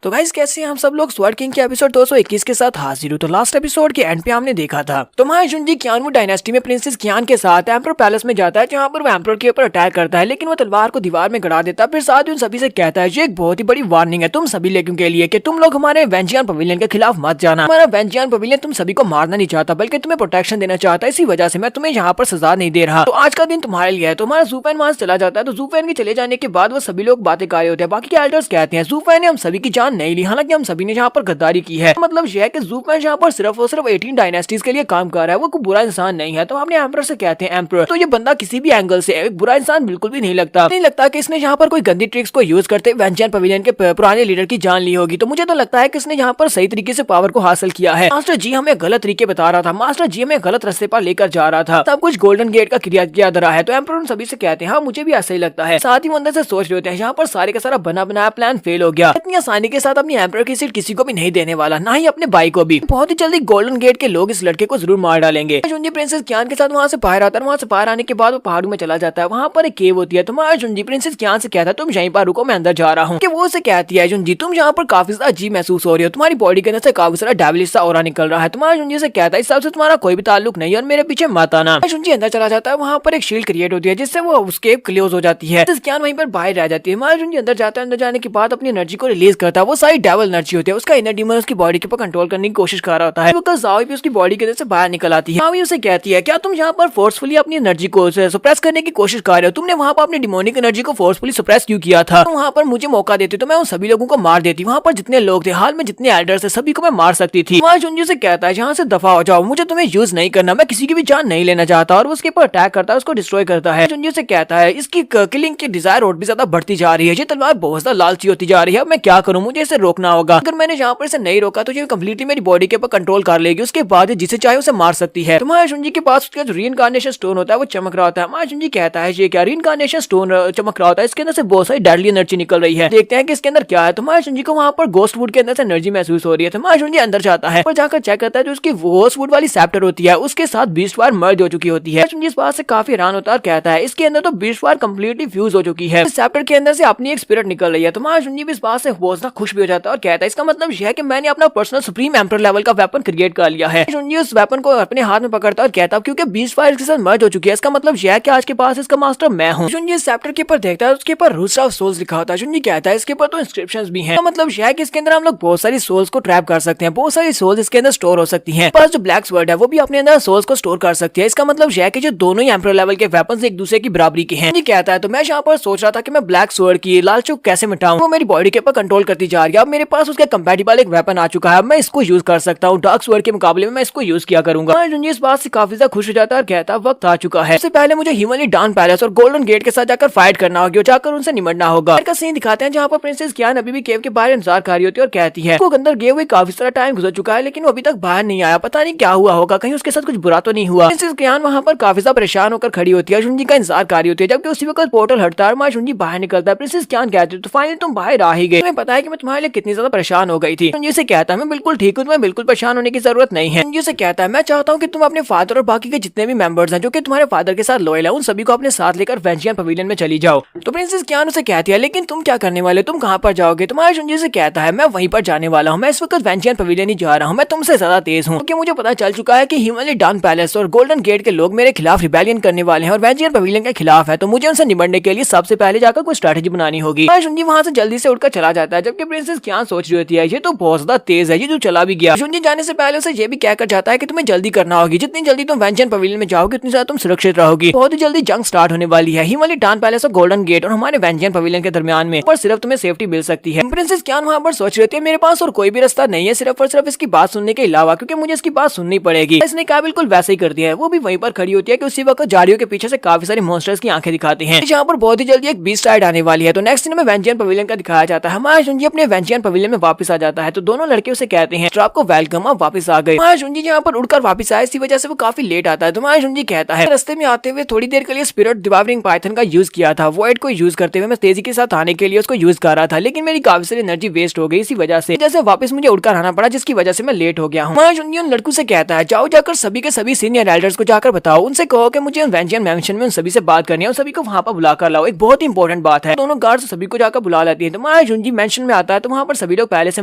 तो गाइस कैसे हैं हम सब लोग स्वर्ड किंग के एपिसोड 221 के साथ हाजिर हूं। तो लास्ट एपिसोड के एंड पे हमने देखा था तो महाजुंजी क्यानवू डायनेस्टी में प्रिंसेस क्यान के साथ एम्परर पैलेस में जाता है, जहां पर वो एम्परर के ऊपर अटैक करता है, लेकिन वो तलवार को दीवार में गड़ा देता है। फिर साथ ही उन सभी से कहता है ये एक बहुत ही बड़ी वार्निंग है तुम सभी लोगों के लिए कि तुम लोग हमारे वेंजियन पवेलियन के खिलाफ मत जाना। हमारा वेंजियन पवेलियन तुम सभी को मारना नहीं चाहता बल्कि तुम्हें प्रोटेक्शन देना चाहता है, इसी वजह से मैं तुम्हें यहाँ पर सजा नहीं दे रहा। तो आज का दिन तुम्हारे लिए है। तो हमारा ज़ू फैन वहां से चला जाता है। तो ज़ू फैन के चले जाने के बाद वो सभी लोग बातें कर रहे होते हैं। बाकी के एल्डर्स कहते हैं ज़ू फैन ने हम सभी की जान नहीं ली, हालांकि हम सभी ने यहाँ पर गद्दारी की है। मतलब यह है कि ज़ू फैन यहाँ पर सिर्फ और सिर्फ 18 डायनेस्टीज के लिए काम कर रहा है, वो कोई बुरा इंसान नहीं है। तो हमने एम्परर से कहते हैं एम्परर तो ये बंदा किसी भी एंगल से एक बुरा इंसान बिल्कुल भी नहीं लगता कि इसने यहाँ पर कोई गंदी ट्रिक्स को यूज करते वेंजियन पवेलियन के पुराने लीडर की जान ली होगी। तो मुझे तो लगता है कि इसने यहाँ पर सही तरीके से पावर को हासिल किया है। मास्टर जी हमें गलत तरीके बता रहा था, मास्टर जी हमें गलत रास्ते पर लेकर जा रहा था, सब कुछ गोल्डन गेट का किया रहा है। तो एम्परर सभी से कहते हैं हाँ मुझे भी ऐसा ही लगता है। साथ ही वो अंदर से सोच रहे होते हैं यहाँ पर सारे का सारा बना बनाया प्लान फेल हो गया, इतनी आसानी के साथ अपनी एम्परर की सीट किसी को भी नहीं देने वाला, ना ही अपने भाई को भी। बहुत ही जल्दी गोल्डन गेट के लोग इस लड़के को जरूर मार डालेंगे। जुंजी प्रिंसेस क्यान के साथ वहाँ से बाहर आता है। वहाँ से बाहर आने के बाद वो पहाड़ों में चला जाता है। वहाँ पर एक केव होती है। तुम्हारा जुंजी प्रिंसेस क्यान से कहता है तुम यहीं पर रुको, मैं अंदर जा रहा हूँ। कि वो उसे कहती है जुंजी तुम यहाँ पर काफी ज्यादा अजीब महसूस हो रही हो, तुम्हारी बॉडी के अंदर से काफी सारा डेविलिश सा ऑरा निकल रहा है। तुम्हारा जुंजी से कहता है इस सबसे तुम्हारा कोई भी ताल्लुक नहीं और मेरे पीछे मत आना। जुंजी अंदर चला जाता है। वहाँ पर एक शील्ड क्रिएट होती है जिससे वो उसके क्लोज हो जाती है। क्यान वहीं पर बाहर रह जाती है। हमारा जुंजी अंदर जाता है। अंदर जाने के बाद अपनी एनर्जी को रिलीज करता है। वो सारी डेविल एनर्जी होती है, उसका इनर डीमन उसकी बॉडी के ऊपर कंट्रोल करने की कोशिश कर रहा होता है। ज़ाओ भी उसकी बॉडी के अंदर से बाहर निकल आती है। ज़ाओ उसे कहती है क्या तुम यहाँ पर फोर्सफुली अपनी एनर्जी को सप्रेस करने की कोशिश कर रहे हो, तुमने वहाँ पर अपनी डिमोनिक एनर्जी को फोर्सफुली सप्रेस क्यों किया था? तुम वहाँ पर मुझे मौका देती तो मैं उन सभी लोगों को मार देती। वहाँ पर जितने लोग थे, हाल में जितने एल्डर्स थे, सभी को मैं मार सकती थी। वहाँ जुंजी से कहता है यहाँ से दफा हो जाओ, मुझे तुम्हें यूज नहीं करना, मैं किसी की भी जान नहीं लेना चाहता। और उसके ऊपर अटैक करता है, उसको डिस्ट्रॉय करता है। जुंजी से कहता है इसकी किलिंग की डिजायर और भी ज्यादा बढ़ती जा रही है, ये तलवार बहुत ज्यादा लालची होती जा रही है, मैं क्या करूँ, मुझे इसे रोकना होगा। अगर मैंने यहाँ पर इसे नहीं रोका तो ये कम्प्लीटली मेरी बॉडी के ऊपर कंट्रोल कर लेगी, उसके बाद जिसे चाहे उसे मार सकती है। तुम्हारे जुंजी के पास उसका जो रीइंकार्नेशन स्टोन होता है वो चमक रहा होता है। हमारा जुंजी कहता है ये क्या रीइंकार्नेशन स्टोन चमक रहा होता है, इसके अंदर से बहुत सारी डेडली एनर्जी निकल रही है, देखते हैं कि इसके अंदर क्या है। तुम्हारे जुंजी को वहाँ पर गोस्ट वुड के अंदर से एनर्जी महसूस हो रही है। तुम्हारा जुंजी अंदर जाता है और जाकर चेक करता है जो उसकी गोस्ट वुड वाली सैप्टर होती है उसके साथ बीस्ट वार मर्ज हो चुकी होती है। जुंजी इस बात से काफी हैरान होता है और कहता है इसके अंदर तो बीस्ट वार कंप्लीटली फ्यूज हो चुकी है, इस सैप्टर के अंदर से अपनी एक स्पिरिट निकल रही है। तुम्हारा जुंजी भी इस बात से बहुत ज्यादा खुश भी हो जाता है और कहता है इसका मतलब यह है कि मैंने अपना पर्सनल सुप्रीम एम्परर लेवल का वेपन क्रिएट कर लिया है। जुंजी उस वेपन को अपने हाथ में पकड़ता है और कहता है क्योंकि बीस्ट फायर के साथ मर्ज हो चुकी है, इसका मतलब यह है कि आज के पास इसका मास्टर मैं हूँ। जुंजी इस चैप्टर के ऊपर देखता है, उसके ऊपर रूट्स ऑफ सोल्स लिखा होता है। जुंजी कहता है इसके ऊपर तो इंस्क्रिप्शंस भी हैं, मतलब यह है कि इसके अंदर हम लोग बहुत सारी सोल्स को ट्रैप कर सकते हैं, बहुत सारी सोल्स इसके अंदर स्टोर हो सकती हैं। पर जो ब्लैक स्वर्ड है वो भी अपने अंदर सोल्स को स्टोर कर सकती है। इसका मतलब यह है कि जो दोनों ही एम्परर लेवल के वेपन्स एक दूसरे की बराबरी के हैं। कहता है तो मैं यहाँ पर सोच रहा था कि मैं ब्लैक स्वर्ड की लाल चूक कैसे मिटाऊं, वो मेरी बॉडी के ऊपर कंट्रोल करती जा रही है। अब मेरे पास उसके कंपैटिबल एक वेपन आ चुका है, मैं इसको यूज कर सकता हूँ, डार्क स्वर्ड के मुकाबले में मैं इसको यूज किया करूंगा। जुंजी इस बात से काफी ज्यादा खुश हो जाता है और कहता है वक्त आ चुका है, सबसे पहले मुझे हिमली डान पैलेस और गोल्डन गेट के साथ जाकर फाइट करना होगी और जाकर उनसे निमटना होगा। का सीन दिखाते हैं जहाँ पर प्रिंसेस क्यान अभी भी केव के बाहर इंतजार कर रही होती है और कहती है उसको अंदर गए हुए काफी सारा टाइम गुजर चुका है लेकिन वो अभी तक बाहर नहीं आया, पता नहीं क्या हुआ होगा, कहीं उसके साथ कुछ बुरा तो नहीं हुआ। प्रिंसेस क्यान वहाँ पर काफी ज्यादा परेशान होकर खड़ी होती है, जुंजी का इंतजार कर रही होती है। जबकि उसी वक्त पोर्टल हटता है और जुंजी बाहर निकलता है। प्रिंसेस क्यान कहती है तो फाइनली तुम बाहर आ ही गए, तुम्हें पता है कि मैं तुम्हारे लिए कितनी ज्यादा परेशान हो गई थी। जुंजी से कहता है मैं बिल्कुल ठीक हूँ, तुम्हें बिल्कुल परेशान होने की जरूरत नहीं है। जुंजी से कहता है मैं चाहता हूँ कि तुम अपने फादर और बाकी के जितने भी मेंबर्स हैं जो कि तुम्हारे फादर के साथ लॉयल है उन सभी को अपने साथ लेकर वेंजियन पवेलियन में चली जाओ। तो प्रिंसेस क्यान उसे कहती है लेकिन तुम क्या करने वाले, तुम कहाँ पर जाओगे? तुम्हारे जुंजी से कहता है मैं वहीं पर जाने वाला हूँ, मैं इस वक्त वेंजियन पवेलियन ही जा रहा हूँ, मैं तुमसे ज्यादा तेज हूँ क्योंकि मुझे पता चल चुका है कि हिमली डान पैलेस और गोल्डन गेट के लोग मेरे खिलाफ रिबेलियन करने वाले हैं और वेंजियन पवेलियन के खिलाफ है, तो मुझे उनसे निपटने के लिए सबसे पहले जाकर कोई स्ट्रेटेजी बनानी होगी। जुंजी वहाँ से जल्दी से उठकर चला जाता है। जबकि प्रिंसेस क्यान सोच रही होती है ये तो बहुत ज्यादा तेज है, ये जो चला भी गया। जुंजी जाने से पहले उसे ये भी कहकर जाता है कि तुम्हें जल्दी करना होगी, जितनी जल्दी तुम वेंजियन पवेलियन में जाओगे उतनी ज्यादा तुम सुरक्षित रहोगी। बहुत ही जल्दी जंग स्टार्ट होने वाली है हिमली डान पैलेस और गोल्डन गेट और हमारे वेंजियन पवेलियन के दरमियान में, पर सिर्फ तुम्हें सेफ्टी मिल सकती है। प्रिंसेस क्यान वहाँ पर सोच रही होती है मेरे पास और कोई भी रास्ता नहीं है सिर्फ और सिर्फ इसकी बात सुनने के अलावा, क्योंकि मुझे इसकी बात सुननी पड़ेगी। इसने कहा बिल्कुल वैसे ही कर दिया है। वो भी वहीं पर खड़ी होती है कि उसी वक्त झाड़ियों के पीछे से काफी सारे मॉन्स्टर्स की आंखें दिखाती हैं। यहाँ पर बहुत ही जल्दी एक बीस्ट राइड आने वाली है। तो नेक्स्ट दिन में वेंजियन पवेलियन का दिखाया जाता है। हमारा जुंजी अपने वेंजियन पवेलियन में वापस आ जाता है। तो दोनों लड़के उसे कहते हैं तो आपको वेलकम, आप वापस आ गए। हमारा जुंजी यहाँ पर उड़कर वापस आया, इसी वजह से वो काफी लेट आता है। तो हमारा जुंजी कहता है रास्ते में आते हुए थोड़ी देर के लिए स्पिरिट डिवावरिंग पाइथन का यूज किया था, वॉइड को यूज करते हुए मैं तेजी के साथ आने के लिए उसको यूज कर रहा था, लेकिन मेरी काफी सारी एनर्जी वेस्ट हो गई, इसी वजह से जैसे वापस मुझे उड़कर आना पड़ा, जिसकी वजह से मैं लेट हो गया हूँ। हमारा जुंजी उन लड़कों से कहता है जाओ जाकर सभी के सभी सीनियर एल्डर्स को जाकर बताओ, उनसे कहो कि मुझे वेंजियन मैंशन में उन सभी से बात करनी है, उन सभी को वहाँ पर बुला कर लाओ, एक बहुत इंपॉर्टेंट बात है। दोनों गार्ड्स सभी को जाकर बुला लेती है। तो हमारा जुंजी मैंशन में आता जाता है तो वहाँ पर सभी लोग पहले से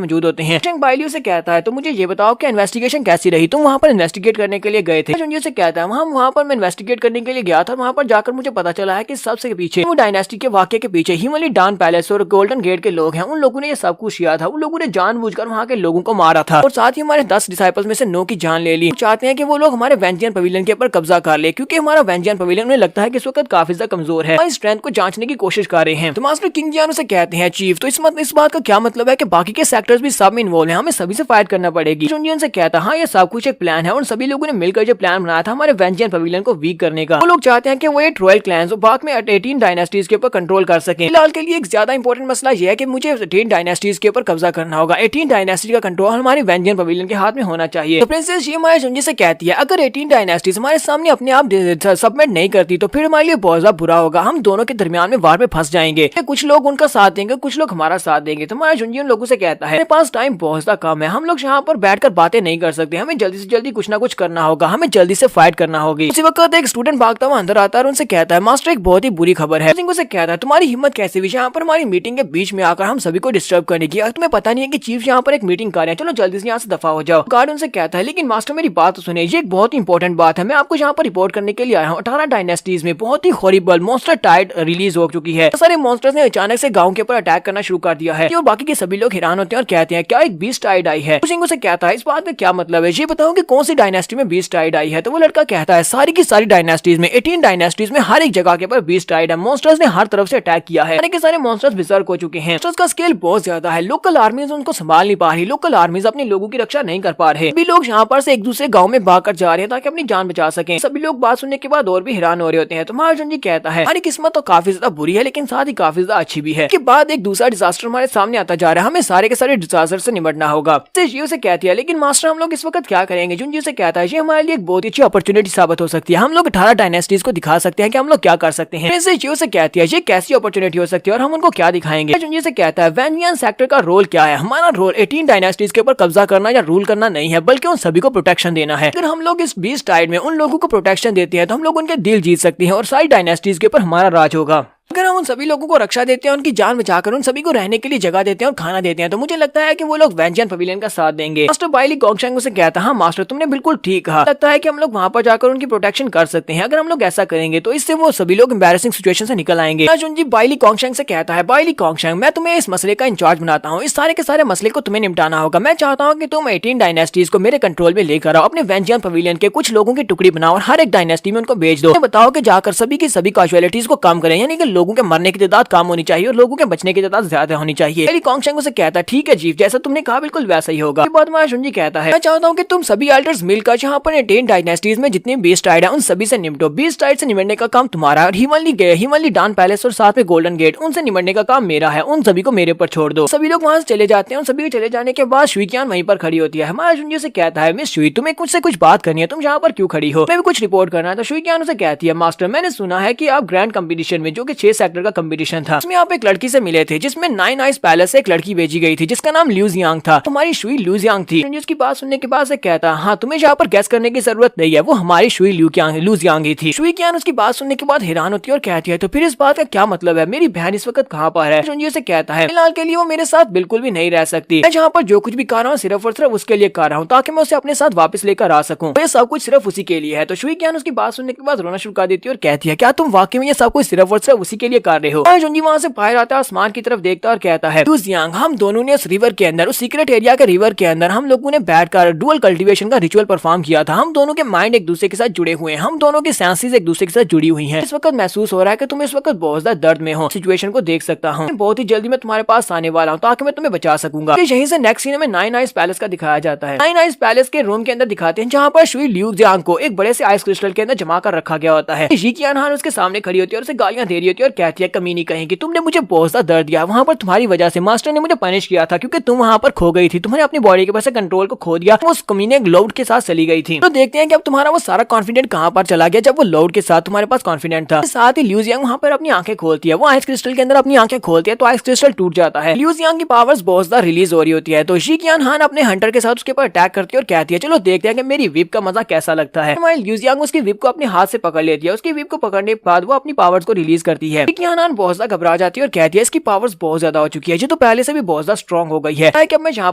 मौजूद होते हैं। चंग बाइलियो से कहता है तो मुझे ये बताओ कि इन्वेस्टिगेशन कैसी रही, तुम वहाँ पर इन्वेस्टिगेट करने के लिए गए थे। जुंजियो से कहता है वहाँ पर मैं इन्वेस्टिगेट करने के लिए गया था, वहाँ पर जाकर मुझे पता चला है कि सबसे पीछे वो डायनेस्टी के वाक्य के पीछे हिमली डान पैलेस और गोल्डन गेट के लोग हैं, उन लोगों ने ये सब कुछ किया था। उन लोगों ने जानबूझकर वहाँ के लोगों को मारा था और साथ ही हमारे 10 डिसाइपल्स में से 9 की जान ले ली। चाहते हैं कि वो लोग हमारे वेंजियन पवेलियन के ऊपर कब्जा कर ले, क्योंकि हमारा वेंजियन पवेलियन उन्हें लगता है कि इस वक्त काफी ज्यादा कमजोर है, इस स्ट्रेंथ को जांचने की कोशिश कर रहे हैं। तो मास्टर किंग जियानो से कहते हैं चीफ तो इस बात का क्या मतलब है कि बाकी के सेक्टर्स भी सब में इन्वॉल्व हैं, हमें सभी से फाइट करना पड़ेगी। जुंजियन से कहता है हाँ ये सब कुछ एक प्लान है और सभी लोगों ने मिलकर जो प्लान बनाया था हमारे वेंजियन पवेलियन को वीक करने का। वो लोग चाहते हैं कि वो 8 रॉयल क्लैंस और बाद में 18 डायनेस्टीज के ऊपर कंट्रोल कर सकें। फिलहाल के लिए एक ज्यादा इंपॉर्टेंट मसला यह है कि मुझे 18 डायनेस्टीज के ऊपर कब्जा करना होगा। 18 डायनेस्टी का कंट्रोल हमारी वेंजियन पवेलियन के हाथ में होना चाहिए। तो प्रिंसेस शीमाया जुंजी से कहती है अगर 18 डायनेस्टीज हमारे सामने अपने आप सबमिट नहीं करती तो फिर हमारे लिए बहुत ज्यादा बुरा होगा, हम दोनों के दरमियान में वार में फंस जाएंगे। कुछ लोग उनका साथ देंगे, कुछ लोग हमारा साथ देंगे। तो हमारा जुंजी उन लोगों से कहता है मेरे पास टाइम बहुत ज्यादा कम है, हम लोग यहाँ पर बैठकर बातें नहीं कर सकते, हमें जल्दी से जल्दी कुछ ना कुछ करना होगा, हमें जल्दी से फाइट करना होगी। उसी वक्त एक स्टूडेंट भागता हुआ अंदर आता है और उनसे कहता है मास्टर एक बहुत ही बुरी खबर है। से कहता है तुम्हारी हिम्मत कैसे हुई यहाँ पर हमारी मीटिंग के बीच में आकर हम सभी को डिस्टर्ब करने की, तुम्हें पता नहीं है कि चीफ यहाँ पर एक मीटिंग कर रहे हैं, चलो जल्दी से यहाँ से दफा हो जाओ। गार्ड उनसे कहता है लेकिन मास्टर मेरी बात तो सुनिए, ये एक बहुत ही इंपॉर्टेंट बात है, मैं आपको यहाँ पर रिपोर्ट करने के लिए आया हूँ। 18 डायनेस्टीज में बहुत ही हॉरिबल मॉन्स्टर टाइड रिलीज हो चुकी है, सारे मॉन्स्टर्स ने अचानक से गाँव के ऊपर अटैक करना शुरू कर दिया है और बाकी के सभी लोग हैरान होते हैं और कहते हैं क्या एक बीस्ट टाइड आई है। उसे कहता है इस बात का क्या मतलब है, ये बताओ कि कौन सी डायनेस्टी में बीस्ट टाइड आई है। तो वो लड़का कहता है सारी की सारी डायनेस्टीज में 18 डायनेस्टीज में हर एक जगह के ऊपर बीस्ट टाइड है, मॉन्स्टर्स ने हर तरफ से अटैक किया है, सारे मॉन्स्टर्स विसर्ग हो चुके हैं, का स्केल बहुत ज्यादा है, लोकल आर्मीज उनको संभाल नहीं पा रही, लोकल आर्मीज अपने लोगों की रक्षा नहीं कर पा रहे। सभी लोग यहाँ पर से एक दूसरे गांव में भागकर जा रहे हैं ताकि अपनी जान बचा सकें। सभी लोग बात सुनने के बाद और भी हैरान हो रहे होते हैं। तो महाराज जी कहता है हमारी किस्मत तो काफी ज्यादा बुरी है लेकिन साथ ही काफी ज्यादा अच्छी भी है। के बाद एक दूसरा डिजास्टर हमारे सामने आता जा रहा है, हमें सारे के सारे डिजास्टर से निपटना होगा। जियो से कहती है लेकिन मास्टर हम लोग इस वक्त क्या करेंगे। जुनजी से कहता है ये हमारे लिए एक बहुत ही अच्छी अपॉर्चुनिटी साबित हो सकती है, हम लोग 18 डायनेस्टीज को दिखा सकते हैं कि हम लोग क्या कर सकते हैं। जियो से कहती है ये कैसी अपॉर्चुनिटी हो सकती है और हम उनको क्या दिखाएंगे। जुनजी से कहता है वेनियन सेक्टर का रोल क्या है, हमारा रोल 18 डायनेस्टीज के ऊपर कब्जा करना या रूल करना नहीं है बल्कि उन सभी को प्रोटेक्शन देना है। अगर हम लोग इस बीस्ट टाइड में उन लोगों को प्रोटेक्शन देते हैं तो हम लोग उनके दिल जीत सकते हैं और सारी डायनेस्टीज के ऊपर हमारा राज होगा। अगर हम उन सभी लोगों को रक्षा देते हैं, उनकी जान बचाकर उन सभी को रहने के लिए जगह देते हैं और खाना देते हैं तो मुझे लगता है कि वो लोग वेंजियन पवेलियन का साथ देंगे। मास्टर बाइली गोंगशेंग उसे कहता है हाँ मास्टर तुमने बिल्कुल ठीक कहा, लगता है कि हम लोग वहाँ पर जाकर उनकी प्रोटेक्शन कर सकते हैं। अगर हम लोग ऐसा करेंगे तो इससे वो सभी लोग एम्बैरेसिंग सिचुएशन से निकल आएंगे। जुनजी बाइली गोंगशेंग से कहता है बाइली गोंगशेंग मैं तुम्हें इस मसले का इंचार्ज बनाता हूँ, इस सारे के सारे मसले को तुम्हें निपटाना होगा। मैं चाहता हूँ कि तुम 18 डायनेस्टीज को मेरे कंट्रोल में लेकर आओ, अपने वेंजियन पवेलियन के कुछ लोगों की टुकड़ी बनाओ और हर एक डायनेस्टी में उनको भेज दो। बताओ कि जाकर सभी की सभी कैजुअलिटीज को कम करें, यानी कि लोगों के मरने की कम होनी चाहिए और लोगों के बचने की तादाद ज्यादा होनी चाहिए। बाइली गोंगशेंग से कहता है ठीक है चीफ, जैसा तुमने कहा बिल्कुल वैसा ही होगा। बाद में जुनजी कहता है मैं चाहता हूँ कि तुम सभी एल्डर्स मिलकर जहाँ पर 18 डायनेस्टीज में जितने बीस्ट टाइड है उन सभी से निपटो। बीस्ट टाइड से निपटने का काम तुम्हारा और हिमली डान पैलेस और साथ में गोल्डन गेट उनसे निपटने का काम मेरा है, उन सभी को मेरे पर छोड़ दो। सभी लोग वहाँ से चले जाते हैं। उन सभी के चले जाने के बाद शुइकियान वहीं पर खड़ी होती है। हमारा जुनजी से कहता है मिस शुई तुम्हें मुझसे कुछ बात करनी है, तुम यहाँ पर क्यों खड़ी हो, मैं भी कुछ रिपोर्ट करना है। तो शुइकियान उसे कहती है मास्टर मैंने सुना है कि आप ग्रैंड कंपटीशन में जो कि 6 सेक्टर का कंपटीशन था उसमें आप एक लड़की से मिले थे जिसमें 9 आइस पैलेस से एक लड़की भेजी गई थी जिसका नाम ल्यू जियांग था। तुम्हारी शुई ल्यू जियांग थी। उसकी बात सुनने के बाद से कहता हाँ तुम्हें यहाँ पर गैस करने की जरूरत नहीं है, वो हमारी शुई ल्यू जियांग ही थी। शुई कियान उसकी बात सुनने के बाद हैरान होती है और कहती है तो फिर इस बात का क्या मतलब है, मेरी बहन इस वक्त कहाँ पर है। जुनजी से कहता है फिलहाल के लिए वो मेरे साथ बिल्कुल भी नहीं रह सकती, मैं जहाँ पर जो कुछ भी कर रहा हूँ सिर्फ और सिर्फ उसके लिए कर रहा हूँ ताकि मैं उसे अपने साथ वापस लेकर आ सकूँ, ये सब कुछ सिर्फ उसी के लिए है। तो शुई कियान उसकी बात सुनने के बाद रोना शुरू कर देती है और कहती है क्या तुम वाकई में ये सब कुछ सिर्फ और सिर्फ उसी के लिए कर रहे हो। जुनजी वहाँ से बाहर आता है, आसमान की तरफ देखता और कहता है जियांग हम दोनों ने उस रिवर के अंदर, उस सीक्रेट एरिया के रिवर के अंदर हम लोगों ने बैठकर डुअल कल्टीवेशन का रिचुअल परफॉर्म किया था। हम दोनों के माइंड एक दूसरे के साथ जुड़े हुए हैं, हम दोनों की सेंसेस एक दूसरे के साथ जुड़ी हुई हैं। इस वक्त महसूस हो रहा है कि तुम इस वक्त बहुत ज्यादा दर्द में हो, सिचुएशन को देख सकता हूँ, बहुत ही जल्दी मैं तुम्हारे पास आने वाला हूँ ताकि मैं तुम्हें बचा सकूंगा। यहीं से नेक्स्ट सीन में 9 आइस पैलेस का दिखाया जाता है। 9 आइस पैलेस के रूम के अंदर दिखाते हैं जहाँ पर शुई ल्यू जियांग को एक बड़े से आइस क्रिस्टल के अंदर जमा कर रखा गया होता है। शिकियान हान उसके सामने खड़ी होती है और उसे गालियां दे रही होती है और कहती है कमीनी कहेंगी तुमने मुझे बहुत ज्यादा दर्द दिया, वहाँ पर तुम्हारी वजह से मास्टर ने मुझे पनिश किया था क्योंकि तुम वहाँ पर खो गई थी, तुम्हारे अपनी बॉडी के पास कंट्रोल को खो दिया, उस कमीने लोड के साथ चली गई थी। तो देखते हैं कि अब तुम्हारा वो सारा कॉन्फिडेंट कहाँ पर चला गया जब वो लोड के साथ तुम्हारे पास कॉन्फिडेंट था। साथ ही ल्यू जियांग वहाँ पर अपनी आंखें खोलती है, वो आइस क्रिस्टल के अंदर अपनी आंखें खोलती है तो आइस क्रिस्टल टूट जाता है। ल्यू जियांग की पावर्स बहुत ज्यादा रिलीज हो रही होती है। तो शिकियान हान अपने हंटर के साथ उसके ऊपर अटैक करती है और कहती है चलो देखते हैं कि मेरी विप का मजा कैसा लगता है। ल्यू जियांग उसकी विप को अपने हाथ से पकड़ लेती है, उसकी विप को पकड़ने के बाद वो अपनी पावर्स को रिलीज करती देती है। कियान बहुत ज्यादा घबरा जाती है और कहती है इसकी पावर्स बहुत ज्यादा हो चुकी है, जो तो पहले से भी बहुत ज्यादा स्ट्रॉन्ग हो गई है कि अब मैं यहाँ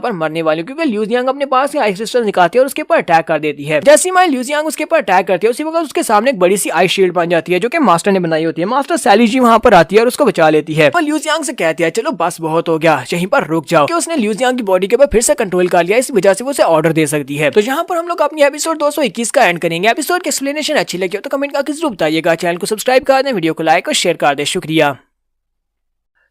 पर मरने वाली हूँ, क्योंकि लिu जियांग अपने पास से आइस क्रिस्टल निकालती है और उसके ऊपर अटैक कर देती है। जैसे ही लिu जियांग उसके ऊपर अटैक करती है उसी वक्त उसके सामने एक बड़ी सी आइस शील्ड बन जाती है, जो कि मास्टर ने बनाई होती है। मास्टर सैली जी वहाँ पर आती है और उसको बचा लेती है और लिu जियांग से कहती है चलो बस बहुत हो गया, यहीं पर रुक जाओ, कि उसने लिu जियांग की बॉडी के ऊपर फिर से कंट्रोल कर लिया, इस वजह से वो उसे ऑर्डर दे सकती है। तो यहाँ पर हम लोग अपनी एपिसोड 221 का एंड करेंगे। एपिसोड की एक्सप्लेनेशन अच्छी लगी हो तो कमेंट करके जरूर बताइएगा। चैनल को सब्सक्राइब कर दें, वीडियो को लाइक और शेयर कर दें। शुक्रिया।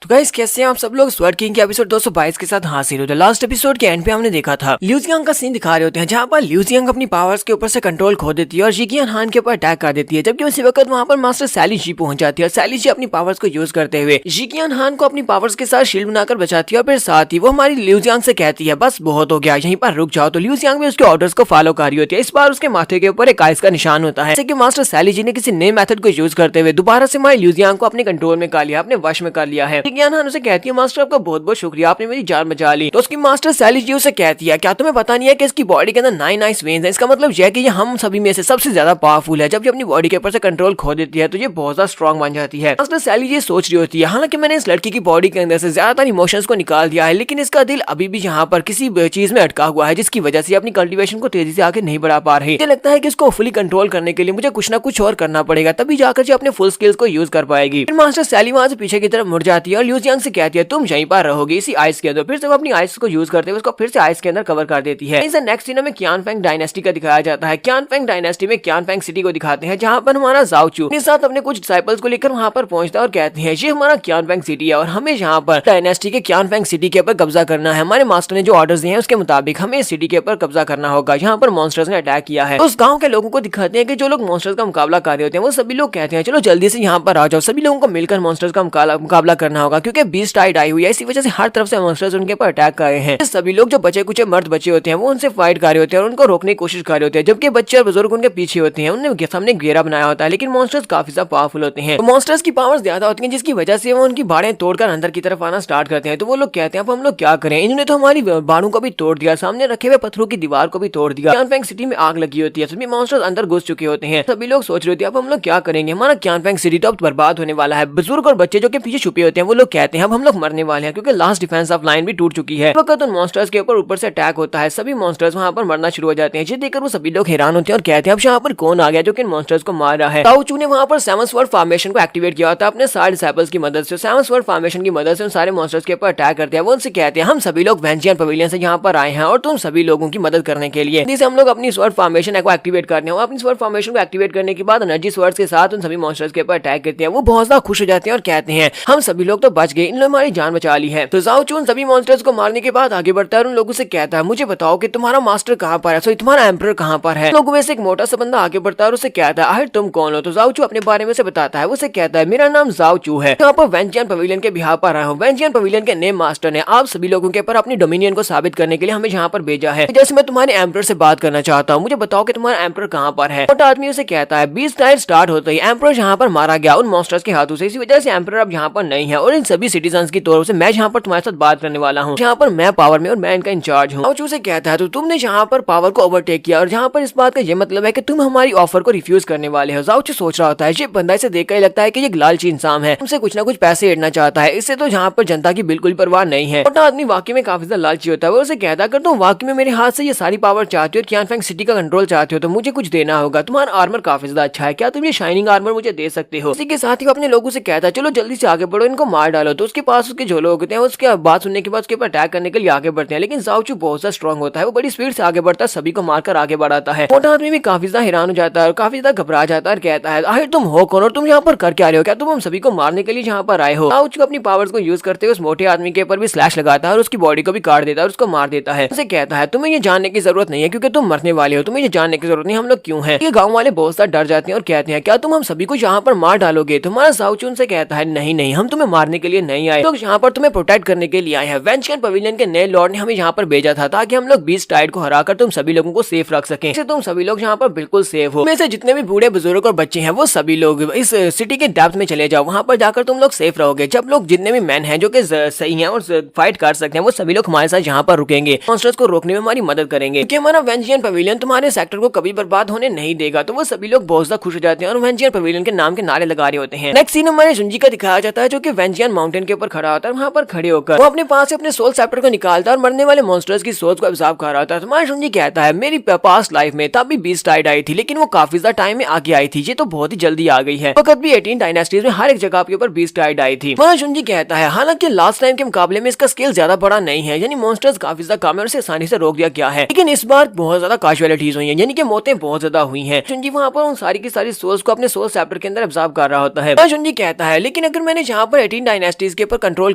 तो गाइस कैसे हैं आप सब लोग। स्वर्ड किंग के एपिसोड 222 के साथ हाजिर हो। लास्ट एपिसोड के एंड पे हमने देखा था लिu जियांग का सीन दिखा रहे होते हैं, जहां पर लिu जियांग अपनी पावर्स के ऊपर से कंट्रोल खो देती है और जिकियान हान के ऊपर अटैक कर देती है। जबकि उसी वक्त वहां पर मास्टर सैली जी पहुंच जाती है और सैली जी अपनी पावर्स को यूज करते हुए जिकियान हान को अपनी पावर्स के साथ शील्ड बनाकर बचाती है और फिर साथ ही वो हमारी लिu जियांग से कहती है बस बहुत हो गया, यहीं पर रुक जाओ। तो लिu जियांग भी उसके ऑर्डर्स को फॉलो कर रही होती है। इस बार उसके माथे के ऊपर एक आइस का निशान होता है, जैसे कि मास्टर सैली जी ने किसी नए मेथड को यूज करते हुए दोबारा से हमारी लिu जियांग को अपने कंट्रोल में कर लिया, अपने वश में कर लिया है। जिकियान हान उसे कहती है मास्टर आपका बहुत बहुत शुक्रिया, आपने मेरी जान बचा ली। तो उसकी मास्टर सैली जी उसे कहती है क्या तुम्हें पता नहीं है कि इसकी बॉडी के अंदर 9 आइस वेन्स हैं, इसका मतलब यह है कि ये हम सभी में से सबसे ज्यादा पावरफुल है। जब ये अपनी बॉडी के ऊपर से कंट्रोल खो देती है तो ये बहुत ज्यादा स्ट्रॉन्ग बन जाती है। मास्टर सैली जी सोच रही होती है हालांकि मैंने इस लड़की की बॉडी के अंदर से ज्यादातर इमोशंस को निकाल दिया है, लेकिन इसका दिल अभी भी यहाँ पर किसी चीज में अटका हुआ है, जिसकी वजह से अपनी कल्टिवेशन को तेजी से आगे नहीं बढ़ा पा रही। मुझे लगता है कि इसको फुली कंट्रोल करने के लिए मुझे कुछ ना कुछ और करना पड़ेगा, तभी जाकर अपने फुल स्किल्स को यूज कर पाएगी। फिर मास्टर सैली वहां से पीछे की तरफ मुड़ जाती है और लिu जियांग से कहती है तुम यहीं पर रहोगे इसी आइस के अंदर। फिर से वो अपनी आइस को यूज करते हुए उसको फिर से आइस के अंदर कवर कर देती है। इसे नेक्स्ट सीन में क्यानफेंग डायनेस्टी का दिखाया जाता है। क्यानफेंग डायनेस्टी में क्यानफेंग सिटी को दिखाते हैं, जहां पर हमारा जाओ चू अपने साथ अपने कुछ डिसाइपल्स को लेकर वहां पर पहुंचता है और कहते हैं ये हमारा क्यानफेंग सिटी है और हमें यहाँ पर डायनेस्टी के क्यानफेंग सिटी के ऊपर कब्जा करना है। हमारे मास्टर ने जो ऑर्डर्स दिए हैं उसके मुताबिक हमें इस सिटी के ऊपर कब्जा करना होगा। यहाँ पर मॉन्स्टर्स ने अटैक किया है। उस गाँव के लोगों को दिखाते हैं कि जो लोग मॉन्स्टर्स का मुकाबला कर रहे होते हैं वो सभी लोग कहते हैं चलो जल्दी से यहाँ पर आ जाओ, सभी लोगों को मिलकर मॉन्स्टर्स का मुकाबला करना होगा, क्योंकि बीस्ट टाइड आई हुई है, इसी वजह से हर तरफ से मॉन्स्टर्स उनके ऊपर अटैक कर रहे हैं। सभी लोग जो बचे कुछ मर्द बचे होते हैं वो उनसे फाइट कर रहे होते हैं और उनको रोकने की कोशिश कर रहे होते हैं, जबकि बच्चे और बुजुर्ग उनके पीछे होते हैं। उन्होंने सामने घेरा बनाया होता है, लेकिन मॉन्स्टर्स काफी ज्यादा पावरफुल होते हैं। तो मॉन्स्टर्स की पावर्स ज्यादा होती हैं, जिसकी वजह से वो उनकी बाड़ें तोड़कर अंदर की तरफ आना स्टार्ट करते हैं। तो वो लोग कहते हैं अब हम लोग क्या करें, इन्होंने तो हमारी बाड़ों को भी तोड़ दिया, सामने रखे हुए पत्थरों की दीवार को भी तोड़ दिया। क्यानफेंग सिटी में आग लगी होती है, सभी मॉन्स्टर्स अंदर घुस चुके होते हैं। सभी लोग सोच रहे होते हैं अब हम लोग क्या करेंगे, हमारा क्यानफेंग सिटी तो अब बर्बाद होने वाला है। बुजुर्ग और बच्चे जो कि पीछे छुपे होते हैं वो लोग कहते हैं अब हम लोग मरने वाले हैं, क्योंकि लास्ट डिफेंस ऑफ लाइन भी टूट चुकी है। वक्त उन मॉन्स्टर्स के ऊपर से अटैक होता है, सभी मॉन्स्टर्स वहां पर मरना शुरू हो जाते हैं। ये देखकर वो सभी लोग हैरान होते हैं और कहते हैं अब यहाँ पर कौन आ गया जो कि इन मॉन्स्टर्स को मार रहा है। ताऊ चू ने वहां पर सेवन स्वॉर्ड फॉर्मेशन को एक्टिवेट किया होता है अपने सारे डिसाइपल्स की मदद से। सेवन स्वॉर्ड फॉर्मेशन की मदद से उन सारे मॉन्स्टर्स के ऊपर अटैक करते हैं। वो उनसे कहते हैं हम सभी लोग वेंजियन पवेलियन से यहाँ पर आए हैं और तुम सभी लोगों की मदद करने के लिए। जिसे हम लोग अपनी स्वॉर्ड फॉर्मेशन को एक्टिवेट करते हैं। अपनी स्वॉर्ड फॉर्मेशन को एक्टिवेट करने के बाद एनर्जी स्वर्ड्स के साथ उन सभी मॉन्स्टर्स के ऊपर अटैक करते हैं। वो बहुत ज्यादा खुश हो जाते हैं और कहते हैं हम सभी लोग तो बच गए, इन लोगों ने हमारी जान बचा ली है। तो जाओ चू उन सभी मॉन्स्टर्स को मारने के बाद आगे बढ़ता है और उन लोगों से कहता है मुझे बताओ कि तुम्हारा मास्टर कहाँ पर है, सॉरी तुम्हारा एम्परर कहाँ पर है। लोगों में से एक मोटा सा बंदा आगे बढ़ता है और उसे कहता है आखिर तुम कौन हो। तो जाओ चू अपने बारे में से बताता है। उसे कहता है मेरा नाम जाओ चू है, यहाँ पर वेंजियन पवेलियन के बिहार पर आया हूँ। वेंजियन पवेलियन के नेम मास्टर ने आप सभी लोगों के ऊपर अपनी डोमिनियन को साबित करने के लिए हमें यहाँ पर भेजा है। जैसे मैं तुम्हारे एम्परर से बात करना चाहता हूँ, मुझे बताओ कि तुम्हारा एम्परर कहाँ पर है। मोटा आदमी उसे कहता है 20 टाइम स्टार्ट होते ही एम्परर यहाँ पर मारा गया उन मॉन्स्टर्स के हाथों से, इसी वजह से एम्परर अब यहाँ पर नहीं है और इन सभी सिटीजन्स की तरफ से मैं यहाँ पर तुम्हारे साथ बात करने वाला हूँ। यहाँ पर मैं पावर में और मैं इनका इंचार्ज हूँ। उसे कहता है तो तुमने यहाँ पर पावर को ओवरटेक किया और यहाँ पर इस बात का ये मतलब है कि तुम हमारी ऑफर को रिफ्यूज करने वाले हो। जाओ सोच रहा होता है ये बंदा इसे देखकर लगता है कि ये लालची इंसान है, तुमसे कुछ ना कुछ पैसे एड़ना चाहता है, इससे तो यहाँ पर जनता की बिल्कुल परवाह नहीं है। मोटा आदमी वाकई में काफी ज्यादा लालची होता है। वो उसे कहता कर तुम वाकई में मेरे हाथ से ये सारी पावर चाहते हो और क्यानफेंग सिटी का कंट्रोल चाहते हो तो मुझे कुछ देना होगा। तुम्हारा आर्मर काफी ज्यादा अच्छा है, क्या तुम ये शाइनिंग आर्मर मुझे दे सकते हो। इसी के साथ ही वो अपने लोगों से कहता है चलो जल्दी से आगे बढ़ो, इनको मार डालो। तो उसके पास उसके जो लोग होते हैं उसके बात सुनने के बाद उसके ऊपर अटैक करने के लिए आगे बढ़ते हैं, लेकिन जाओ चू बहुत ज्यादा स्ट्रॉन्ग होता है। वो बड़ी स्पीड से आगे बढ़ता है, सभी को मारकर आगे बढ़ाता है। मोटा आदमी भी काफी ज्यादा हैरान हो जाता है और काफी ज्यादा घबरा जाता है और कहता है आखिर तुम हो कौन और तुम यहाँ पर कर क्या रहे हो, क्या तुम हम सभी को मारने के लिए यहाँ पर आए हो। जाओ चू अपनी पावर्स को यूज करते हुए उस मोटे आदमी के ऊपर भी स्लैश लगाता है और उसकी बॉडी को भी काट देता है और उसको मार देता है। उसे कहता है तुम्हें ये जानने की जरूरत नहीं है क्योंकि तुम मरने वाले हो, तुम्हें ये जानने की जरूरत नहीं हम लोग क्यों हैं। ये गाँव वाले बहुत ज्यादा डर जाते हैं और कहते हैं क्या तुम हम सभी को यहाँ पर मार डालोगे। तुम्हारा जाओ चू उनसे कहता है नहीं नहीं हम तुम्हें मारने मारने के लिए नहीं आए, तो यहाँ पर तुम्हें प्रोटेक्ट करने के लिए आए हैं। वेंचियन पवेलियन के नए लॉर्ड ने हमें यहाँ पर भेजा था ताकि हम लोग बीस्ट टाइड को हराकर तुम सभी लोगों को सेफ रख सकें। इससे तुम सभी लोग यहाँ पर बिल्कुल सेफ हो। में से जितने भी बूढ़े बुजुर्ग और बच्चे हैं वो सभी लोग इस सिटी के डेप्थ में चले जाओ, वहाँ पर जाकर तुम लोग सेफ रहोगे। जब लोग जितने भी मैन हैं जो कि सही हैं और फाइट कर सकते हैं वो सभी लोग हमारे साथ यहाँ पर रुकेंगे, मॉन्स्टर्स को रोकने में हमारी मदद करेंगे, क्योंकि हमारा वेंचियन पवेलियन तुम्हारे सेक्टर को कभी बर्बाद होने नहीं देगा। तो वो सभी लोग बहुत ज्यादा खुश हो जाते हैं और वेंचियन पवेलियन के नाम के नारे लगा रहे होते हैं। नेक्स्ट सीन हमारे जुंजी का दिखाया जाता है जो कि वेंचियन माउंटेन के ऊपर खड़ा होता है। वहाँ पर खड़े होकर वो अपने पास से अपने सोल सेप्टर को निकालता है और मरने वाले मॉन्स्टर्स की सोल्स को एब्जॉर्ब कर रहा होता है। हमारा जुंजी कहता है मेरी पास्ट लाइफ में तब भी बीस्ट टाइड आई थी, लेकिन वो काफी ज्यादा टाइम में आगे आई थी, ये तो बहुत ही जल्दी आ गई है। वक्त भी 18 डायनेस्टीज में हर एक जगह के ऊपर बीस्ट टाइड आई थी। हमारा जुंजी कहता है हालांकि लास्ट टाइम के मुकाबले में इसका स्केल ज्यादा बड़ा नहीं है, यानी मॉन्स्टर्स काफी ज्यादा कम है और उसे आसानी से रोक दिया गया है, लेकिन इस बार बहुत ज्यादा कैजुअलिटीज हुई है, यानी कि मौतें बहुत ज्यादा हुई हैं। जुंजी वहाँ पर उन सारी की सारी सोल्स को अपने सोल सेप्टर के अंदर एब्जॉर्ब कर रहा होता है। जुंजी कहता है लेकिन अगर मैंने जहाँ पर 18 डायनेस्टीज के ऊपर कंट्रोल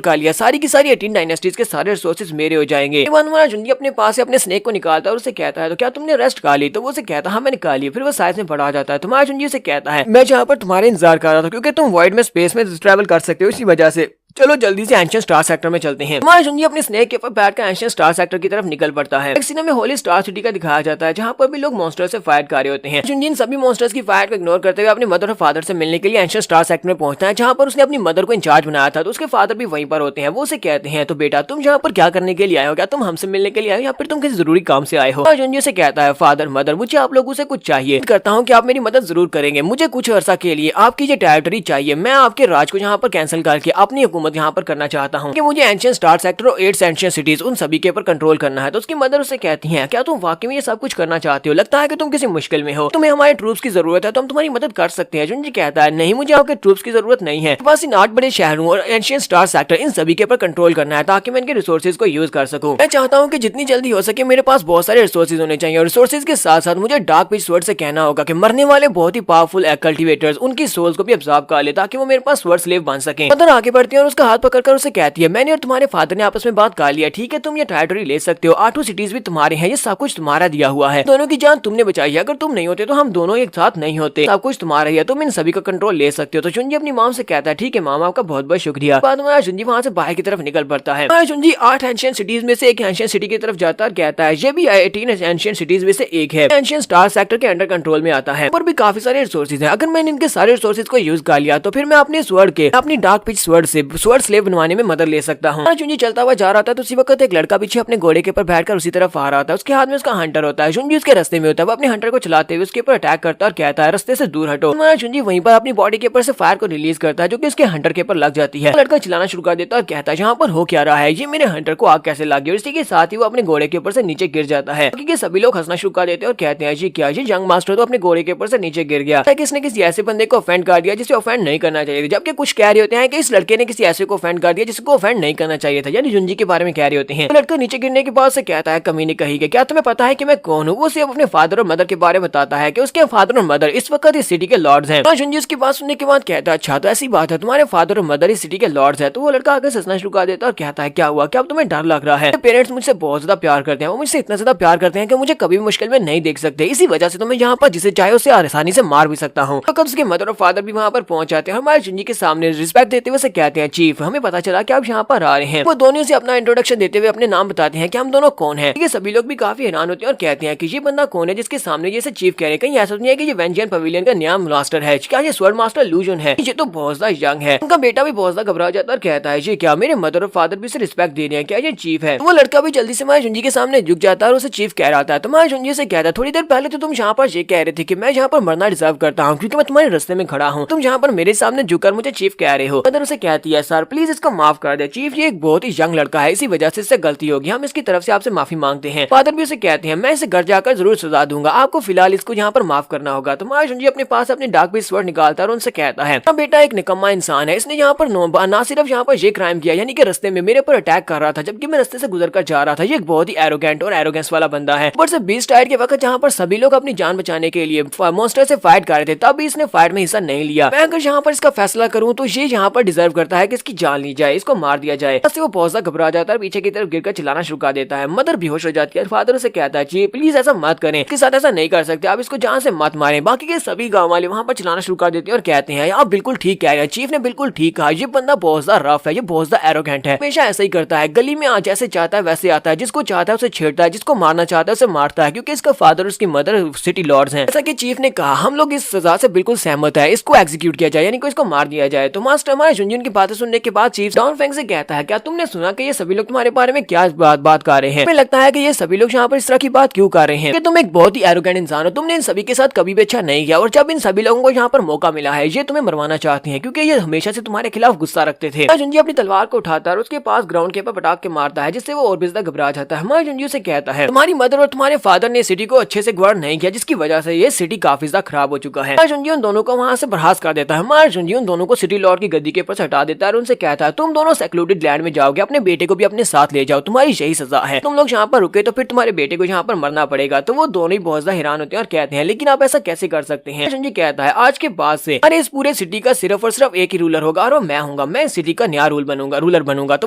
कर लिया, सारी की सारी 18 डायनेस्टीज के सारे रिसोर्सेज मेरे हो जाएंगे। हमारा जुंजी अपने पास से अपने स्नेक को निकालता है और उसे कहता है तो क्या तुमने रेस्ट कर ली? तो वो उसे कहता है हाँ मैंने कर ली। फिर वो साइज में बड़ा जाता है। तुम्हारा जुंजी उसे कहता है मैं जहाँ पर तुम्हारे इंतजार कर रहा था, क्योंकि तुम वॉइड में स्पेस में ट्रैवल कर सकते हो, इसी वजह से चलो जल्दी से एंशियंट स्टार सेक्टर में चलते हैं। हमारा जुंजी अपने स्नेक के ऊपर बैठकर एंशियंट स्टार सेक्टर की तरफ निकल पड़ता है। एक सीन में होली स्टार सिटी का दिखाया जाता है जहाँ पर भी लोग मॉन्स्टर से फाइट कर रहे होते हैं। जुंजी इन सभी मॉन्स्टर्स की फाइट को इग्नोर करते हुए अपने मदर और फादर से मिलने के लिए एंशियंट स्टार सेक्टर में पहुंचता है, जहाँ पर उसने अपनी मदर को इंचार्ज बनाया था। तो उसके फादर भी वहीं पर होते हैं। वो उसे कहते हैं तो बेटा तुम यहाँ पर क्या करने के लिए आए हो? क्या तुम हमसे मिलने के लिए आए हो या फिर तुम किसी जरूरी काम से आए हो? जुंजी उसे कहता है फादर मदर मुझे आप लोगों से कुछ चाहिए, करता हूँ कि आप मेरी मदद जरूर करेंगे। मुझे कुछ अर्सा के लिए आपकी ये टेरिटरी चाहिए। मैं आपके राज को यहाँ पर कैंसिल करके अपनी हुकूमत यहाँ पर करना चाहता हूँ कि मुझे एंशियंट स्टार सेक्टर और 8 एंशियंट सिटीज उन सभी के ऊपर कंट्रोल करना है। तो उसकी मदर उसे कहती हैं क्या तुम वाकई में ये सब कुछ करना चाहते हो? लगता है कि तुम किसी मुश्किल में हो, तुम्हें हमारे ट्रूप्स की जरूरत है तो हम तुम्हारी मदद कर सकते हैं। जुंजी कहता है नहीं मुझे आपके ट्रूप्स की जरूरत नहीं है, बस इन 8 बड़े शहरों और एंशियंट स्टार सेक्टर इन सभी के ऊपर कंट्रोल करना है ताकि मैं इनके रिसोर्सेज को यूज कर सकूं। मैं चाहता हूँ कि जितनी जल्दी हो सके मेरे पास बहुत सारे रिसोर्सेज होने चाहिए और रिसोर्सेज के साथ साथ मुझे डार्क पिच स्वर्ड से कहना होगा कि मरने वाले बहुत ही पावरफुल कल्टिवेटर्स उनकी सोल्स को भी एब्जॉर्ब कर ले ताकि वो मेरे पास स्वर्ड स्लेव बन सके। मदर आगे बढ़ती है और उसका हाथ पकड़कर उसे कहती है मैंने और तुम्हारे फादर ने आपस में बात कर लिया, ठीक है तुम ये टेरिटरी ले सकते हो, 8 सिटीज भी तुम्हारे हैं, ये सब कुछ तुम्हारा दिया हुआ है, दोनों की जान तुमने बचाई है। अगर तुम नहीं होते तो हम दोनों एक साथ नहीं होते, सब कुछ तुम्हारा ही है, तुम इन सभी का कंट्रोल ले सकते हो। तो जुंजी अपनी माम से कहता है ठीक है मामा आपका बहुत बहुत शुक्रिया। बाद में जुंजी वहाँ से बाहर की तरफ निकल पड़ता है। जुंजी 8 एंशियंट सिटीज में से एक एंशियंट सिटी की तरफ जाता है और कहता है ये भी 18 एंशियंट सिटीज में से एक है, एंशियंट स्टार सेक्टर के अंडर कंट्रोल में आता है, पर भी काफी सारे रिसोर्सेज हैं। अगर मैंने इनके सारे रिसोर्सेज को यूज कर लिया तो फिर मैं अपने स्वर्ड के अपनी डार्क पिच स्वर्ड से स्वर्ड स्लेव बनवाने में मदद ले सकता हूँ। जुंजी चलता हुआ जा रहा था तो उसी वक्त एक लड़का पीछे अपने घोड़े के ऊपर बैठकर उसी तरफ आ रहा था। उसके हाथ में उसका हंटर होता है। जुंजी उसके रास्ते में होता है। वो अपने हंटर को चलाते हुए उसके ऊपर अटैक करता है और कहता है रास्ते से दूर हटो। जुंजी वहीं पर अपनी बॉडी के ऊपर से फायर को रिलीज करता है जो कि उसके हंटर के ऊपर लग जाती है। लड़का चिल्लाना शुरू कर देता है और कहता है यहाँ पर हो क्या रहा है, ये मेरे हंटर को आग कैसे लगी? और इसी के साथ ही वो अपने घोड़े के ऊपर से नीचे गिर जाता है, क्योंकि सभी लोग हंसना शुरू कर देते हैं और कहते हैं जी क्या ये यंग मास्टर तो अपने घोड़े के ऊपर से नीचे गिर गया है, किसने किसी ऐसे बंदे को ऑफेंड कर दिया जिसे ऑफेंड नहीं करना चाहिए था। जबकि कुछ कह रहे होते हैं कि इस लड़के ने किसी ऐसे को ऑफेंड कर दिया जिसको ऑफेंड नहीं करना चाहिए था, यानी जुंजी के बारे में कह रहे होते हैं। लड़का नीचे गिरने के बाद से कहता है कमीने कही गई क्या तुम्हें पता है कि मैं कौन हूँ? वो सिर्फ अपने फादर और मदर के बारे में बताता है कि उसके फादर और मदर इस वक्त इस सिटी के लॉर्ड्स हैं। जुंजी उसकी बात सुनने के बाद कहता है अच्छा तो ऐसी बात है, तुम्हारे फादर और मदर इस सिटी के लॉर्ड्स हैं। तो वो लड़का आगे हंसना शुरू कर देता है और कहता है क्या हुआ, क्या अब तुम्हें डर लग रहा है? पेरेंट्स मुझसे बहुत ज्यादा प्यार करते हैं, वो मुझसे इतना ज्यादा प्यार करते हैं कि मुझे कभी भी मुश्किल में नहीं देख सकते, इसी वजह से तो मैं यहाँ पर जिसे चाहे उससे आसानी से मार भी सकता हूँ। तो उसके मदर और फादर भी वहाँ पर पहुंच जाते हैं। हमारे जुंजी के सामने रिस्पेक्ट देते हुए कहते हैं चीफ हमें पता चला कि आप यहाँ पर आ रहे हैं। वो दोनों से अपना इंट्रोडक्शन देते हुए अपने नाम बताते हैं कि हम दोनों कौन हैं। ये सभी लोग भी काफी हैरान होते हैं और कहते हैं कि ये बंदा कौन है जिसके सामने जैसे चीफ कह रहे हैं, कहीं ऐसा नहीं है कि ये वेंचियन पवेलियन का नया मास्टर है, क्या ये स्वर्ड मास्टर लूजन है? ये तो बहुत ज्यादा यंग है। उनका बेटा भी बहुत ज्यादा घबरा जाता है और कहता है ये क्या मेरे मदर और फादर भी इसे रिस्पेक्ट दे रहे हैं, क्या ये चीफ है? वो लड़का भी जल्दी से हमारे जुंजी के सामने झुक जाता है और उसे चीफ कह रहा था। तो हमारे जुंजी से कहता है थोड़ी देर पहले तो तुम यहाँ पर ये कह रहे थे कि मैं यहाँ पर मरना डिजर्व करता हूँ क्योंकि मैं तुम्हारे रास्ते में खड़ा हूँ, तुम यहाँ पर मेरे सामने झुककर मुझे चीफ कह रहे हो। मदर उसे कहती है सर प्लीज इसको माफ कर दे, चीफ ये एक बहुत ही यंग लड़का है, इसी वजह से इससे गलती होगी, हम इसकी तरफ से आपसे माफी मांगते हैं। फादर भी उसे कहते हैं मैं इसे घर जाकर जरूर सजा दूंगा, आपको फिलहाल इसको यहाँ पर माफ करना होगा। तो हमारा जुंजी अपने पास अपने डार्क बीस्ट स्वर्ड निकालता है और उनसे कहता है बेटा एक निकम्मा इंसान है, इसने यहाँ पर ना सिर्फ यहाँ पर ये क्राइम किया यानी कि रास्ते में मेरे पर अटैक कर रहा था जबकि मैं रास्ते से गुजर कर जा रहा था, ये एक बहुत ही एरोगेंट और एरोगेंस वाला बंदा है। ऊपर से बीस्ट टाइड के वक्त जहाँ पर सभी लोग अपनी जान बचाने के लिए मॉन्स्टर से फाइट कर रहे थे तब भी इसने फाइट में हिस्सा नहीं लिया। मैं अगर यहाँ पर इसका फैसला करूँ तो ये यहाँ पर डिजर्व करता है कि इसकी जान ली जाए, इसको मार दिया जाए। वो बहुत ज्यादा घबरा जाता है, पीछे की तरफ गिरकर चिल्लाना शुरू कर देता है। मदर बेहोश हो जाती है। फादर से कहता है जी प्लीज ऐसा मत करें, इसके साथ ऐसा नहीं कर सकते, आप इसको जान से मत मारें। बाकी के सभी गाँव वाले वहाँ पर चिल्लाना शुरू कर देते हैं और कहते हैं आप बिल्कुल ठीक कह रहे हैं, चीफ ने बिल्कुल ठीक कहा, ये बंदा बहुत ज्यादा रफ है, ये बहुत ज्यादा एरोगेंट है, हमेशा ऐसा ही करता है, गली में आज जैसे चाहता है वैसे आता है, जिसको चाहता है उसे छेड़ता है, जिसको मारना चाहता है उसे मारता है, क्योंकि इसका फादर और उसकी मदर सिटी लॉर्ड्स हैं। जैसा कि चीफ ने कहा हम लोग इस सजा से बिल्कुल सहमत है, इसको एग्जीक्यूट किया जाए, यानी कि इसको मार दिया जाए। तो मास्टर हमारे जुनजुन की बातें सुनने के बाद चीफ डॉनफेंग से कहता है क्या तुमने सुना कि ये सभी लोग तुम्हारे बारे में क्या बात कर रहे हैं? हमें लगता है कि ये सभी लोग यहाँ पर इस तरह की बात क्यों कर रहे हैं कि तुम एक बहुत ही एरोगेंट इंसान हो, तुमने इन सभी के साथ कभी भी अच्छा नहीं किया, और जब इन सभी लोगों को यहाँ पर मौका मिला है ये तुम्हें मरवाना चाहते हैं, क्योंकि ये हमेशा से तुम्हारे खिलाफ गुस्सा रखते थे। जुनजी अपनी तलवार को उठाता है और उसके पास ग्राउंड के ऊपर पटाख के मारता है, जिससे वो और भी ज्यादा घबरा जाता है। हमारे जुनजी से कहता है तुम्हारी मदर और तुम्हारे फादर ने सिटी को अच्छे से गवर्न नहीं किया, जिसकी वजह से ये सिटी काफी ज्यादा खराब हो चुका है। जुनजी उन दोनों को वहाँ से बर्खास्त कर देता है। हमारे जुनजी उन दोनों को सिटी लॉर्ड की गद्दी के ऊपर से हटा देता है और उनसे कहता है तुम दोनों सेक्लूडेड लैंड में जाओगे, अपने बेटे को भी अपने साथ ले जाओ, तुम्हारी यही सजा है, तुम लोग यहाँ पर रुके तो फिर तुम्हारे बेटे को यहाँ पर मरना पड़ेगा। तो वो दोनों ही बहुत ज्यादा हैरान होते हैं और कहते हैं लेकिन आप ऐसा कैसे कर सकते हैं? जुनजी कहता है आज के बाद से अरे इस पूरे सिटी का सिर्फ और सिर्फ एक ही रूलर होगा और वो मैं हूँ, मैं इस सिटी का नया रूलर बनूंगा। तो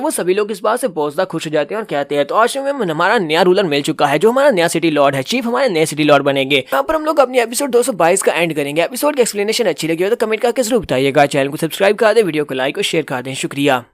वो सभी लोग इस बात से बहुत ज्यादा खुश हो जाते हैं और कहते हैं तो आज में हमारा नया रूलर मिल चुका है, जो हमारा नया सिटी लॉर्ड है, चीफ हमारे नए सिटी लॉर्ड बनेंगे। यहाँ पर हम लोग अपनी एपिसोड 222 का एंड करेंगे। एपिसोड की एक्सप्लेनेशन अच्छी लगी हो तो कमेंट करके जरूर बताइएगा, चैनल को सब्सक्राइब कर दे, वीडियो को लाइक और शेयर कर दें, शुक्रिया।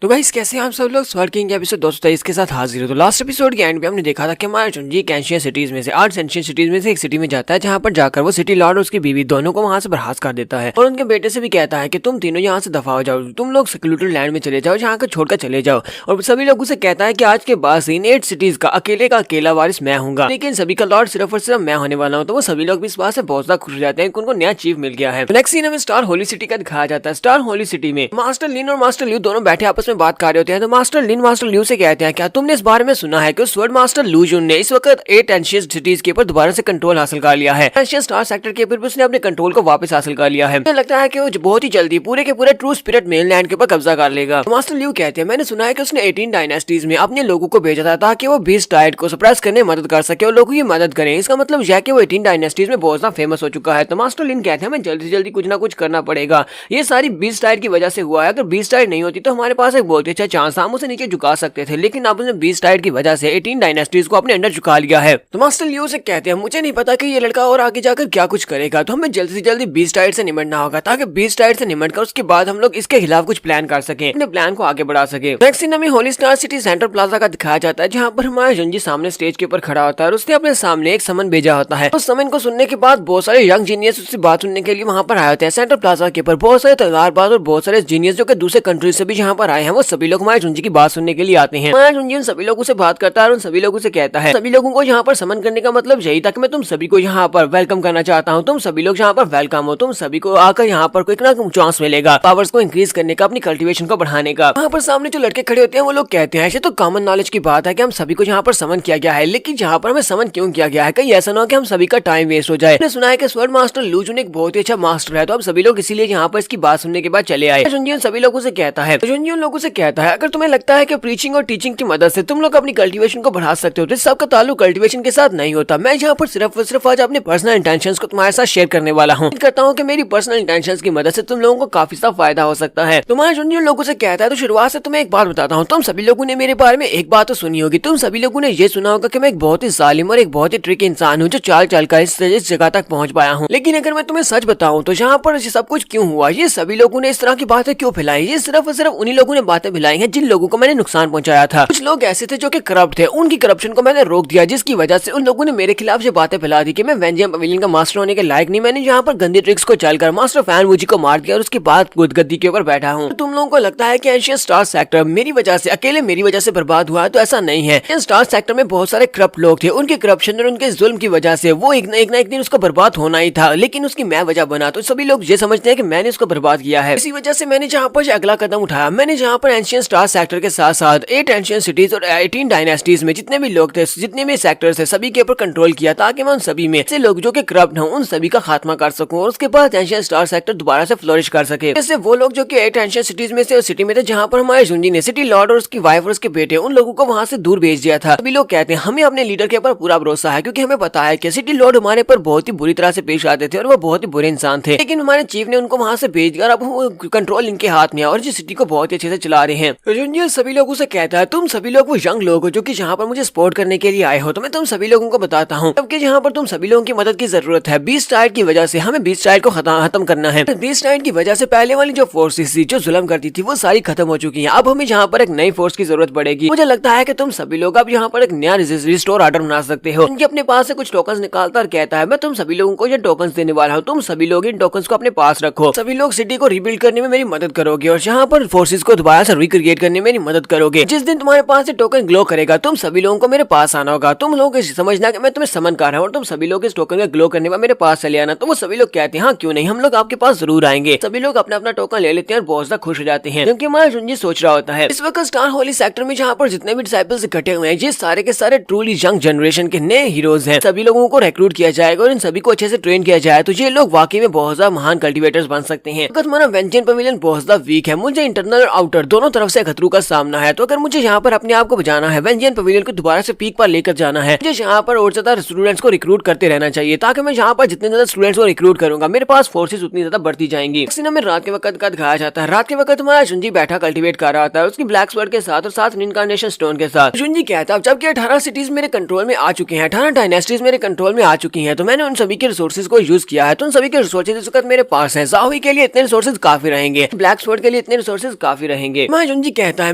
तो गाइस कैसे हम सब लोग स्वर्ड किंग के एपिसोड 223 के साथ हाजिर हो। तो लास्ट एपिसोड के एंड पे हमने देखा था कि हमारा जुनजी एंशियंट सिटीज में से 8 एंशियंट सिटीज में से एक सिटी में जाता है, जहां पर जाकर वो सिटी लॉर्ड और उसकी बीवी दोनों को वहां से बर्खास्त कर देता है और उनके बेटे से भी कहता है कि तुम तीनों यहाँ से दफा हो जाओ, तुम लोग सेक्लूडेड लैंड में चले जाओ, जहाँ का छोड़कर चले जाओ। और सभी लोग उसे कहता है कि आज के बाद इन 8 सिटीज का अकेला वारिस मैं हूँगा, लेकिन सभी का लॉर्ड सिर्फ और सिर्फ मैं होने वाला हूँ। तो वो सभी लोग भी इस बात से बहुत ज्यादा खुश हो जाते हैं कि उनको नया चीफ मिल गया है। नेक्स्ट सीन हमें स्टार होली सिटी का दिखाया जाता है। स्टार होली सिटी में मास्टर लिन और मास्टर ल्यू दोनों बैठे आपस में बात कर रहे होते हैं। तो मास्टर लिन मास्टर ल्यू से कहते हैं क्या तुमने इस बारे में सुना है कि स्वर्ड मास्टर लू जुन ने इस वक्त 8 एंशियंट सिटीज के ऊपर दोबारा से कंट्रोल हासिल कर लिया है, एंशियंट स्टार सेक्टर के ऊपर उसने अपने कंट्रोल को वापस हासिल कर लिया है। मुझे लगता है कि वो बहुत ही जल्दी पूरे के पूरे ट्रू स्पिरिट मेनलैंड के ऊपर कब्जा कर लेगा। मास्टर ल्यू कहते हैं मैंने सुना है कि उसने 18 डायनेस्टीज में अपने लोगों को भेजा था ताकि वो बीस्ट डाइट को सप्रेस करने में मदद कर सके और लोगों की मदद करें। इसका मतलब यह कि वो 18 डायनेस्टीज में बहुत ज्यादा फेमस हो चुका है। तो मास्टर लिन कहते हैं हमें जल्दी से जल्दी कुछ ना कुछ करना पड़ेगा, ये सारी बीस्ट डाइट की वजह से हुआ है, अगर बीस्ट डाइट नहीं होती तो हमारे पास एक बहुत अच्छा चांस था, हम उसे नीचे झुका सकते थे, लेकिन अब उसने बीस्ट डाइट की वजह से 18 डायनेस्टीज को अपने अंडर झुका लिया है। तो मास्टर लियो से कहते हैं मुझे नहीं पता कि ये लड़का और आगे जाकर क्या कुछ करेगा, तो हमें जल्दी से जल्दी बीस्ट डाइट से निपटना होगा ताकि बीस्ट डाइट से निपटकर उसके बाद हम लोग इसके खिलाफ कुछ प्लान कर सके, अपने प्लान को आगे बढ़ा सके। नेक्स्ट सीन हमें Holi star city central plaza का दिखाया जाता है, जहाँ पर हमारा जुनजी सामने स्टेज के ऊपर खड़ा होता है और उसने अपने सामने एक समन भेजा होता है। उस समन को सुनने के बाद बहुत सारे यंग जीनियस उसकी बात सुनने के लिए वहाँ पर आए होते हैं। सेंट्रल प्लाजा के ऊपर बहुत सारे तलवारबाज और बहुत सारे जीनियस जो कि दूसरे कंट्रीज से भी यहाँ पर आए हैं, वो सभी लोग हमारे जुनजी की बात सुनने के लिए आते हैं। हमारा जुनजी उन सभी लोगों से बात करता है और उन सभी लोगों से कहता है सभी लोगों को यहाँ पर समन करने का मतलब यही था कि मैं तुम सभी को यहाँ पर वेलकम करना चाहता हूँ, तुम सभी लोग यहाँ पर वेलकम हो, तुम सभी को आकर यहाँ पर कोई ना चांस मिलेगा पावर्स को इंक्रीज करने का, अपनी कल्टीवेशन को बढ़ाने का। वहाँ पर सामने जो लड़के खड़े होते हैं वो लोग कहते हैं ऐसे तो कॉमन नॉलेज की बात है कि हम सभी को यहाँ पर समन किया गया है, लेकिन यहाँ पर हमें समन क्यों किया गया है, कहीं ऐसा ना हो कि हम सभी का टाइम वेस्ट हो जाए। सुना है कि स्वर्ड मास्टर लू जुन एक बहुत ही अच्छा मास्टर है, तो हम सभी लोग इसीलिए यहाँ पर इसकी बात सुनने के बाद चले आए। जुनजी सभी लोगों से कहता है अगर तुम्हें लगता है कि प्रीचिंग और टीचिंग की मदद से तुम लोग अपनी कल्टीवेशन को बढ़ा सकते हो तो सबका ताल्लुक कल्टीवेशन के साथ नहीं होता। मैं यहाँ पर सिर्फ आज अपने पर्सनल इंटेंशंस को तुम्हारे साथ शेयर करने वाला हूँ। करता हूँ कि मेरी पर्सनल इंटेंशंस की मदद से तुम लोगों को काफी ज्यादा फायदा हो सकता है। तुम्हारा जुनजी लोगों से कहता है तो शुरुआत से तुम्हें एक बात बताता हूँ, तुम सभी लोगों ने मेरे बारे में एक बात तो सुनी होगी, तुम सभी लोगों ने ये सुना होगा कि मैं एक बहुत ही जालिम और एक बहुत ही ट्रिकी इंसान हूँ जो चाल चल कर इस जगह तक पहुँच पाया हूँ। लेकिन अगर मैं तुम्हें सच बताऊँ तो यहाँ पर सब कुछ क्यों हुआ, ये सभी लोगों ने इस तरह की बातें क्यों फैलाई, ये सिर्फ और सिर्फ उन्हीं लोगों ने बातें फैलाई हैं जिन लोगों को मैंने नुकसान पहुंचाया था। कुछ लोग ऐसे थे जो कि करप्ट थे, उनकी करप्शन को मैंने रोक दिया, जिसकी वजह से उन लोगों ने मेरे खिलाफ ये बातें फैला दी कि मैं वेंजियम पवेलियन का मास्टर होने के लायक नहीं। मैंने यहाँ पर गंदी ट्रिक्स को चलकर मास्टर फैन वूजी को मार दिया और उसके बाद गद्दी के ऊपर बैठा हूँ। तो तुम लोगों को लगता है कि एशियन स्टार सेक्टर मेरी वजह से अकेले मेरी वजह से बर्बाद हुआ है, तो ऐसा नहीं है। एशियन स्टार सेक्टर में बहुत सारे करप्ट लोग थे, उनके करप्शन और उनके जुल्म की वजह से वो एक ना एक दिन उसका बर्बाद होना ही था, लेकिन उसकी मैं वजह बना। तो सभी लोग ये समझते हैं कि मैंने उसको बर्बाद किया है, इसी वजह से मैंने जहाँ पर अगला कदम उठाया, मैंने जहाँ यहाँ पर एंशियंट स्टार सेक्टर के साथ साथ 8 एंशियंट सिटीज और 18 डायनेस्टीज में जितने भी लोग थे, जितने भी सेक्टर्स थे, सभी के ऊपर कंट्रोल किया ताकि मैं उन सभी में से लोग जो कि करप्ट हों उन सभी का खात्मा कर सकूं और उसके बाद एंशियंट स्टार सेक्टर दोबारा से फ्लोरिश कर सके। जैसे वो लोग जो कि 8 एंशियंट सिटीज में से सिटी में थे जहाँ पर हमारे जुंजी ने सिटी लॉर्ड और उसकी वाइफ और उसके बेटे उन लोगों को वहाँ से दूर भेज दिया था। सभी लोग कहते हैं हमें अपने लीडर के ऊपर पूरा भरोसा है क्योंकि हमें पता है कि सिटी लॉर्ड हमारे पर बहुत ही बुरी तरह से पेश आते थे और वो बहुत ही बुरे इंसान थे, लेकिन हमारे चीफ ने उनको वहाँ से भेज दिया और अब कंट्रोल इनके हाथ में है और जिस सिटी को बहुत ही अच्छे से चला रहे हैं। जुंजी सभी लोगों से कहता है तुम सभी लोग वो यंग लोग हो जो कि जहाँ पर मुझे सपोर्ट करने के लिए आए हो, तो मैं तुम सभी लोगों को बताता हूँ जबकि जहाँ पर तुम सभी लोगों की मदद की जरूरत है। बीस्ट टाइड की वजह से हमें बीस्ट टाइड को खत्म करना है। बीस्ट टाइड की वजह से पहले वाली जो फोर्सेस थी जो जुल्म करती थी वो सारी खत्म हो चुकी है। अब हमें यहाँ पर एक नई फोर्स की जरूरत पड़ेगी। मुझे लगता है कि तुम सभी लोग अब यहाँ पर एक नया रिस्टोर ऑर्डर बना सकते हो। उनके अपने पास से कुछ टोकन निकालता और कहता है मैं तुम सभी लोगों को ये टोकन देने वाला हूँ, तुम सभी लोग इन टोकन को अपने पास रखो। सभी लोग सिटी को रिबिल्ड करने में मेरी मदद करोगे और यहाँ पर फोर्सेस को दोबारा से रिक्रिएट करने में मेरी मदद करोगे। जिस दिन तुम्हारे पास से टोकन ग्लो करेगा तुम सभी लोगों को मेरे पास आना होगा। तुम लोग समझना कि मैं तुम्हें समन कर रहा हूँ और तुम सभी लोग इस टोकन का ग्लो करने में मेरे पास चले आना। तो वो सभी लोग कहते हैं हाँ क्यों नहीं, हम लोग आपके पास जरूर आएंगे। सभी लोग अपना अपना टोकन ले लेते हैं और बहुत ज्यादा खुश हो जाते हैं क्योंकि हमारा जुंजी सोच रहा होता है इस वक्त स्टार होली सेक्टर में जहाँ पर जितने भी डिसाइपल्स इकट्ठे हुए हैं ये सारे के सारे ट्रूली यंग जनरेशन के नए हीरोज हैं। सभी लोगों को रिक्रूट किया जाएगा और इन सभी को अच्छे से ट्रेन किया जाए तो ये लोग वाकई में बहुत ज्यादा महान कल्टिवेटर्स बन सकते हैं। अगर हमारा वेंजियन पवेलियन बहुत ज्यादा वीक है, मुझे इंटरनल और आउटर दोनों तरफ से खतरों का सामना है, तो अगर मुझे यहाँ पर अपने आप को बचाना है, वेंजियन पवेलियन को दोबारा से पीक पर लेकर जाना है, मुझे यहाँ पर और ज्यादा स्टूडेंट्स को रिक्रूट करते रहना चाहिए ताकि मैं यहाँ पर जितने ज्यादा स्टूडेंट्स को रिक्रूट करूंगा मेरे पास फोर्सेस उतनी ज्यादा बढ़ती जाएंगी। सीन में रात के वक्त का दिखाया जाता है। रात के वक्त हमारा जुंजी बैठा कल्टिवेट कर रहा था उसकी ब्लैक स्वर्ड के साथ और साथ इनकार्नेशन स्टोन के साथ। जुंजी कहता है जबकि 18 सिटीज मेरे कंट्रोल में आ चुके हैं, 18 डायनेस्टीज मेरे कंट्रोल में आ चुकी हैं, तो मैंने उन सभी के रिसोर्सेज को यूज किया है। तो उन सभी के रिसोर्सेज इस वक्त मेरे पास है। जाओही के लिए इतने रिसोर्सेज काफी रहेंगे, ब्लैक स्वर्ड के लिए इतने रिसोर्सेज काफी रहेंगे। जुंजी कहता है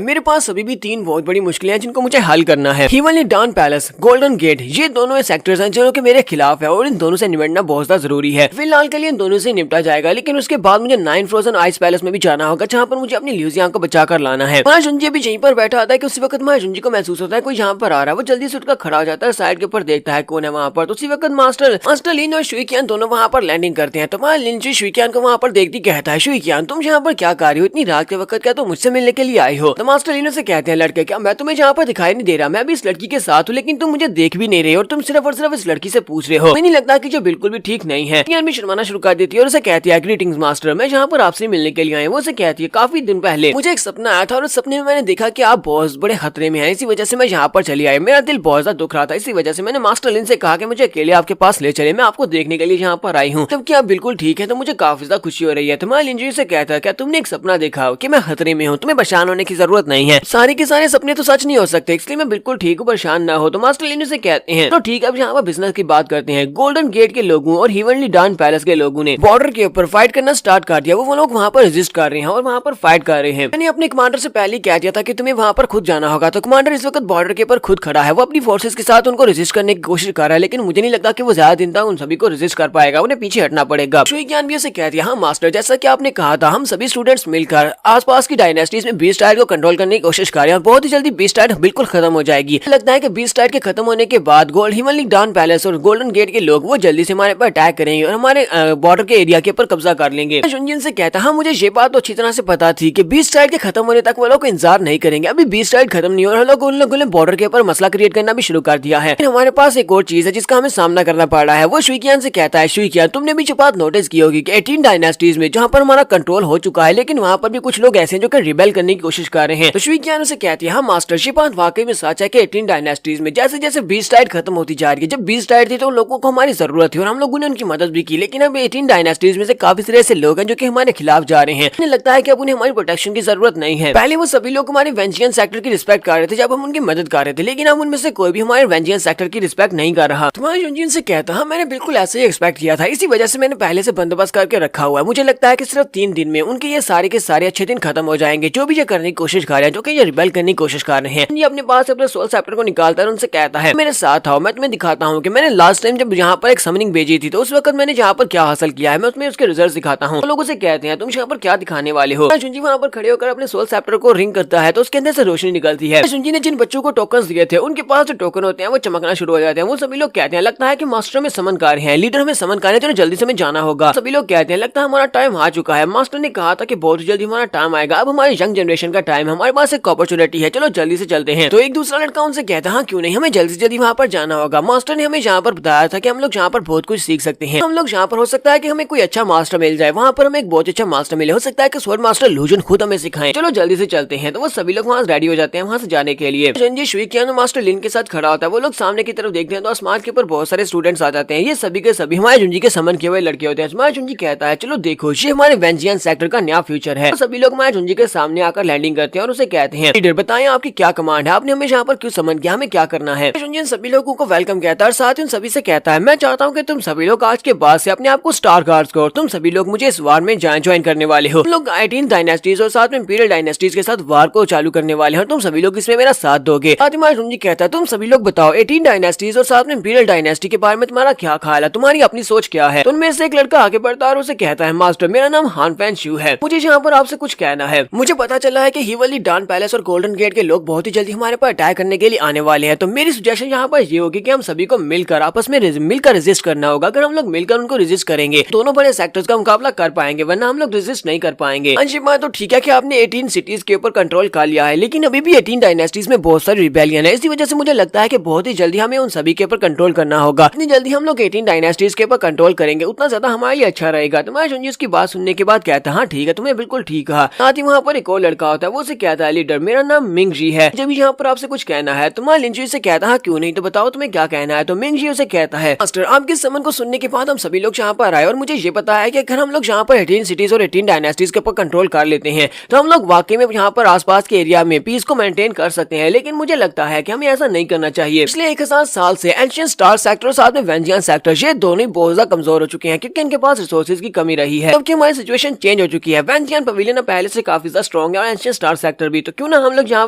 मेरे पास अभी भी 3 बहुत बड़ी मुश्किलें हैं जिनको मुझे हल करना है। Heavenly down palace, golden gate, ये दोनों सेक्टर्स हैं जो कि मेरे खिलाफ है और इन दोनों से निपटना बहुत ज्यादा जरूरी है। फिलहाल के लिए इन दोनों से निपटा जाएगा, लेकिन उसके बाद मुझे 9 फ्रोजन आइस पैलेस में भी जाना होगा जहाँ पर मुझे अपनी ल्यूजियान को बचा कर लाना है। जुंजी अभी यहीं पर बैठा आता है कि उसी वक्त जुंजी को महसूस होता है कोई यहाँ पर आ रहा है। वो जल्दी से उठकर खड़ा हो जाता है, साइड के ऊपर देखता है कौन है वहाँ पर। तो उसी वक्त मास्टर लिन और शुइकियान दोनों वहाँ पर लैंडिंग करते हैं। तो लिन शुइकियान को वहाँ पर देखती कहता है शुइकियान तुम यहाँ पर क्या कर रही हो इतनी रात के वक्त, क्या तुम मुझसे मिलने के लिए आई हो? तो मास्टर लिन से कहते हैं लड़के क्या मैं तुम्हें यहाँ पर दिखाई नहीं दे रहा, मैं भी इस लड़की के साथ हूँ लेकिन तुम मुझे देख भी नहीं रहे और तुम सिर्फ और सिर्फ इस लड़की से पूछ रहे हो। मुझे नहीं लगता कि जो बिल्कुल भी ठीक नहीं है। भी शर्माना शुरू कर देती है और उसे कहती है ग्रीटिंग्स मास्टर, मैं यहाँ पर आपसे मिलने के लिए आई हूँ। वो उसे कहती है काफी दिन पहले मुझे एक सपना आया था और उस सपने में मैंने देखा कि आप बहुत बड़े खतरे में हैं, इसी वजह से मैं यहाँ पर चली आई। मेरा दिल बहुत ज्यादा दुख रहा था, इसी वजह से मैंने मास्टर लिन से कहा कि मुझे अकेले आपके पास ले चले, मैं आपको देखने के लिए यहाँ पर आई हूँ। तब क्या आप बिल्कुल ठीक है, तो मुझे काफी ज्यादा खुशी हो रही है। तुम्हारा लिन से कहता है क्या तुमने एक सपना देखा हो कि मैं खतरे में हूँ, तुम्हें परेशान होने की जरूरत नहीं है, सारे के सारे सपने तो सच नहीं हो सकते, इसलिए मैं बिल्कुल ठीक हूँ, परेशान ना हो। तो मास्टर लिन से कहते हैं तो ठीक है, अब यहाँ पर बिजनेस की बात करते हैं। गोल्डन गेट के लोगों और हिवनली डाउन पैलेस के लोगों ने बॉर्डर के ऊपर फाइट करना स्टार्ट कर दिया। वो लोग वहाँ पर रेजिस्ट कर रहे हैं और वहाँ पर फाइट कर रहे हैं। मैंने अपने कमांडर से पहले कह दिया था कि तुम्हें वहाँ पर खुद जाना होगा, तो कमांडर इस वक्त बॉर्डर के ऊपर खुद खड़ा है। वो अपनी फोर्सेस के साथ उनको रेजिस्ट करने की कोशिश कर रहा है, लेकिन मुझे नहीं लगता कि वो ज्यादा दिन तक उन सभी को रेजिस्ट कर पाएगा, उन्हें पीछे हटना पड़ेगा। शुइकियान भी उसे कह दिया हाँ मास्टर, जैसा कि आपने कहा था हम सभी स्टूडेंट्स मिलकर आसपास की डायनेस्टीज में बीस्ट टाइड को कंट्रोल करने की कोशिश कर रहे हैं और बहुत ही जल्दी बीस्ट टाइड बिल्कुल खत्म हो जाएगी। लगता है कि बीस्ट टाइड के खत्म होने के बाद गोल्ड हिवनली डाउन पैलेस और गोल्डन गेट के लोग वो जल्दी से हमारे पर अटैक करेंगे और हमारे बॉर्डर के एरिया के ऊपर कब्जा कर लेंगे। जुंजिन से कहता हाँ मुझे ये बात तो अच्छी तरह से पता थी कि बीस्ट टाइड के खत्म होने तक वो लोग इंतजार नहीं करेंगे। अभी बीस्ट टाइड खत्म नहीं हो रहा, उन लोगों ने बॉर्डर के ऊपर मसला क्रिएट करना भी शुरू कर दिया है। हमारे पास एक और चीज है जिसका हमें सामना करना पड़ रहा है। वो शुइकियान से कहता है शुइकियान तुमने भी बात नोटिस की होगी कि 18 डायनेस्टीज में जहाँ पर हमारा कंट्रोल हो चुका है, लेकिन वहाँ पर भी कुछ लोग ऐसे हैं जो कि रिबेल करने की कोशिश कर रहे हैं। तो शुइकियान उसे कहती है हाँ मास्टर, ये बात वाकई में सच है कि 18 डायनेस्टीज में जैसे जैसे बीस्ट टाइड खत्म होती जा रही है, जब बीस्ट टाइड थी तो लोगों को हमारी जरूरत थी और हम लोगों ने उनकी मदद भी की, लेकिन अब 18 डायनेस्टीज में से काफी सारे ऐसे लोग हैं जो कि हमारे खिलाफ जा रहे हैं। मुझे लगता है कि अब उन्हें हमारी प्रोटेक्शन की जरूरत नहीं है। पहले वो सभी लोग हमारे वेंजियन सेक्टर की रिस्पेक्ट कर रहे थे जब हम उनकी मदद कर रहे थे, लेकिन अब उनमें से कोई भी हमारे वेंजियन सेक्टर की रिस्पेक्ट नहीं कर रहा। तुम्हारे जुंजिन से कहता हाँ मैंने बिल्कुल ऐसे ही एक्सपेक्ट किया था, इसी वजह से मैंने पहले से बंदोबस्त करके रखा हुआ है। मुझे लगता है कि सिर्फ 3 दिन में उनके ये सारे के सारे अच्छे दिन खत्म हो जाएंगे जो भी ये करने की कोशिश कर रहे हैं, जो कि ये रिबेल करने की कोशिश कर रहे हैं। ये अपने पास अपने सोल सेक्टर को निकालता है और उनसे कहता है मेरे साथ आओ, मैं तुम्हें दिखाता हूँ कि मैंने लास्ट टाइम जब यहाँ पर एक समनिंग भेजी थी तो उस वक्त मैंने यहाँ पर क्या हासिल किया है, मैं उसमें उसके रिजल्ट दिखाता हूँ। लोगों से कहते हैं तुम यहाँ पर क्या दिखाने वाले हो। जुंजी वहाँ पर खड़े होकर अपने सोल सेक्टर को रिंग करता है तो उसके अंदर से रोशनी निकलती है। जुंजी ने जिन बच्चों को टोकन दिए थे उनके पास जो टोकन होते हैं वो चमकना शुरू हो जाते हैं। वो सभी लोग कहते हैं लगता है कि मास्टर में समन कर रहे हैं, लीडर हमें समन कर रहे हैं, तो जल्दी से हमें जाना होगा। सभी लोग कहते हैं लगता है हमारा टाइम आ चुका है, मास्टर ने कहा था कि बहुत जल्दी हमारा टाइम आएगा, अब हमारी यंग जनरेशन का टाइम है, हमारे पास एक अपॉर्चुनिटी है, चलो जल्दी से चलते हैं। तो एक दूसरा लड़का उनसे कहता है हाँ क्यों नहीं, हमें जल्दी से जल्दी वहाँ पर जाना होगा। मास्टर ने हमें यहाँ पर बताया था कि हम लोग यहाँ पर बहुत कुछ सीख सकते हैं। हम लोग यहाँ पर हो सकता है कि हमें कोई अच्छा मास्टर मिल जाए, वहाँ पर हमें एक बहुत अच्छा मास्टर मिले, हो सकता है कि स्वord मास्टर लूजन खुद हमें सिखाएं। चलो जल्दी से चलते हैं। तो वो सभी लोग वहाँ रेडी हो जाते हैं वहाँ से जाने के लिए। संजय शुइकियानो मास्टर लिन के साथ खड़ा होता है। वो लोग सामने की तरफ देखते हैं तो आसमान के ऊपर बहुत सारे स्टूडेंट्स आ जाते हैं। ये सभी के सभी हमारे जुंजी के समन किए हुए लड़के होते हैं। हमारे जुंजी कहता है चलो देखो ये हमारे वेंजियन सेक्टर का नया फ्यूचर है। तो सभी लोग हमारे जुंजी के सामने आकर लैंडिंग करते हैं और उसे कहते हैं लीडर बताएं आपकी क्या कमांड है, आपने हमें यहाँ पर क्यों समन किया, हमें क्या करना है। जुंजी सभी लोगों को वेलकम कहता है और साथ ही उन सभी से कहता है मैं चाहता हूँ कि तुम सभी लोग आज के बाद से अपने आप को स्टार गार्ड्स करो, तुम सभी लोग मुझे इस वार में ज्वाइन करने वाले हो। तुम लोग 18 डायनेस्टीज और साथ में इंपीरियल डायनेस्टीज के साथ वार को चालू करने वाले हैं, तुम सभी लोग इसमें मेरा साथ दोगे। फातिमा जुंजी कहता है तुम सभी लोग बताओ 18 डायनेस्टीज और साथ में इंपीरियल डायनेस्टी के बारे में तुम्हारा क्या ख्याल है, तुम्हारी अपनी सोच क्या है। तो उनमें से एक लड़का आगे बढ़ता है और उसे कहता है मास्टर मेरा नाम हान फैन शू है, मुझे यहाँ पर आपसे कुछ कहना है। मुझे पता चला है कि हीवली डान पैलेस और गोल्डन गेट के लोग बहुत ही जल्दी हमारे पर अटैक करने के लिए आने वाले हैं। तो मेरी सजेशन यहाँ पर ये होगी कि हम सभी को मिलकर आपस में मिलकर रेजिस्ट करना होगा। अगर हम लोग मिलकर उनको रेजिस्ट करेंगे दोनों बड़े सेक्टर्स का मुकाबला कर पाएंगे, वरना हम लोग रेजिस्ट नहीं कर पाएंगे। अंशिमा तो ठीक है कि आपने 18 सिटीज के ऊपर कंट्रोल कर लिया है, लेकिन अभी भी 18 डायनेस्टीज में बहुत सारी रिबेलियन है। इसी वजह से मुझे लगता है कि बहुत ही जल्दी हमें उन सभी के ऊपर कंट्रोल करना होगा। इतनी जल्दी हम लोग 18 डायनेस्टीज के ऊपर कंट्रोल करेंगे उतना ज्यादा हमारे लिए अच्छा रहेगा। तो मैं उसकी बात सुनने के बाद कहता हाँ ठीक है, तुम्हें बिल्कुल ठीक कहा। साथ ही वहाँ पर एक और लड़का होता है, वो उसे कहता है लीडर मेरा नाम मिंग जी है, जब यहाँ पर आपसे कुछ कहना है। तो लिंजी से कहता है क्यों नहीं, तो बताओ तुम्हें क्या कहना है। तो मिंग जी उसे कहता है मास्टर आपके समन को सुनने के बाद हम सभी लोग यहाँ पर आए और मुझे ये पता है कि अगर हम लोग यहाँ पर 18 सिटीज और 18 डायनेस्टीज के ऊपर कंट्रोल कर लेते हैं तो हम लोग वाकई में यहाँ पर आसपास के एरिया में पीस को मेंटेन कर सकते हैं। लेकिन मुझे लगता है कि हमें ऐसा नहीं करना चाहिए। पिछले 1000 साल से एंशिएंट स्टार सेक्टर और साथ में वेंजियन सेक्टर ये दोनों बहुत ज्यादा कमजोर हो चुके हैं क्योंकि इनके पास रिसोर्सेज की कमी रही है। जबकि हमारी सिचुएशन चेंज हो चुकी है। वेंजियन पवेलियन पहले से काफी ज्यादा स्ट्रॉन्ग है और एंशिएंट स्टार सेक्टर भी। तो क्यों ना हम लोग यहाँ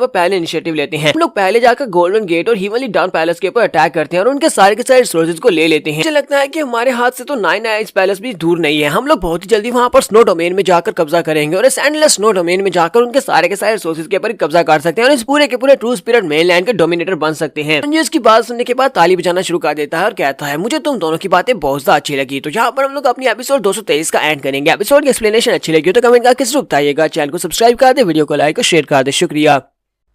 पर पहले इनिशिएटिव लेते हैं, हम लोग पहले जाकर गोल्डन गेट और हीवली डाउन पैलेस के ऊपर अटैक करते हैं और उनके सारे के सारे रिसोर्सेज को ले लेते हैं। मुझे लगता है कि हमारे हाथ से तो 9 आइस पैलेस भी दूर नहीं है। हम लोग बहुत ही जल्दी वहाँ पर स्नो डोमेन में जाकर कब्जा करेंगे और इस एंडलेस स्नो डोमेन में जाकर उनके सारे के सारे रिसोर्सेज के ऊपर कब्जा कर सकते हैं और इस पूरे के पूरे ट्रू स्पिरिट मेनलैंड के डोमिनेटर बन सकते हैं। संजय इसकी बात सुनने के बाद ताली बजाना शुरू कर देता है और कहता है मुझे तुम दोनों की बातें बहुत ज्यादा अच्छी लगी। तो यहाँ पर हम लोग अपनी एपिसोड 223 का एंड करेंगे। एपिसोड की एक्सप्लेनेशन अच्छी लगी तो कमेंट करके जरूर बताइएगा। चैनल को सब्सक्राइब कर दे, वीडियो को लाइक और शेयर कर दे। शुक्रिया।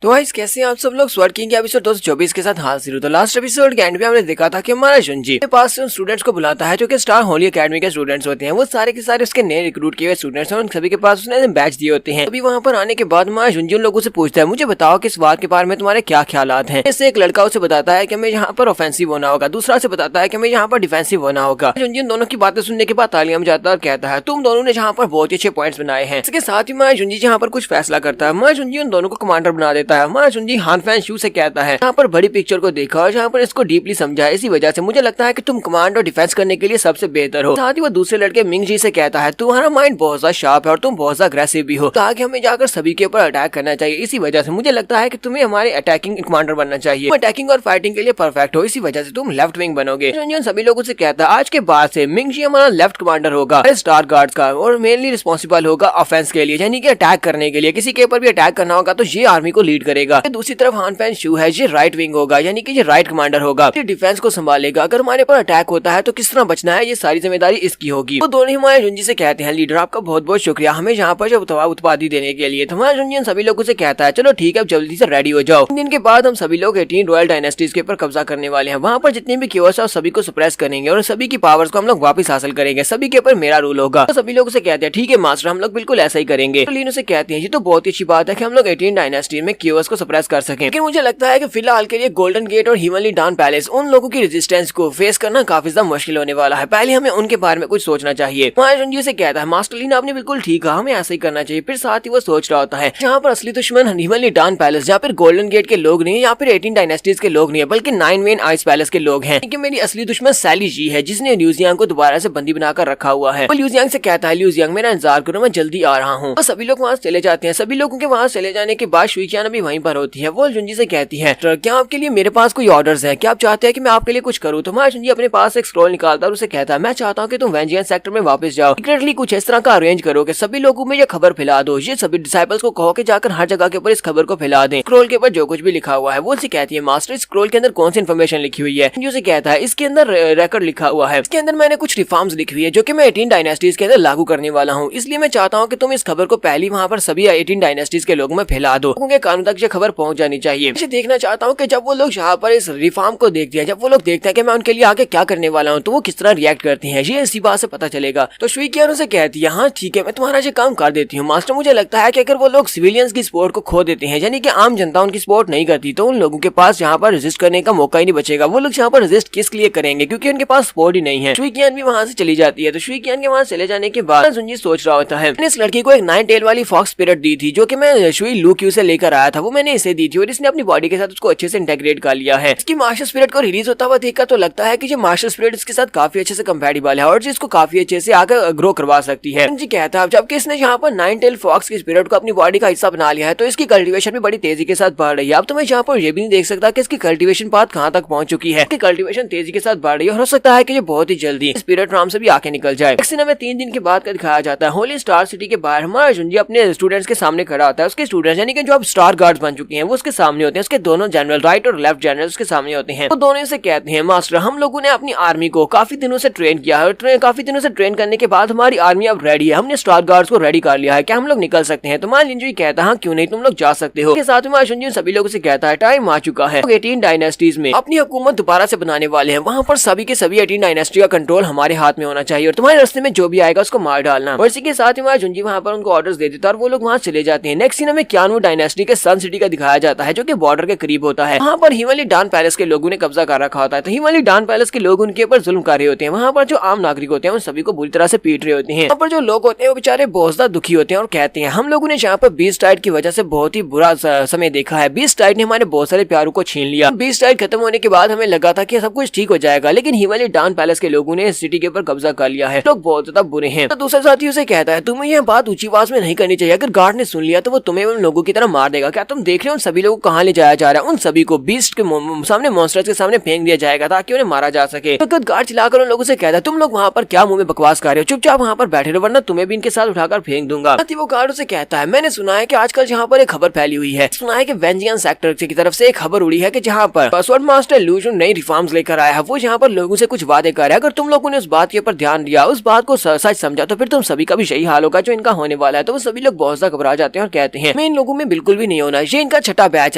तो गाइस कैसे हैं आप सब लोग। स्वर्ड किंग के एपिसोड 224 के साथ हाजिर हूं। तो लास्ट एपिसोड के एंड में हमने देखा था कि हमारा जुंजी के पास से उन स्टूडेंट्स को बुलाता है जो कि स्टार होली एकेडमी के स्टूडेंट्स होते हैं। वो सारे के सारे उसके नए रिक्रूट किए हुए स्टूडेंट्स हैं और उन सभी के पास उसने बैच दिए होते हैं। अभी वहाँ पर आने के बाद हमारा जुंजी उन लोगों से पूछता है मुझे बताओ कि इस वार के बारे में तुम्हारे क्या ख्यालात हैं। इससे एक लड़का उसे बताता है कि हमें यहाँ पर ऑफेंसिव होना होगा, दूसरा से बताता है कि हमें यहाँ पर डिफेंसिव होना होगा। जुंजी उन दोनों की बातें सुनने के बाद तालियां बजाता है और कहता है तुम दोनों ने यहाँ पर बहुत अच्छे पॉइंट्स बनाए हैं। इसके साथ ही हमारा जुंजी यहाँ पर कुछ फैसला करता है। हमारा जुंजी उन दोनों को कमांडर बना देता है। हमारा जुंजी हान फैन शू से कहता है यहाँ पर बड़ी पिक्चर को देखा और यहाँ पर इसको डीपली समझा है, इसी वजह से मुझे लगता है कि तुम कमांड और डिफेंस करने के लिए सबसे बेहतर हो। साथ ही वो दूसरे लड़के मिंग जी से कहता है तुम्हारा माइंड बहुत ज्यादा शार्प है और तुम बहुत ज्यादा अग्रेसिव भी हो, ताकि हमें जाकर सभी के ऊपर अटैक करना चाहिए। इसी वजह से मुझे लगता है कि तुम्हें हमारे अटैकिंग कमांडर बनना चाहिए। अटैकिंग और फाइटिंग के लिए परफेक्ट हो, इसी वजह से तुम लेफ्ट विंग बनोगे। सभी लोगों से कहता है आज के बाद से मिंग जी हमारा लेफ्ट कमांडर होगा स्टार गार्ड्स का और मेनली रिस्पॉन्सिबल होगा ऑफेंस के लिए, यानी कि अटैक करने के लिए। किसी के ऊपर भी अटैक करना होगा तो ये आर्मी को लीड करेगा। दूसरी तरफ हान फैन शू है, ये राइट विंग होगा, यानी कि ये राइट कमांडर होगा, ये डिफेंस को संभालेगा। अगर हमारे पर अटैक होता है तो किस तरह बचना है ये सारी जिम्मेदारी इसकी होगी। वो दोनों हमारे जुंजी से कहते हैं लीडर आपका बहुत बहुत शुक्रिया हमें यहाँ पर जो उत्पादी देने के लिए। तो हमारा जुंजी सभी लोगों से कहता है चलो ठीक है जल्दी से रेडी हो जाओ। दिन के बाद हम सभी लोग 18 रॉयल डायनेस्टीज के ऊपर कब्जा करने वाले हैं। वहाँ पर जितने भी क्योर्स है सभी को सप्रेस करेंगे और सभी की पावर्स को हम लोग वापस हासिल करेंगे। सभी के ऊपर मेरा रूल होगा। तो सभी लोगों से कहते हैं ठीक है मास्टर हम लोग बिल्कुल ऐसा ही करेंगे। तो लीनो से कहते हैं ये तो बहुत ही अच्छी बात है कि हम लोग 18 डायनेस्टी में क्योर्स को सप्रेस कर सकें, लेकिन मुझे लगता है कि फिलहाल के लिए गोल्डन गेट और हीवनली डाउन पैलेस उन लोगों की रेजिस्टेंस को फेस करना काफी ज्यादा मुश्किल होने वाला है। पहले हमें उनके बारे में कुछ सोचना चाहिए। जुंजी से कहता है मास्टर लीना आपने बिल्कुल ठीक कहा, हमें ऐसा ही करना चाहिए। फिर साथ ही वो सोच रहा होता है जहाँ पर असली दुश्मन हीवनली डाउन पैलेस जहाँ पर गोल्डन गेट के लोग नहीं है या फिर 18 डायनेस्टीज के लोग नहीं है बल्कि 9 मेन आइस पैलेस के लोग हैं। मेरी असली दुश्मन सैली जी है जिसने ल्यूजियांग को दोबारा से बंदी बनाकर रखा हुआ है। वो ल्यूजियांग से कहता है ल्यूजियांग मेरा इंतजार करो मैं जल्दी आ रहा हूँ। सभी लोग वहाँ चले जाते हैं। सभी लोगों के वहाँ चले जाने के बाद शुइचियान भी वहीं पर होती है। वो जुंजी से कहती है क्या आपके लिए मेरे पास कोई ऑर्डर्स हैं, क्या आप चाहते हैं कि मैं आपके लिए कुछ करूं? तो मा जुंजी अपने पास एक स्क्रॉल निकालता है और उसे कहता है मैं चाहता हूं कि तुम वेंजियन सेक्टर में वापस जाओ, सीक्रेटली कुछ इस तरह का अरेंज करो कि सभी लोगों में ये खबर फैला दो, ये सभी डिसाइपल्स को कहो कि जाकर हर जगह के ऊपर इस खबर को फैला दें। स्क्रॉल के ऊपर जो कुछ भी लिखा हुआ है वो उसे कहती है मास्टर इस स्क्रॉल के अंदर कौन सी इन्फॉर्मेशन लिखी हुई है? उसे कहता है इसके अंदर रिकॉर्ड लिखा हुआ है, इसके अंदर मैंने कुछ रिफॉर्म्स लिखी हुई है जो कि मैं 18 डायनेस्टीज के अंदर लागू करने वाला हूँ, इसलिए मैं चाहता हूँ कि तुम इस खबर को पहली वहाँ पर सभी 18 डायनेस्टीज के लोगों में फैला दो, उनके कानों तक ये खबर पहुंच जानी चाहिए। मैं देखना चाहता हूँ कि जब वो लोग यहाँ पर इस रिफॉर्म को देखते हैं, जब वो लोग देखते हैं कि मैं उनके लिए आगे क्या करने वाला हूँ, तो वो किस तरह रिएक्ट करती हैं, ये इसी बात से पता चलेगा। तो शुइकियान उसे कहती है हाँ ठीक है मैं तुम्हारा ये काम कर देती हूँ मास्टर, मुझे लगता है कि अगर वो लोग सिविलियंस की सपोर्ट को खो देते हैं, यानी कि आम जनता उनकी सपोर्ट नहीं करती, तो उन लोगों के पास यहाँ पर रेजिस्ट करने का मौका ही नहीं बचेगा। वो लोग यहाँ पर रेजिस्ट किस लिए करेंगे क्योंकि उनके पास सपोर्ट ही नहीं है। शुइकियान भी वहाँ से चली जाती है। तो शुइकियान के वहाँ चले जाने के बाद जुंजी सोच रहा होता है मैंने इस लड़की को एक 9 टेल वाली फॉक्स स्पिरिट दी थी जो कि मैं शुई लूक्यू से लेकर आया था, वो मैंने इसे दी थी और इसने अपनी बॉडी के साथ उसको अच्छे से इंटेग्रेट कर लिया है। इसकी मास्टर स्पिरिट को रिलीज होता हुआ देखकर तो लगता है कि ये मास्टर स्पिरिट इसके साथ काफी अच्छे से कंपैटिबल है और इसको काफी अच्छे से आगे ग्रो करवा सकती है। जी कहता है जबकि इसने यहाँ पर 9 टेल फॉक्स की स्पिरिट को अपनी बॉडी का हिस्सा बना लिया है तो इसकी कल्टीवेशन भी बड़ी तेजी के साथ बढ़ रही है। अब तो मैं यहाँ पर ये भी नहीं देख सकता कि इसकी कल्टीवेशन पाथ कहाँ तक पहुंच चुकी है, इसकी कल्टीवेशन तेजी के साथ बढ़ रही है और हो सकता है कि ये बहुत ही जल्दी स्पिरिट राम से भी आके निकल जाए। एक्शन में 3 दिन के बाद का दिखाया जाता है। होली स्टार सिटी के बाहर हमारा जुंजी अपने स्टूडेंट्स के सामने खड़ा होता है। उसके स्टूडेंट्स यानी कि जो अब स्टार गार्ड्स बन चुके हैं वो उसके सामने होते हैं, उसके दोनों जनरल राइट और लेफ्ट जनरल उसके सामने होते हैं। तो दोनों से कहते हैं मास्टर हम लोगों ने अपनी आर्मी को काफी दिनों से ट्रेन किया है, काफी दिनों से ट्रेन करने के बाद हमारी आर्मी अब रेडी है, हमने स्टार गार्ड्स को रेडी कर लिया है, क्या हम लोग निकल सकते हैं? तो मालिंजुई कहता है क्यों नहीं, तुम लोग जा सकते हो। के साथ में मालिंजुई सभी लोगों से कहता है टाइम आ चुका है, 18 डायनेस्टीज में अपनी हुकूमत दोबारा से बनाने वाले हैं, वहाँ पर सभी के सभी 18 डायनेस्टी का कंट्रोल हमारे हाथ में होना चाहिए और तुम्हारे रास्ते में जो भी आएगा उसको मार डालना। और इसी के साथ ही मालिंजुई वहाँ पर उनको ऑर्डर्स दे देता है और वो लोग वहाँ चले जाते हैं। नेक्स्ट सीन में क्यानवू डायनेस्टी के सन सिटी का दिखाया जाता है जो कि बॉर्डर के करीब होता है। वहाँ पर हिमालय डान पैलेस के लोगों ने कब्जा कर रखा होता है, तो हिमालय डान पैलेस के लोग उनके ऊपर जुल्म कर रहे होते हैं। वहाँ पर जो आम नागरिक होते हैं उन सभी को बुरी तरह से पीट रहे होते हैं। वहाँ पर जो लोग होते हैं वो बेचारे बहुत ज्यादा दुखी होते हैं और कहते हैं हम लोगों ने यहाँ पर बीस्ट टाइड की वजह से बहुत ही बुरा समय देखा है, बीस्ट टाइड ने हमारे बहुत सारे प्यारों को छीन लिया। बीस्ट टाइड खत्म होने के बाद हमें लगा था कि सब कुछ ठीक हो जाएगा, लेकिन हिमालय डान पैलेस के लोगों ने इस सिटी के ऊपर कब्जा कर लिया है, लोग बहुत ज्यादा बुरे हैं। तो दूसरे साथी उसे कहता है तुम्हें यह बात ऊंची आवाज में नहीं करनी चाहिए, अगर गार्ड ने सुन लिया तो वो तुम्हें उन लोगों की तरह मार देगा। क्या तुम देख रहे हो उन सभी लोगों को कहाँ ले जाया जा रहा है? उन सभी को बीस्ट के सामने मॉन्स्टर्स के सामने फेंक दिया जाएगा ताकि उन्हें मारा जा सके। तो गार्ड चिल्लाकर उन लोगों से कहता है तुम लोग वहाँ पर क्या मुंह में बकवास कर रहे हो, चुपचाप वहाँ पर बैठे रहो वरना तुम्हें भी इनके साथ उठाकर फेंक दूंगा। वो गार्ड से कहता है मैंने सुना है कि आजकल यहाँ पर एक खबर फैली हुई है, सुना है कि वेंजियन सेक्टर की तरफ से एक खबर उड़ी है कि जहाँ पर स्वॉर्ड मास्टर लूजन नई रिफॉर्म्स लेकर आया है, वो यहाँ पर लोगों से कुछ वादे कर रहा है। अगर तुम लोगों ने उस बात के ऊपर ध्यान दिया, उस बात को सच समझा, तो फिर तुम सभी का भी यही हाल होगा जो इनका होने वाला है। तो वो सभी लोग बहुत ज्यादा घबरा जाते हैं और कहते हैं मैं इन लोगों में बिल्कुल भी नहीं होना, ये इनका छठा बैच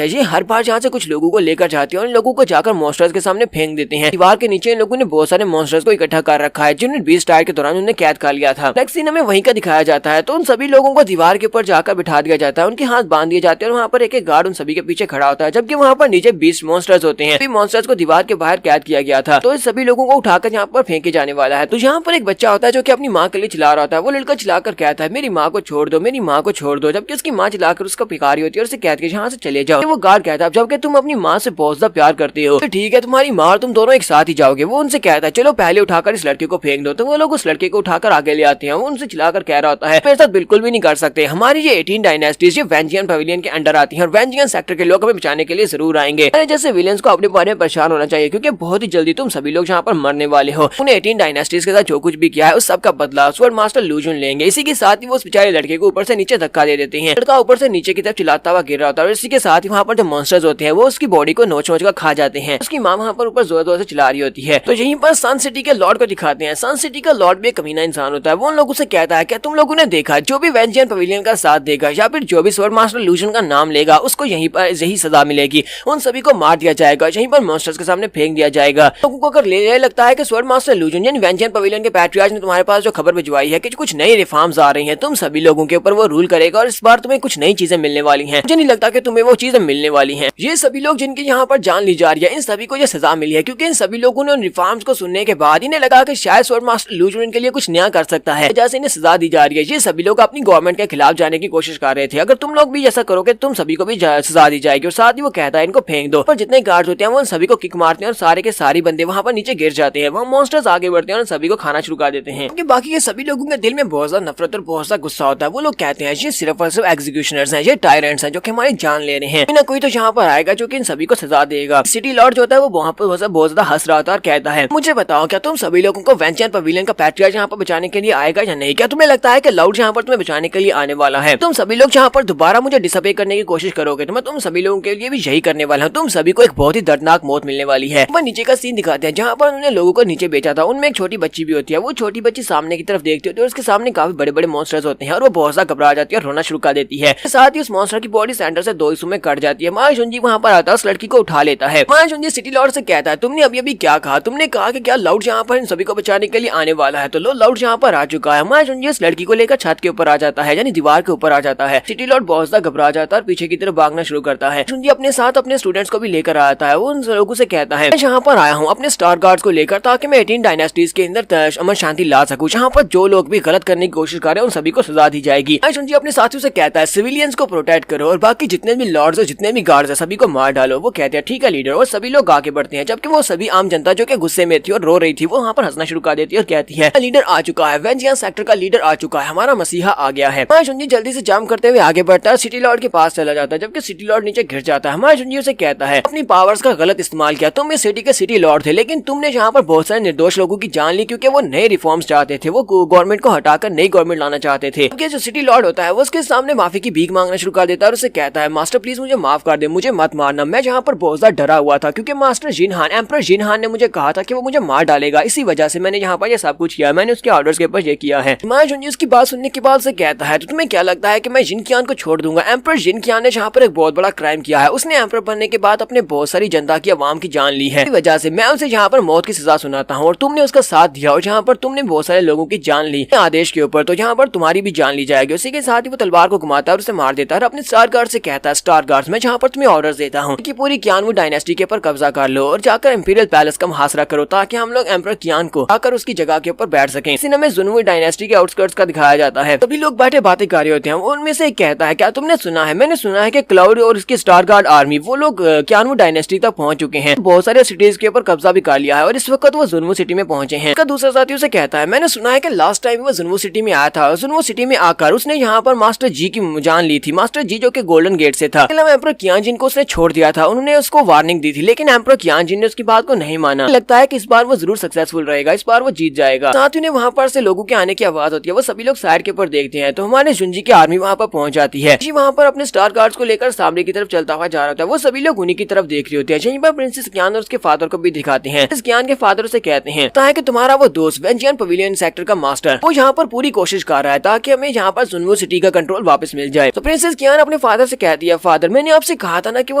है, ये हर बार जहाँ से कुछ लोगों को लेकर जाते हैं और इन लोगों को जाकर मॉन्स्टर्स के सामने फेंक देते हैं। दीवार के नीचे इन लोगों ने बहुत सारे मॉन्स्टर्स को इकट्ठा कर रखा है जिन्होंने बीस्ट टायर के दौरान उन्हें कैद कर लिया था। नेक्स्ट सीन में वहीं का दिखाया जाता है। तो उन सभी लोगों को दीवार के ऊपर जाकर बिठा दिया जाता है, उनके हाथ बांध दिए जाते हैं और वहाँ पर एक गार्ड उन सभी के पीछे खड़ा होता है, जबकि वहाँ पर नीचे 20 मॉन्स्टर्स होते हैं। मॉन्स्टर्स को दीवार के बाहर कैद किया गया था, तो इस सभी लोगों को उठाकर यहाँ पर फेंके जाने वाला है। तो यहाँ पर एक बच्चा होता है जो कि अपनी माँ के लिए चिल्ला रहा होता है। वो लड़का चिल्लाकर कहता है मेरी माँ को छोड़ दो, मेरी माँ को छोड़ दो, जबकि उसकी माँ चिल्लाकर उसको पिकारी होती है और उसे कहती है यहाँ से चले जाओ। वो गार्ड कहता है जबकि तुम अपनी माँ से बहुत ज्यादा प्यार करते हो तो ठीक है तुम्हारी माँ और तुम दोनों एक साथ ही जाओगे। वो उनसे कहता है चलो पहले उठाकर इस लड़के को फेंक दो। तो वो लोग उस लड़के को उठाकर आगे ले आते हैं। वो उनसे चिल्लाकर कह रहा होता है मेरे साथ बिल्कुल भी नहीं कर सकते, हमारी ये 18 डायनेस्टीज ये वेंजियन पवेलियन के अंडर आती है और वेंजियन सेक्टर के लोग हमें बचाने के लिए जरूर आएंगे। जैसे विलियंस को अपने बारे में परेशान होना चाहिए क्योंकि बहुत ही जल्दी तुम सभी लोग यहाँ पर मरने वाले हो। उन्हें 18 डायनेस्टीज के साथ जो कुछ भी किया है उस सब का बदला स्वॉर्ड मास्टर लूजन लेंगे। इसी के साथ ही वो उस बेचारे लड़के को ऊपर से नीचे धक्का दे देते हैं। लड़का ऊपर से नीचे की तरफ चिल्लाता हुआ गिर रहा होता है और इसी के साथ ही वहाँ पर जो मॉन्स्टर्स होते हैं वो उसकी बॉडी को नोच नोच कर खा जाते हैं। उसकी माँ वहाँ पर ऊपर जोर जोर से चिल्ला रही होती है। तो यहीं पर सन सिटी के लॉर्ड को दिखाते हैं। सन सिटी का लॉर्ड भी एक कमीना इंसान होता है। वो उन लोगों से कहता है क्या तुम लोगों ने देखा जो भी वेंजियन पवेलियन का साथ देगा या फिर जो भी स्वॉर्ड मास्टर लूजन का नाम लेगा उसको यहीं पर यही सजा मिलेगी, उन सभी को मार दिया जाएगा, यहीं पर मॉन्स्टर्स के सामने फेंक दिया जाएगा। लोगों को अगर ले लगता है कि स्वॉर्ड मास्टर लूजन यानी वेंजियन पवेलियन के पैट्रियार्च ने तुम्हारे पास जो खबर भिजवाई है कि कुछ नई रिफॉर्म्स आ रही हैं, तुम सभी लोगों के ऊपर वो रूल करेगा और इस बार तुम्हें कुछ नई चीजें मिलने वाली हैं। मुझे नहीं लगता कि तुम्हें वो चीजें मिलने वाली हैं। ये सभी लोग जिनकी यहाँ पर जान ली जा रही है इन सभी को ये सजा मिली है क्योंकि इन सभी लोगों ने उन रिफॉर्म्स को सुनने के बाद इन्हें लगा कि शायद स्वॉर्ड मास्टर लूजन इनके लिए कुछ नया कर सकता है, जैसे इन्हें सजा दी जा रही है। ये सभी लोग अपनी गवर्नमेंट के खिलाफ जाने की कोशिश कर रहे थे। अगर तुम लोग भी ऐसा करोगे तुम सभी को भी सजा दी जाएगी। और साथ ही वो कहता है इनको फेंक दो। पर जितने गार्ड्स होते हैं वो उन सभी को किक मारते हैं और सारे के सारे बंदे वहाँ पर नीचे गिर जाते हैं। वहाँ मॉन्स्टर्स आगे बढ़ते हैं और सभी को खाना शुरू कर देते हैं क्योंकि बाकी के सभी लोगों के दिल में बहुत ज्यादा नफरत और बहुत सा गुस्सा होता है। वो लोग कहते हैं ये सिर्फ और सिर्फ एग्जीक्यूशनर्स हैं, ये टायरेंट्स हैं जो कि हमारी जान ले रहे हैं, कोई ना कोई तो यहाँ पर आएगा जो कि इन सभी को सजा देगा। सिटी लॉर्ड जो होता है वो वहाँ पर बहुत ज्यादा हंस रहा था और कहता है, मुझे बताओ क्या तुम सभी लोगों को वेंचियन पवेलियन का पैट्रियार्च यहाँ पर बचाने के लिए आएगा या नहीं? क्या तुम्हें लगता है कि लाउड यहाँ पर तुम्हें बचाने के लिए आने वाला है? तुम सभी लोग यहाँ पर दोबारा मुझे डिसअपे करने की कोशिश करोगे तो मैं तुम सभी लोगों के लिए भी यही करने वाला हूँ। तुम सभी को एक बहुत ही दर्दनाक मौत मिलने वाली है। वह नीचे का सीन दिखाते हैं जहाँ पर उन्होंने लोगों को नीचे बेचा था। उनमें एक छोटी बच्ची भी होती है। वो छोटी बच्ची सामने की तरफ देखती होती है और उसके सामने काफी बड़े बड़े मॉन्स्टर्स होते हैं और वो बहुत सा घबरा जाती है और रोना शुरू कर देती है। साथ ही उस मॉन्स्टर की बॉडी सेंटर से 2 हिस्सों में कट जाती है। मा जुंजी वहाँ पर आता है, उस लड़की को उठा लेता है। मा जुंजी सिटी लॉर्ड से कहता है, तुमने अभी अभी क्या कहा? तुमने कहा कि क्या लाउड यहाँ पर इन सभी को बचाने के लिए आने वाला है? तो लो लाउड यहाँ पर आ चुका है। मा जुंजी उस लड़की को लेकर छत के ऊपर आ जाता है, यानी दीवार के ऊपर आ जाता है। सिटी लॉर्ड बहुत ज्यादा घबरा जाता है और पीछे की तरफ भागना शुरू करता है। जुंजी अपने साथ अपने स्टूडेंट्स को भी लेकर आता है। वो उन लोगों से कहता है, मैं यहाँ पर आया हूँ अपने स्टार गार्ड्स को लेकर ताकि मैं 18 डायनेस्टीज के अंदर अमन शांति ला सकूं। जहाँ पर जो लोग भी गलत करने की कोशिश कर रहे हैं उन सभी को सजा दी जाएगी। जुंजी अपने साथियों से कहता है, सिविलियंस को प्रोटेक्ट करो और बाकी जितने भी लॉर्ड्स और जितने भी गार्ड्स हैं सभी को मार डालो। वो कहते हैं ठीक है लीडर, और सभी लोग आगे बढ़ते हैं। जबकि वो सभी आम जनता जो कि गुस्से में थी और रो रही थी वो वहाँ पर हंसना शुरू कर देती है और कहती है, लीडर आ चुका है, वेंजियन सेक्टर का लीडर आ चुका है, हमारा मसीहा आ गया है। जुंजी जल्दी से जाम करते हुए आगे बढ़ता है, सिटी लॉर्ड के पास चला जाता है। जबकि सिटी लॉर्ड नीचे गिर जाता है। हमारा जुंजी उसे कहता है, अपनी पावर्स का गलत इस्तेमाल किया। तुम इस सिटी के सिटी लॉर्ड थे लेकिन तुमने यहाँ पर बहुत सारे निर्दोष लोगों की जान ली क्योंकि वो नए रिफॉर्म्स चाहते थे। वो गवर्नमेंट को हटाकर नई गवर्नमेंट लाना चाहते थे। जो सिटी लॉर्ड होता है वो उसके सामने माफी की भीख मांगना शुरू कर देता है और उसे कहता है, मास्टर प्लीज मुझे माफ कर दे, मुझे मत मारना। मैं जहाँ पर बहुत ज्यादा डरा हुआ था क्योंकि मास्टर जिनहान, एम्परर जिनहान ने मुझे कहा था कि वो मुझे मार डालेगा। इसी वजह से मैंने यहाँ पर ये सब कुछ किया। मैंने उसके ऑर्डर्स के ऊपर ये किया है। माया जुंजी उसकी बात सुनने के बाद से कहता है, तो तुम्हें क्या लगता है कि मैं जिनकियान को छोड़ दूंगा? एम्परर जिनकियान ने जहाँ पर एक बहुत बड़ा क्राइम किया है। उसने एम्परर बनने के बाद अपने बहुत सारी जनता की, आवाम की जान ली है। इसी वजह से मैं उसे यहाँ पर मौत की सजा सुनाता हूँ और तुमने उसका साथ दिया और जहाँ पर तुमने बहुत सारे लोगों की जान ली आदेश के ऊपर, तो यहाँ पर तुम्हारी भी जान ली जाएगी। उसी के साथ ही वो तलवार को घुमाता है और उसे मार देता है और अपने स्टार गार्ड से कहता है, स्टार गार्ड्स मैं जहाँ पर तुम्हें ऑर्डर देता हूँ कि पूरी कियानवू डायनेस्टी के ऊपर कब्जा कर लो और जाकर इंपीरियल पैलेस का मुहासरा करो ताकि हम लोग एम्परर कियान को आकर उसकी जगह के ऊपर बैठ सकें। इसी में जुनवू डायनेस्टी के आउटस्कर्ट्स का दिखाया जाता है। सभी लोग बैठे बातें कर रहे होते हैं। उनमें से एक कहता है, क्या तुमने सुना है? मैंने सुना है कि क्लाउड और उसकी स्टार गार्ड आर्मी वो लोग कियानवू डायनेस्टी तक पहुंच चुके हैं, बहुत सारे सिटीज के ऊपर कब्जा भी कर लिया है और इस वक्त वो जुनवू सिटी में पहुंचे हैं। उसका दूसरा साथी उसे कहता है, मैंने सुना है कि लास्ट टाइम वो जुनवू सिटी में आया था। जुनवू सिटी में आकर उसने यहाँ पर मास्टर जी की जान ली थी। मास्टर जी जो कि गोल्डन गेट से था। एम्परर कियानजिन को उसने छोड़ दिया था। उन्होंने उसको वार्निंग दी थी लेकिन एम्परर कियानजिन ने उसकी बात को नहीं माना। लगता है कि इस बार वो जरूर सक्सेसफुल रहेगा, इस बार वो जीत जाएगा। साथ ही वहाँ पर से लोगों के आने की आवाज होती है। वो सभी लोग साइड के ऊपर देखते हैं तो हमारे जुंजी की आर्मी वहाँ पर पहुंच जाती है। जी वहाँ पर अपने स्टार गार्ड्स को लेकर सामने की तरफ चलता हुआ जा रहा था। वो सभी लोग उन्हीं की तरफ देख रहे होते हैं। यहीं पर प्रिंसेस कियान और उसके फादर को भी दिखाते हैं। इस कियान के फादर से कहते हैं कि तुम्हारा वो दोस्त वेंजियन पवेलियन सेक्टर का मास्टर वो यहाँ पर पूरी कोशिश कर रहा है ताकि हमें यहाँ पर जुनवू सिटी का कंट्रोल वापस मिल जाए। तो प्रिंसेस कियान अपने फादर से कहती है, फादर मैंने आपसे कहा था ना कि वो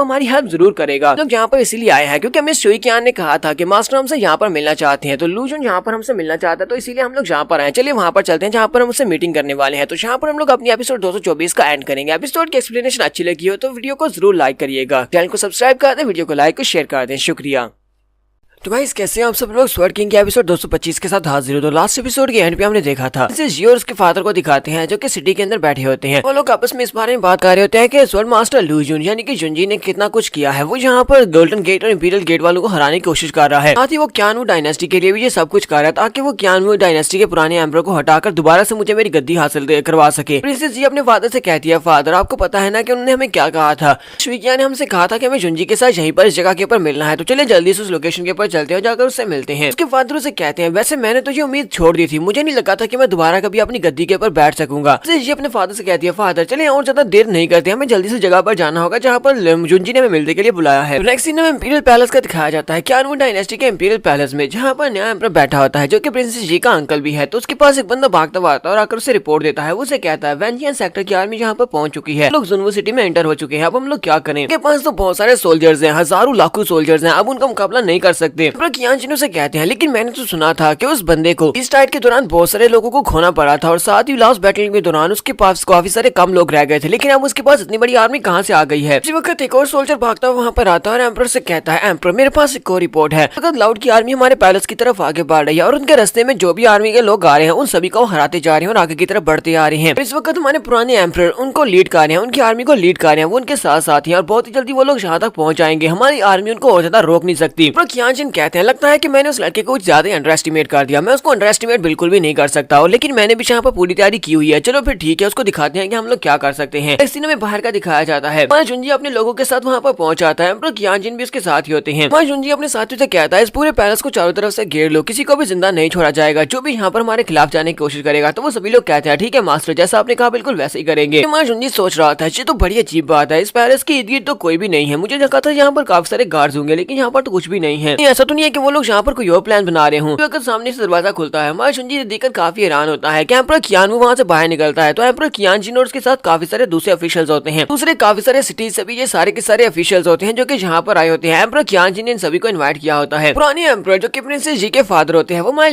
हमारी हेल्प जरूर करेगा। लोग यहाँ पर इसीलिए आए हैं क्योंकि हमें शुई कियान ने कहा था कि मास्टर हमसे यहाँ पर मिलना चाहते हैं। तो लूजुन यहाँ पर हमसे मिलना चाहता है तो इसीलिए हम लोग यहाँ पर आए। चलिए वहाँ पर चलते हैं जहाँ पर हम उससे मीटिंग करने वाले हैं। तो यहाँ पर हम लोग अपनी एपिसोड 224 का एंड करेंगे। एपिसोड की एक्सप्लेनेशन अच्छी लगी हो तो वीडियो को जरूर लाइक करिएगा, चैनल को सब्सक्राइब कर दें, वीडियो को लाइक और शेयर कर दें। शुक्रिया। तो गाइस कैसे हैं आप सब लोग? स्वर्ड किंग के एपिसोड 225 के साथ हाजिर हो। तो लास्ट एपिसोड के एंड पे हमने देखा था जियो और उसके फादर को दिखाते हैं जो कि सिटी के अंदर बैठे होते हैं। वो लोग आपस में इस बारे में बात कर रहे होते हैं कि स्वर्ड मास्टर लूजुन यानी कि जुंजी ने कितना कुछ किया है। वो यहाँ पर गोल्डन गेट और इंपीरियल गेट वालों को हराने की कोशिश कर रहा है। साथ ही वो कियानवू डायनेस्टी के लिए भी ये सब कुछ कर रहा है ताकि वो कियानवू डायनेस्टी के पुराने एम्परर को हटाकर दोबारा से मुझे मेरी गद्दी हासिल करवा सके। प्रिंसेस जी अपने फादर से कहती है, फादर आपको पता है ना कि उन्होंने हमें क्या कहा था? श्विकिया ने हमसे कहा था कि हमें जुंजी के साथ यहीं पर इस जगह के ऊपर मिलना है। तो चलिए जल्दी से उस लोकेशन के ऊपर चलते हैं, जाकर उससे मिलते हैं। उसके फादर से कहते हैं, वैसे मैंने तो ये उम्मीद छोड़ दी थी, मुझे नहीं लगा था कि मैं दोबारा कभी अपनी गद्दी के ऊपर बैठ सकूंगा। ये अपने फादर से कहती है, फादर चलिए और ज्यादा देर नहीं करते, हमें जल्दी से जगह पर जाना होगा जहाँ पर जुंजी ने हमें मिलने के लिए बुलाया है। नेक्स्ट सीन में इंपीरियल पैलेस का दिखाया जाता है, कियानवू डायनेस्टी के इंपीरियल पैलेस में, जहाँ पर नया एम्परर बैठा होता है जो कि प्रिंसेस जी का अंकल भी है। तो उसके पास एक बंदा भागता हुआ आता है और आकर उसे रिपोर्ट देता है। उसे कहता है वेंजियन सेक्टर की आर्मी यहाँ पर पहुंच चुकी है, लोग जुनवू सिटी में एंटर हो चुके हैं, अब हम लोग क्या करें? उनके पास तो बहुत सारे सोल्जर्स हैं, हजारों लाखों सोल्जर्स हैं, अब उनका मुकाबला नहीं कर सकते। कियानजिन से कहते हैं, लेकिन मैंने तो सुना था कि उस बंदे को इस टाइट के दौरान बहुत सारे लोगों को खोना पड़ा था और साथ ही लास्ट बैटल के दौरान उसके पास काफी सारे कम लोग रह गए थे, लेकिन अब उसके पास इतनी बड़ी आर्मी कहाँ से आ गई है? इसी वक्त एक और सोल्जर भागता हुआ वहाँ पर आता है और एम्परर से कहता है, एम्परर मेरे पास एक और रिपोर्ट है, अगर लाउड की आर्मी हमारे पैलेस की तरफ आगे बढ़ रही है और उनके रास्ते में जो भी आर्मी के लोग आ रहे हैं उन सभी को हराते जा रहे हैं और आगे की तरफ बढ़ते आ रहे हैं। इस वक्त हमारे पुराने एम्परर उनको लीड कर रहे हैं, उनकी आर्मी को लीड कर रहे हैं, वो उनके साथ साथ हैं और बहुत ही जल्दी वो लोग यहाँ तक पहुँच जाएंगे, हमारी आर्मी उनको और ज्यादा रोक नहीं सकती। कियानजिन कहते हैं लगता है कि मैंने उस लड़के को कुछ ज्यादा अंडर एस्टिमेट कर दिया, मैं उसको अंडर एस्टिमेट बिल्कुल भी नहीं कर सकता हूँ, लेकिन मैंने भी यहाँ पर पूरी तैयारी की हुई है। चलो फिर ठीक है, उसको दिखाते हैं कि हम लोग क्या कर सकते हैं। इस सीन में बाहर का दिखाया जाता है। मा जुनजी अपने लोगों के साथ वहाँ पर पहुंच जाता है। कियान भी उसके साथ ही होते हैं। मा जुनजी अपने साथियों से कहता है इस पूरे पैलेस को चारों तरफ से घेर लो, किसी को भी जिंदा नहीं छोड़ा जाएगा। जो भी यहाँ पर हमारे खिलाफ जाने की कोशिश करेगा तो वो सभी लोग कहते हैं ठीक है मास्टर, जैसा आपने कहा बिल्कुल वैसे ही करेंगे। मा जुनजी सोच रहा था ये तो बड़ी अजीब बात है, इस पैलेस के इर्द गिर्द तो कोई भी नहीं है। मुझे लगा था यहाँ पर काफी सारे गार्ड्स होंगे, लेकिन यहाँ पर तो कुछ भी नहीं है। ऐसा तो नहीं है कि वो लोग यहाँ पर कोई और प्लान बना रहे हों। अगर सामने से दरवाजा खुलता है, मा जुनजी देखकर काफी हैरान होता है कि एम्परर कियान वहाँ से बाहर निकलता है। तो एम्परर कियान जिन और उसके साथ काफी सारे दूसरे ऑफिशियल्स होते हैं, दूसरे काफी सारे सिटीज से भी ये सारे के सारे ऑफिशियल्स होते हैं जो कि यहाँ पर आए होते हैं। एम्परर कियान जी ने इन सभी को इनवाइट किया होता है। पुराने एम्परर जो कि प्रिंसेस जी के फादर होते हैं, वो मा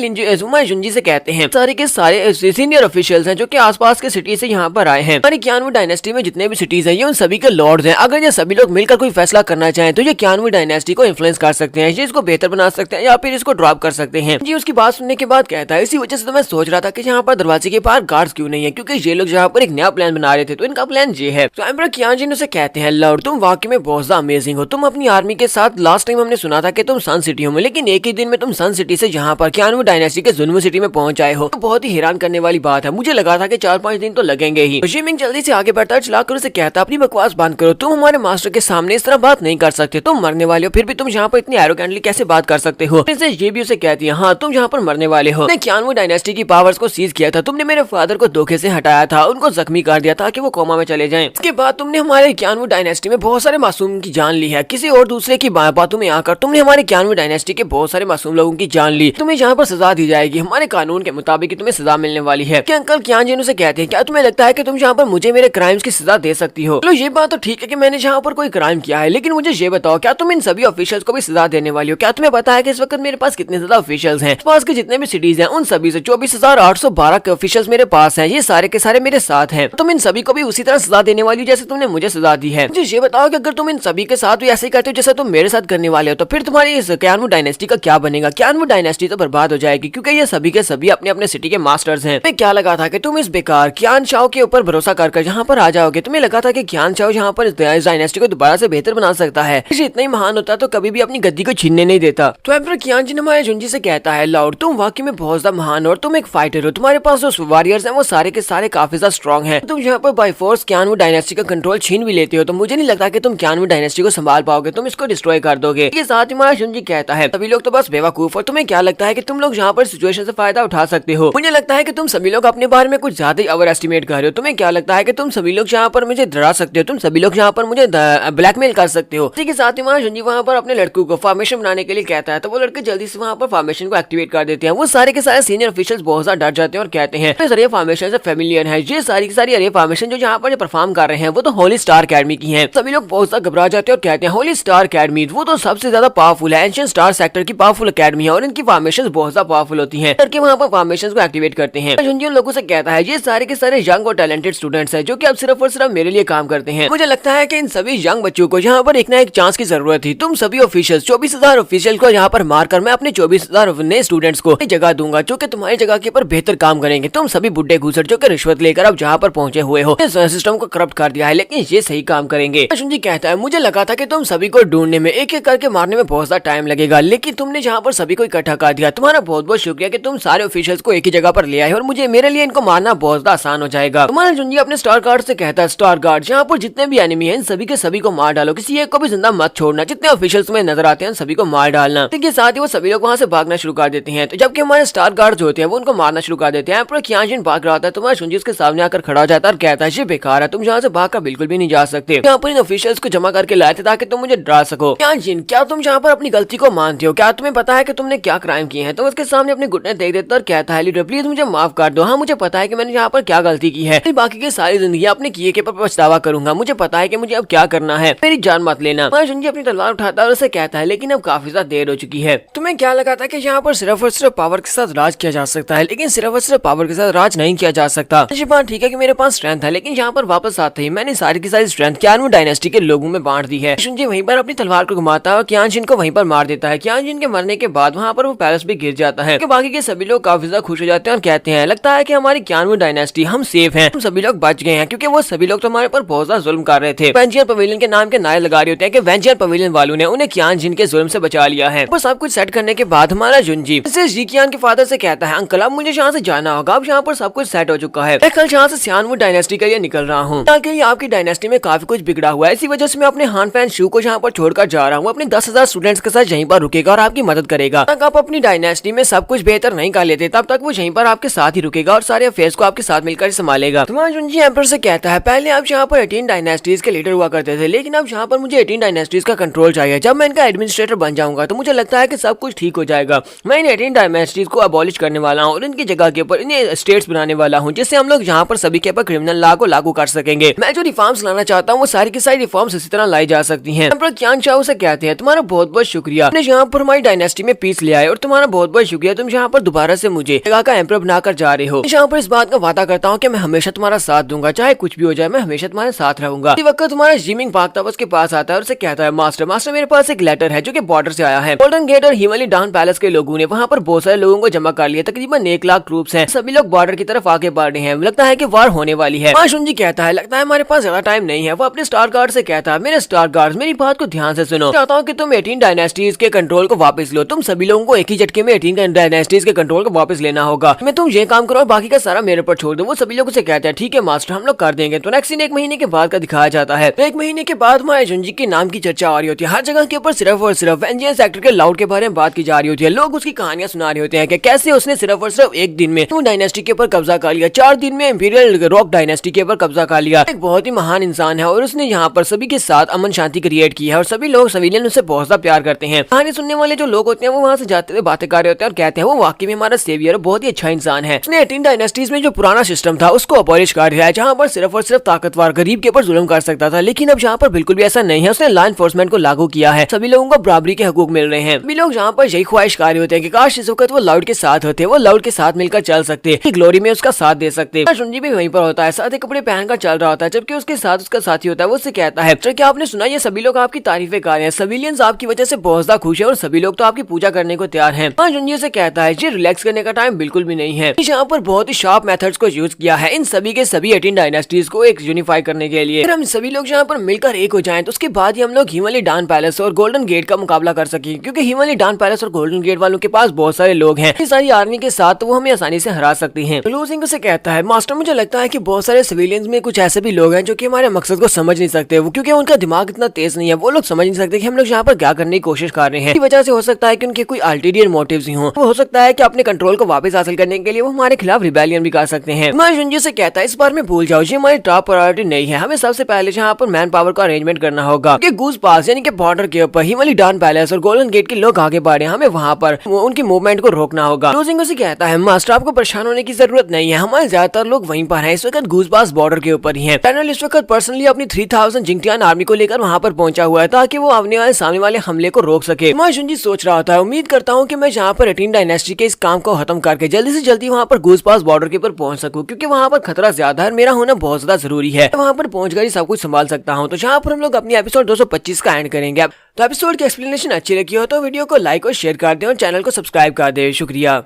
जुनजी से कहते हैं सारे के सारे सीनियर ऑफिशियल्स हैं जो कि आसपास के सिटी से यहाँ पर आए हैं। हमारी कियानवू डायनेस्टी में जितने भी सिटीज हैं ये उन सभी के लॉर्ड्स हैं। अगर ये सभी लोग मिलकर कोई फैसला करना चाहें तो ये कियानवू डायनेस्टी को इन्फ्लुएंस कर सकते हैं, ये इसको बेहतर बना सकते हैं या फिर इसको ड्रॉप कर सकते हैं। जी उसकी बात सुनने के बाद कहता है इसी वजह से तो मैं सोच रहा था कि यहाँ पर दरवाजे के बाहर गार्ड्स क्यों नहीं है, क्योंकि ये लोग यहाँ पर एक नया प्लान बना रहे थे। तो इनका प्लान ये है। तो एम्परर कियान जी उसे कहते हैं लॉर्ड तुम वाकई में बहुत ज्यादा अमेजिंग हो, तुम अपनी आर्मी के साथ लास्ट टाइम हमने सुना था कि तुम सन सिटी हो, लेकिन एक ही दिन में तुम सन सिटी से यहाँ पर कियानवू डायनेस्टी के जुनवू सिटी में पहुंच आए हो। तो बहुत ही हैरान करने वाली बात है, मुझे लगा था कि 4-5 दिन तो लगेंगे ही। जिमिंग जल्दी से आगे बढ़ता है, चलाकर उसे कहता अपनी बकवास बंद करो, तुम हमारे मास्टर के सामने इस तरह बात नहीं कर सकते, तुम मरने वाले हो, फिर भी तुम यहाँ पर इतनी एरोगेंटली कैसे बात कर सकते हो। ये भी उसे कहती है हाँ तुम यहाँ पर मरने वाले हो, कियानवू डायनेस्टी की पावर्स को सीज किया था, तुमने मेरे फादर को धोखे से हटाया था, उनको जख्मी कर दिया था कि वो कोमा में चले जाएं। इसके बाद तुमने हमारे कियानवू डायनेस्टी में बहुत सारे मासूम की जान ली है, किसी और दूसरे की बातों में आकर तुमने हमारे कियानवू डायनेस्टी के बहुत सारे मासूम लोगों की जान ली, तुम्हें यहाँ पर सजा दी जाएगी, हमारे कानून के मुताबिक तुम्हें सजा मिलने वाली है। कि अंकल कियान जी उसे कहते हैं क्या तुम्हें लगता है कि तुम यहाँ पर मुझे मेरे क्राइम्स की सजा दे सकती हो। चलो ये बात तो ठीक है कि मैंने यहाँ पर कोई क्राइम किया है, लेकिन मुझे ये बताओ क्या तुम इन सभी ऑफिशियल्स को भी सजा देने वाली हो। क्या तुम्हें पता है कि इस वक्त मेरे पास कितने ज्यादा ऑफिशियल्स हैं, पास के जितने भी सिटीज हैं उन सभी से 24,812 के ऑफिशियल्स मेरे पास हैं, ये सारे के सारे मेरे साथ हैं। तुम इन सभी को भी उसी तरह सजा देने वाली हो जैसे तुमने मुझे सजा दी है। मुझे ये बताओ कि अगर तुम इन सभी के साथ ऐसे ही करते हो जैसा तुम मेरे साथ करने वाले हो तो फिर तुम्हारी इस कियानवू डायनेस्टी का क्या बनेगा। कियानवू डायनेस्टी तो बर्बाद हो जाएगी क्योंकि ये सभी के सभी अपने अपने सिटी के मास्टर्स हैं। मैं क्या लगा था कि तुम इस बेकार कियान शाओ के ऊपर भरोसा कर यहाँ पर आ जाओगे, तुम्हें लगा था कि कियान शाओ यहाँ पर इस डायनेस्टी को दोबारा से बेहतर बना सकता है, इतना ही महान होता तो कभी भी अपनी गद्दी को छीनने नहीं देता। तो एम्परर कियान जी हमारे जुनजी से कहता है लॉर्ड तुम वाकई में बहुत ज्यादा महान हो और तुम एक फाइटर हो, तुम्हारे पास जो वॉरियर्स हैं वो सारे के सारे काफी ज्यादा स्ट्रॉन्ग हैं, तुम यहाँ पर बाय फोर्स कियानवू डायनेस्टी का कंट्रोल छीन भी लेते हो तो मुझे नहीं लगता कि तुम कियानवू डायनेस्टी को संभाल पाओगे, तुम इसको डिस्ट्रॉय कर दोगे। ये साथ ही हमारा जुनजी कहता है सभी लोग तो बस बेवकूफ और तुम्हें क्या लगता है कि तुम लोग यहाँ पर सिचुएशन से फायदा उठा सकते हो। मुझे लगता है कि तुम सभी लोग अपने बारे में कुछ ज्यादा ही ओवर एस्टिमेट कर रहे हो। तुम्हें क्या लगता है कि तुम सभी लोग यहाँ पर मुझे डरा सकते हो, तुम सभी लोग यहाँ पर मुझे ब्लैकमेल कर सकते हो। इसी के साथ ही हमारा जुनजी वहाँ पर अपने लड़कों को फॉर्मेशन बनाने के लिए कहता है तो वो लड़के जल्दी से वहाँ पर फॉर्मेशन को एक्टिवेट कर देते हैं। वो सारे के सारे सीनियर ऑफिशियल्स बहुत ज्यादा डर जाते हैं और कहते हैं अरे फॉर्मेशन से फेमिलियर है, ये सारी की सारी अरे फॉर्मेशन जो यहाँ पर परफॉर्म कर रहे हैं वो तो होली स्टार अकेडमी की है। सभी लोग बहुत ज्यादा घबरा जाते हैं और कहते हैं होली स्टार अकेडमी वो तो सबसे ज्यादा पावरफुल है, एंशिएंट स्टार सेक्टर की पावरफुल अकेडमी है और इनकी फॉर्मेशन बहुत ज्यादा पावरफुल होती है, करके वहाँ पर फॉर्मेशन को एक्टिवेट करते हैं। जुनजी उन लोगों से कहता है ये सारे के सारे यंग और टैलेंटेड स्टूडेंट्स हैं जो कि अब सिर्फ और सिर्फ मेरे लिए काम करते हैं। मुझे लगता है कि इन सभी यंग बच्चों को यहाँ पर एक ना एक चांस की जरूरत थी। तुम सभी ऑफिशियल्स 24,000 ऑफिशियल को यहाँ पर मारकर मैं अपने 24,000 नए स्टूडेंट्स को जगह दूंगा जो कि तुम्हारी जगह के ऊपर बेहतर काम करेंगे। तुम सभी बुड्ढे घूसर जो कि रिश्वत लेकर अब जहाँ पर पहुंचे हुए हो इस सिस्टम को करप्ट कर दिया है, लेकिन ये सही काम करेंगे। जुनजी कहता है मुझे लगा था कि तुम सभी को ढूंढने में एक एक करके मारने में बहुत ज्यादा टाइम लगेगा, लेकिन तुमने जहाँ पर सभी को इकट्ठा कर दिया, तुम्हारा बहुत बहुत शुक्रिया कि तुम सारे ऑफिशियल्स को एक ही जगह पर ले आए और मुझे मेरे लिए इनको मारना बहुत ज्यादा आसान हो जाएगा। तुम्हारा जुनजी अपने स्टार गार्ड से कहता है स्टार गार्ड यहाँ पर जितने भी एनिमी हैं इन सभी के सभी को मार डालो, किसी एक को भी जिंदा मत छोड़ना, जितने ऑफिशियल्स में नजर आते हैं सभी को मार डालना। इसके साथ ही वो सभी लोग वहाँ से भागना शुरू कर देते हैं। तो जबकि हमारे स्टार गार्ड जो होते हैं वो उनको मारना शुरू कर देते हैं। पर कियान भाग रहा था, तुम्हारा जुनजी उसके सामने आकर खड़ा हो जाता है और कहता है ये बेकार है, तुम यहाँ से भागकर बिल्कुल भी नहीं जा सकते, यहाँ पर इन ऑफिशियल्स को जमा करके लाए थे ताकि तुम मुझे डरा सको। कियान क्या तुम यहाँ पर अपनी गलती को मानते हो, क्या तुम्हें पता है कि तुमने क्या क्राइम किए हैं। तो उसके सामने अपने घुटने देख देता और कहता है लीडर प्लीज मुझे माफ कर दो, हाँ मुझे पता है कि मैंने यहाँ पर क्या गलती की है, बाकी की सारी जिंदगी अपने किए के पर पछतावा करूंगा, मुझे पता है कि मुझे अब क्या करना है, मेरी जान मत लेना। जुनजी अपनी तलवार उठाता है और उसे कहता है लेकिन अब काफी ज्यादा देर हो चुकी है, तुम्हें क्या लगा था कि यहाँ पर सिर्फ और सिर्फ पावर के साथ राज किया जा सकता है, लेकिन सिर्फ और सिर्फ पावर के साथ राज नहीं किया जा सकता। ये बात ठीक है कि मेरे पास स्ट्रेंथ है, लेकिन यहाँ पर वापस आते ही मैंने सारी की सारी स्ट्रेंथ कियानवू डायनेस्टी के लोगों में बांट दी है। जुनजी वहीं पर अपनी तलवार को घुमाता है और कियान को वहीं पर मार देता है। कियान के मरने के बाद वहाँ पर वो पैलेस भी गिर जाता है। बाकी के सभी लोग काफी ज्यादा खुश हो जाते हैं और कहते हैं लगता है कि हमारी कियानवू डायनेस्टी हम सेफ हैं, हम सभी लोग बच गए हैं, क्योंकि वो सभी लोग तो हमारे पर बहुत ज्यादा जुल्म कर रहे थे। वेंजियन पवेलियन के नाम के नारे लगा रहे होते हैं कि वेंजियन पवेलियन वालों ने उन्हें कियान के जुल्म से बचा लिया है। बस सब कुछ सेट करने के बाद हमारा जुनजी जिकियान के फादर से कहता है, अंकल अब मुझे यहाँ से जाना होगा, अब यहाँ पर सब कुछ सेट हो चुका है, मैं कल यहाँ से सियानवू डायनेस्टी के लिए निकल रहा हूँ। आपकी डायनेस्टी में काफी कुछ बिगड़ा हुआ है, इसी वजह से मैं अपने हान फैन शू को यहाँ पर छोड़कर जा रहा हूँ। अपने 10,000 स्टूडेंट्स के साथ यहीं पर रुकेगा और आपकी मदद करेगा। तक आप अपनी डायनेस्टी में सब कुछ बेहतर नहीं कर लेते तब तक वो यहीं पर आपके साथ ही रुकेगा और सारे अफेयर्स को आपके साथ मिलकर संभालेगा। तुम्हारा जुनजी एम्पर से कहता है, पहले आप यहाँ पर 18 डायनेस्टीज के लीडर हुआ करते थे, लेकिन अब यहाँ पर मुझे 18 डायनेस्टीज का कंट्रोल चाहिए। जब मैं इनका एडमिनिस्ट्रेटर बन जाऊंगा तो मुझे लगता है कि सब कुछ ठीक हो जाएगा। मैं इन 18 डायनेस्टीज को अबॉलिश करने वाला हूँ और इनकी जगह के ऊपर इन्हें स्टेट्स बनाने वाला हूँ, जिससे हम लोग यहाँ पर सभी के ऊपर क्रिमिनल लॉ को लागू कर सकेंगे। मैं जो रिफॉर्म्स लाना चाहता हूँ वो सारी की सारी रिफॉर्म्स इसी तरह लाई जा सकती हैं। एम्परर क्यान चाओ से कहते हैं, तुम्हारा बहुत बहुत शुक्रिया, तुमने यहाँ पर हमारी डायनेस्टी में पीस ले आए और तुम्हारा बहुत बहुत शुक्रिया, तुम यहाँ पर दोबारा से मुझे जगह का एम्परर बनाकर जा रहे हो। यहाँ पर इस बात का वादा करता हूँ कि मैं हमेशा तुम्हारा साथ दूंगा, चाहे कुछ भी हो जाए, मैं हमेशा तुम्हारे साथ रहूंगा। इसी वक्त तुम्हारा जिमिंग पाकतावस के पास आता है और उसे कहता है, मास्टर मेरे पास एक लेटर है जो कि बॉर्डर से आया है। गोल्डन गेट और हिमालय डाउन पैलेस के लोगों ने वहाँ पर बहुत सारे लोगों को जमा कर लिया, तकरीबन 1 लाख ट्रूप्स हैं। सभी लोग बॉर्डर की तरफ आगे बढ़ रहे हैं, लगता है कि वार होने वाली है। माशुनजी कहता है, लगता है हमारे पास ज्यादा टाइम नहीं है। वो अपने स्टार गार्ड से कहता है, मेरे स्टार गार्ड्स मेरी बात को ध्यान से सुनो, चाहता हूँ कि तुम 18 डायनेस्टीज के कंट्रोल को वापस लो। तुम सभी लोगों को एक ही झटके में 18 डायनेस्टीज के कंट्रोल को वापस लेना होगा। मैं तुम ये काम करो और बाकी का सारा मेरे पर छोड़ दो। वो सभी लोगों से कहते हैं, ठीक है मास्टर, हम लोग कर देंगे। तो नेक्स्ट 1 महीने के बाद का दिखाया जाता है। 1 महीने के बाद हमारे जुनजी के नाम की चर्चा आ रही होती है। हर जगह के ऊपर सिर्फ और सिर्फ वेंजियन सेक्टर के लाउड के बारे में बात की जा रही होती है। लोग उसकी कहानियां सुना रहे होते हैं कि कैसे उसने सिर्फ और सिर्फ 1 दिन में डायनेस्टी के ऊपर कब्जा कर लिया, 4 दिन में इंपीरियल रॉक डायनेस्टी के ऊपर कब्जा कर लिया। एक बहुत ही महान इंसान है और उसने यहाँ पर सभी के साथ अमन शांति क्रिएट की है और सभी लोग सिविलियन उससे बहुत ज्यादा प्यार करते हैं। कहानी सुनने वाले जो लोग होते हैं वो वहाँ से जाते हुए बातें कर रहे होते हैं और कहते हैं वो वाकई में हमारा सेवियर बहुत ही अच्छा इंसान है। उसने 18 डायनेस्टीज में जो पुराना सिस्टम था उसको अबॉलिश कर दिया है, जहाँ पर सिर्फ और सिर्फ ताकतवर गरीब के ऊपर जुल्म कर सकता था, लेकिन अब यहाँ पर बिल्कुल भी ऐसा नहीं है। उसने लॉ एनफोर्समेंट को लागू किया है, सभी लोगों को बराबरी के हकूक मिल रहे हैं। सभी लोग यहाँ पर यही ख्वाहिश कर रहे होते हैं कि काश इस वक्त वो लाउड के साथ होते, वो लाउड के साथ मिलकर चल सकते, ग्लोरी में उसका साथ दे सकते। जुनजी भी वहीं पर होता है, सादे कपड़े पहनकर चल रहा होता है, जबकि उसके साथ उसका साथी होता है। वो उससे कहता है, क्या आपने सुना ये सभी लोग आपकी तारीफें कर रहे हैं, सिविलियंस आपकी वजह से बहुत ज्यादा खुश है और सभी लोग तो आपकी पूजा करने को तैयार हैं। जुनजी से कहता है, ये रिलैक्स करने का टाइम बिल्कुल भी नहीं है। यहाँ पर बहुत ही शार्प मेथड्स को यूज किया है इन सभी के सभी 18 डायनेस्टीज को एक यूनिफाई करने के लिए। अगर हम सभी लोग यहाँ पर मिलकर एक हो जाएं तो उसके बाद ही हम लोग हिमालय डाउन पैलेस और गोल्डन गेट का मुकाबला कर सकेंगे, क्योंकि हिमालय डाउन पैलेस और गोल्डन गेट वालों के पास बहुत सारे लोग हैं। इस सारी आर्मी के साथ तो वो हमें आसानी से हरा सकती हैं। लूजिंग से कहता है, मास्टर मुझे लगता है कि बहुत सारे सिविलियंस में कुछ ऐसे भी लोग हैं जो कि हमारे मकसद को समझ नहीं सकते, वो क्योंकि उनका दिमाग इतना तेज नहीं है, वो लोग समझ नहीं सकते कि हम लोग यहाँ पर क्या करने की कोशिश कर रहे हैं। इसी वजह से हो सकता है कि उनके कोई अल्टीरियर मोटिव्स ही हों। वो हो सकता है कि अपने कंट्रोल को वापस हासिल करने के लिए वो हमारे खिलाफ रिबेलियन भी कर सकते हैं। मैं जुनजी से कहता है, इस बार में भूल जाओ, ये हमारी टॉप प्रायोरिटी नहीं है। हमें सबसे पहले यहाँ पर मैन पावर का अरेंजमेंट करना होगा। गूज पास यानी कि बॉर्डर के ऊपर हिमालय डाउन पैलेस और गोल्डन गेट के लोग आगे बढ़े, हमें वहाँ पर उनकी मूवमेंट को रोकना होगा। लूजिंग से कहता है, मास्टर आपको परेशान होने की जरूरत नहीं है, हमारे ज्यादातर लोग वहीं पर हैं। इस वक्त गूज पास बॉर्डर के ऊपर ही है। जनरल इस वक्त पर्सनली अपनी 3000 जिंगटियान आर्मी को लेकर वहाँ पर पहुंचा हुआ है ताकि वो आने वाले सामने वाले हमले को रोक सके। मैं जुनजी सोच रहा था, उम्मीद करता हूँ कि मैं यहाँ पर 18 डायनेस्टी के इस काम को खत्म करके जल्दी से जल्दी वहाँ पर गूज पास बॉर्डर के ऊपर पहुंच सकूं, क्योंकि वहाँ पर खतरा ज्यादा है, मेरा होना बहुत ज्यादा जरूरी है। वहाँ पर पहुंचकर ही सब कुछ संभाल सकता हूँ। तो यहाँ पर हम लोग अपनी एपिसोड 225 का एंड करेंगे। तो एपिसोड की एक्सप्लेनेशन अच्छी लगी हो तो वीडियो को लाइक और शेयर कर दें और चैनल को सब्सक्राइब कर दें। शुक्रिया।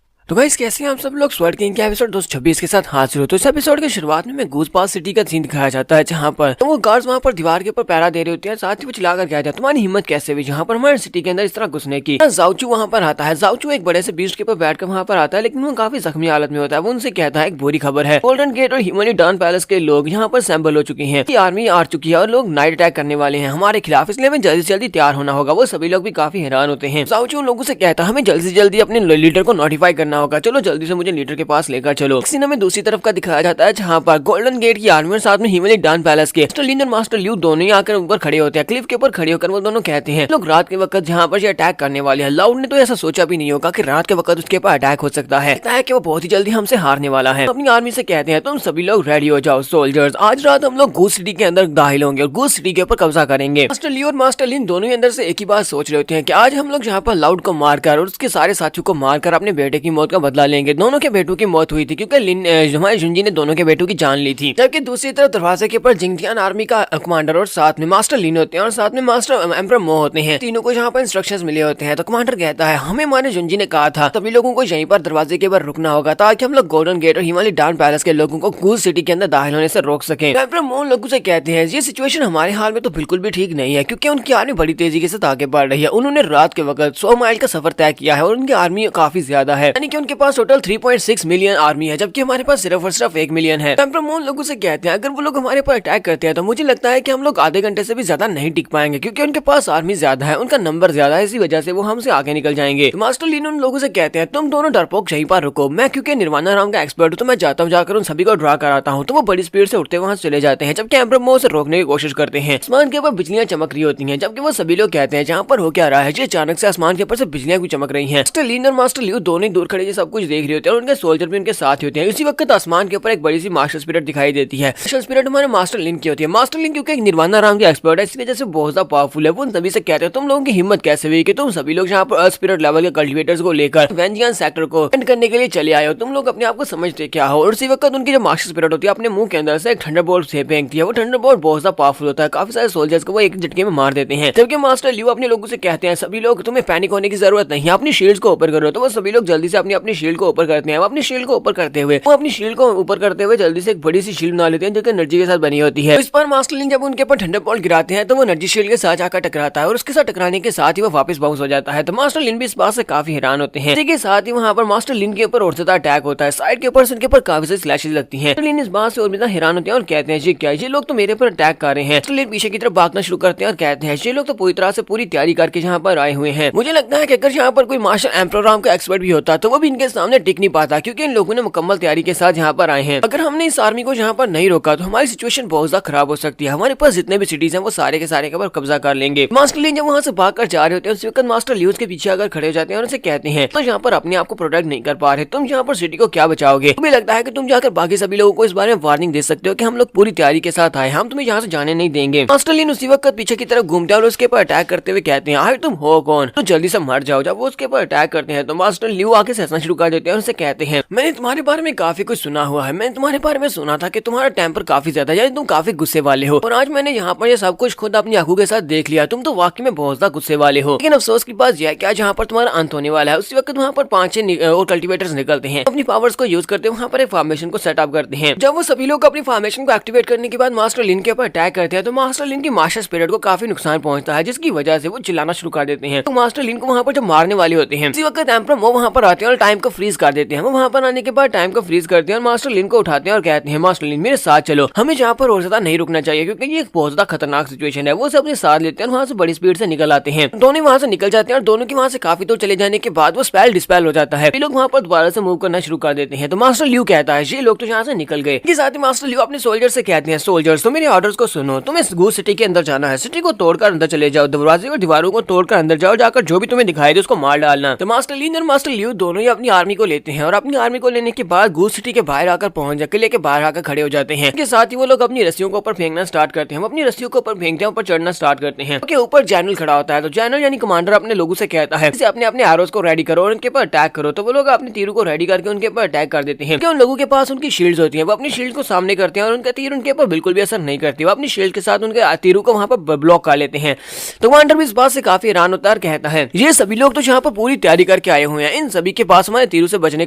तो गाइस कैसे हैं आप सब लोग, स्वर्ड किंग के एपिसोड 226 के साथ हाजिर हो। तो इस एपिसोड के शुरुआत में गूज पास सिटी का सीन दिखाया जाता है, जहाँ पर तो वो गार्ड्स वहाँ पर दीवार के ऊपर पहरा दे रहे होते हैं, साथ ही वो चिल्लाकर कहा जाता है, तुम्हारी हिम्मत कैसे हुई जहाँ पर हमारे सिटी के अंदर इस तरह घुसने की। जाउचू वहाँ पर आता है। जाउचू एक बड़े से बीस्ट के ऊपर बैठकर वहाँ पर आता है, लेकिन वो काफी जख्मी हालत में होता है। वो उनसे कहता है, एक बुरी खबर है, गोल्डन गेट और हिमालय डाउन पैलेस के लोग यहाँ पर सैंबल हो चुकी है, आर्मी आ चुकी है और लोग नाइट अटैक करने वाले हैं हमारे खिलाफ, इसलिए हमें जल्दी से जल्दी तैयार होना होगा। वो सभी लोग भी काफी हैरान होते हैं। जाउचू उन लोगों से कहता है, हमें जल्दी से जल्दी अपने लीडर को नोटिफाई करना होगा, चलो जल्दी से मुझे लीडर के पास लेकर चलो। सीन में दूसरी तरफ का दिखाया जाता है, जहाँ पर गोल्डन गेट की आर्मी और साथ में हिमालय डाउन पैलेस के मास्टर लिन और मास्टर ल्यू दोनों ही आकर ऊपर खड़े होते हैं। क्लिफ के ऊपर खड़े होकर वो दोनों कहते हैं, लोग रात के वक्त जहाँ पर ये अटैक करने वाले हैं। लाउड ने तो ऐसा सोचा भी नहीं होगा कि रात के वक्त उसके ऊपर अटैक हो सकता है, लगता है कि वो बहुत ही जल्दी हमसे हारने वाला है। अपनी आर्मी से कहते हैं, तुम सभी लोग रेडी हो जाओ सोल्जर्स, आज रात हम लोग गूज सिटी के अंदर दाखिल होंगे और गूज सिटी के ऊपर कब्जा करेंगे। मास्टर ल्यू और मास्टर लिन दोनों ही अंदर से एक ही बात सोच रहे होते हैं कि आज हम लोग यहाँ पर लाउड को मारकर और उसके सारे साथियों को मारकर अपने बेटे की मौत मौत का बदला लेंगे। दोनों के बेटों की मौत हुई थी क्योंकि हमारे जुंजी ने दोनों के बेटों की जान ली थी। जबकि दूसरी तरफ दरवाजे के ऊपर जिंगटियान आर्मी का कमांडर और साथ में मास्टर लिन होते हैं और साथ में मास्टर एम्परर मो होते हैं। तीनों को यहाँ पर इंस्ट्रक्शंस मिले होते हैं। तो कमांडर कहता है हमें हमारे जुंजी ने कहा था सभी लोगों को यहीं पर दरवाजे के ऊपर रुकना होगा ताकि हम लोग गोल्डन गेट और हिमालय डाउन पैलेस के लोगों को गूज सिटी के अंदर दाखिल होने से रोक सके। एम्परर मो लोगों से कहते हैं ये सिचुएशन हमारे हाल में तो बिल्कुल भी ठीक नहीं है क्योंकि उनकी आर्मी बड़ी तेजी के साथ आगे बढ़ रही है। उन्होंने रात के वक्त 100 माइल का सफर तय किया है और उनकी आर्मी काफी ज्यादा है, यानी कि उनके पास टोटल 3.6 मिलियन आर्मी है, जबकि हमारे पास सिर्फ और सिर्फ 1 मिलियन है। एम्परर मो लोगों से कहते हैं अगर वो लोग हमारे पर अटैक करते हैं तो मुझे लगता है कि हम लोग आधे घंटे से भी ज्यादा नहीं टिक पाएंगे क्योंकि उनके पास आर्मी ज्यादा है, उनका नंबर ज्यादा है, इसी वजह से वो हमसे आगे निकल जाएंगे। मास्टर लिन उन लोगों से कहते हैं तुम दोनों डरपोक यहीं पर रुको, मैं क्योंकि निर्वाणा राम का एक्सपर्ट हूँ तो मैं जाता हूँ, जाकर उन सभी को ड्रा कराता हूँ। तो वो बड़ी स्पीड से उठते वहाँ चले जाते हैं जबकि एम्परर मो से रोकने की कोशिश करते हैं। आसमान के ऊपर बिजलियां चमक रही होती हैं जबकि वो सभी लोग कहते हैं जहाँ पर हो क्या रहा है। अचानक से आसमान के ऊपर से बिजलियां भी चमक रही हैं। मास्टर लिन और मास्टर लियू दोनों ही दूर खड़े सब कुछ देख रहे होते हैं और उनके सोल्जर भी उनके साथ होते हैं। इसी वक्त आसमान के ऊपर एक बड़ी सी मास्टर स्पिरिट दिखाई देती है। मास्टर स्पिरिट हमारे मास्टर लिन की होती है। मास्टर लिन क्योंकि एक निर्वाणा राम के एक्सपर्ट है इसलिए जैसे बहुत ज्यादा पावरफुल है। वो उन सभी से कहते हैं तुम लोगों की हिम्मत कैसे हुई कि तुम सभी लोग यहाँ पर अर्थ स्पिरिट लेवल के कल्टिवेटर्स को लेकर वेंजियन सेक्टर को एंड करने के लिए चले आए हो, तुम लोग अपने आप को समझते क्या हो। और इसी वक्त उनकी जो मास्टर स्पिरिट होती है अपने मुंह के अंदर से एक थंडरबोल्ट से फेंकती है। वो थंडरबोल्ट बहुत ज्यादा पावरफुल होता है, काफी सारे सोल्जर्स को वो एक झटके में मार देते हैं। जबकि मास्टर लियू अपने लोगों से कहते हैं सभी लोग तुम्हें पैनिक होने की जरूरत नहीं है, अपनी शील्ड्स को ऊपर करो। तो वो सभी लोग जल्दी से अपनी अपनी शील्ड को ऊपर करते हैं। अपनी शील्ड को ऊपर करते हुए वो अपनी शील्ड को ऊपर करते हुए जल्दी से एक बड़ी सी शील्ड बना लेते हैं जो कि एनर्जी के साथ बनी होती है। इस पर मास्टर लिन जब उनके ऊपर थंडरबोल्ट गिराते हैं तो वो एनर्जी शील्ड के साथ जाकर टकराता है और उसके साथ टकराने के साथ ही वो वापस बाउंस हो जाता है। तो मास्टर लिन भी इस बात से काफी हैरान होते हैं। इसी के साथ ही वहाँ पर मास्टर लिन के ऊपर और ज्यादा अटैक होता है। साइड के ऊपर से उनके ऊपर काफी सारी स्लैशेस लगती हैं। लिन इस बात से और ज्यादा हैरान होते हैं और कहते हैं जी क्या ये लोग तो मेरे पर अटैक कर रहे हैं। लिन पीछे की तरफ भागना शुरू करते हैं और कहते हैं ये लोग तो पूरी तरह से पूरी तैयारी करके यहाँ पर आए हुए हैं। मुझे लगता है कि अगर यहाँ पर कोई मास्टर एम्परर राम का एक्सपर्ट भी होता तो वो भी इनके सामने टिक नहीं पाता क्योंकि इन लोगों ने मुकम्मल तैयारी के साथ यहाँ पर आए हैं। अगर हमने इस आर्मी को यहाँ पर नहीं रोका तो हमारी सिचुएशन बहुत ज्यादा खराब हो सकती है। हमारे पास जितने भी सिटीज हैं वो सारे के सारे के ऊपर कब्जा कर लेंगे। मास्टर लिन जब वहाँ से भागकर जा रहे होते हैं उस वक्त मास्टर लियू के पीछे आकर खड़े हो जाते हैं और उनसे कहते हैं तो यहाँ पर अपने आप को प्रोटेक्ट नहीं कर पा रहे, तुम यहाँ पर सिटी को क्या बचाओगे। तुम्हें लगता है कि तुम जाकर बाकी सभी लोगों को इस बारे में वार्निंग दे सकते हो कि हम लोग पूरी तैयारी के साथ आए, हम तुम्हें यहाँ से जाने नहीं देंगे। मास्टर लिन उसी वक्त पीछे की तरफ घूमते हैं और उसके ऊपर अटैक करते हुए कहते हैं आए तुम हो कौन, तो जल्दी से मर जाओ। जब वो उसके ऊपर अटैक करते हैं तो मास्टर लियू आके हंसना शुरू कर देते हैं और उनसे कहते हैं मैंने तुम्हारे बारे में काफी कुछ सुना हुआ है, मैंने तुम्हारे बारे में सुना था कि तुम्हारा टेम्पर काफी ज्यादा यानी तुम काफी गुस्से वाले हो और आज मैंने यहाँ पर ये सब कुछ खुद अपनी आंखों के साथ देख लिया। तुम तो वाकई में बहुत ज्यादा गुस्से वाले हो, लेकिन अफसोस की बात यह है कि जहाँ पर तुम्हारा अंत होने वाला है। उसी वक्त वहाँ पर 5-6 और कल्टिवेटर्स निकलते हैं, अपनी पावर्स को यूज करते हैं, वहाँ पर एक फॉर्मेशन को सेटअप करते हैं। जब वो सभी लोग अपनी फॉर्मेशन को एक्टिवेट करने के बाद मास्टर लिन के ऊपर अटैक करते हैं तो मास्टर लिन की मास्टर स्पिरिट को काफी नुकसान पहुंचता है जिसकी वजह से वो चिल्लाना शुरू कर देते हैं। तो मास्टर लिन को वहाँ पर जब मारने वाले होते हैं उसी वक्त एम्परर मो वहाँ पर आते हैं और टाइम को फ्रीज कर देते हैं। वो वहाँ पर आने के बाद टाइम को फ्रीज करते हैं और मास्टर लिन को उठाते हैं और कहते हैं मास्टर लिन मेरे साथ चलो, हमें यहाँ पर और ज्यादा नहीं रुकना चाहिए क्योंकि ये बहुत ज्यादा खतरनाक सिचुएशन है। वो सब अपने साथ लेते हैं और वहाँ से बड़ी स्पीड से निकल आते हैं। दोनों वहाँ से निकल जाते हैं और दोनों की वहाँ से काफी दूर चले जाने के बाद वो स्पेल डिस्पेल हो जाता है। ये लोग वहाँ पर दोबारा से मूव करना शुरू कर देते हैं। तो मास्टर लियू कहता है ये लोग तो यहाँ से निकल गए। इसके साथ ही मास्टर लियू अपने सोल्जर से कहते हैं सोल्जर्स तो मेरे ऑर्डर्स को सुनो, तुम्हें गूज सिटी के अंदर जाना है, सिटी को तोड़कर अंदर चले जाओ, दरवाजे और दीवारों को तोड़कर अंदर जाओ, जाकर जो भी तुम्हें दिखाई दे उसको मार डालना। तो मास्टर लिन और मास्टर लियू दोनों ही अपनी आर्मी को लेते हैं और अपनी आर्मी को लेने के बाद गूज सिटी के बाहर आकर पहुंच जाकर किले के बाहर आकर खड़े हो जाते हैं। इसके साथ ही वो लोग अपनी रस्सियों को ऊपर फेंकना स्टार्ट करते हैं। अपनी रस्सियों को ऊपर फेंकते हैं, ऊपर चढ़ना स्टार्ट करते हैं। उसके ऊपर जनरल खड़ा होता है। तो जनरल यानी कमांडर अपने लोगों से कहता है अपने अपने एरोस को रेडी करो और उनके ऊपर अटैक करो। तो वो लोग अपने तीरों को रेडी करके उनके ऊपर अटैक कर देते हैं। उन लोगों के पास उनकी शील्ड्स होती हैं, वो अपनी शील्ड को सामने करते हैं और उनका तीर उनके ऊपर बिल्कुल भी असर नहीं करती। वो अपनी शील्ड के साथ उनके तीरों को वहाँ पर ब्लॉक कर लेते हैं। तो कमांडर भी इस बात से काफी हैरान होता है, कहता है ये सभी लोग तो यहाँ पर पूरी तैयारी करके आए हुए हैं, इन सभी के पास हमारे तीरों से बचने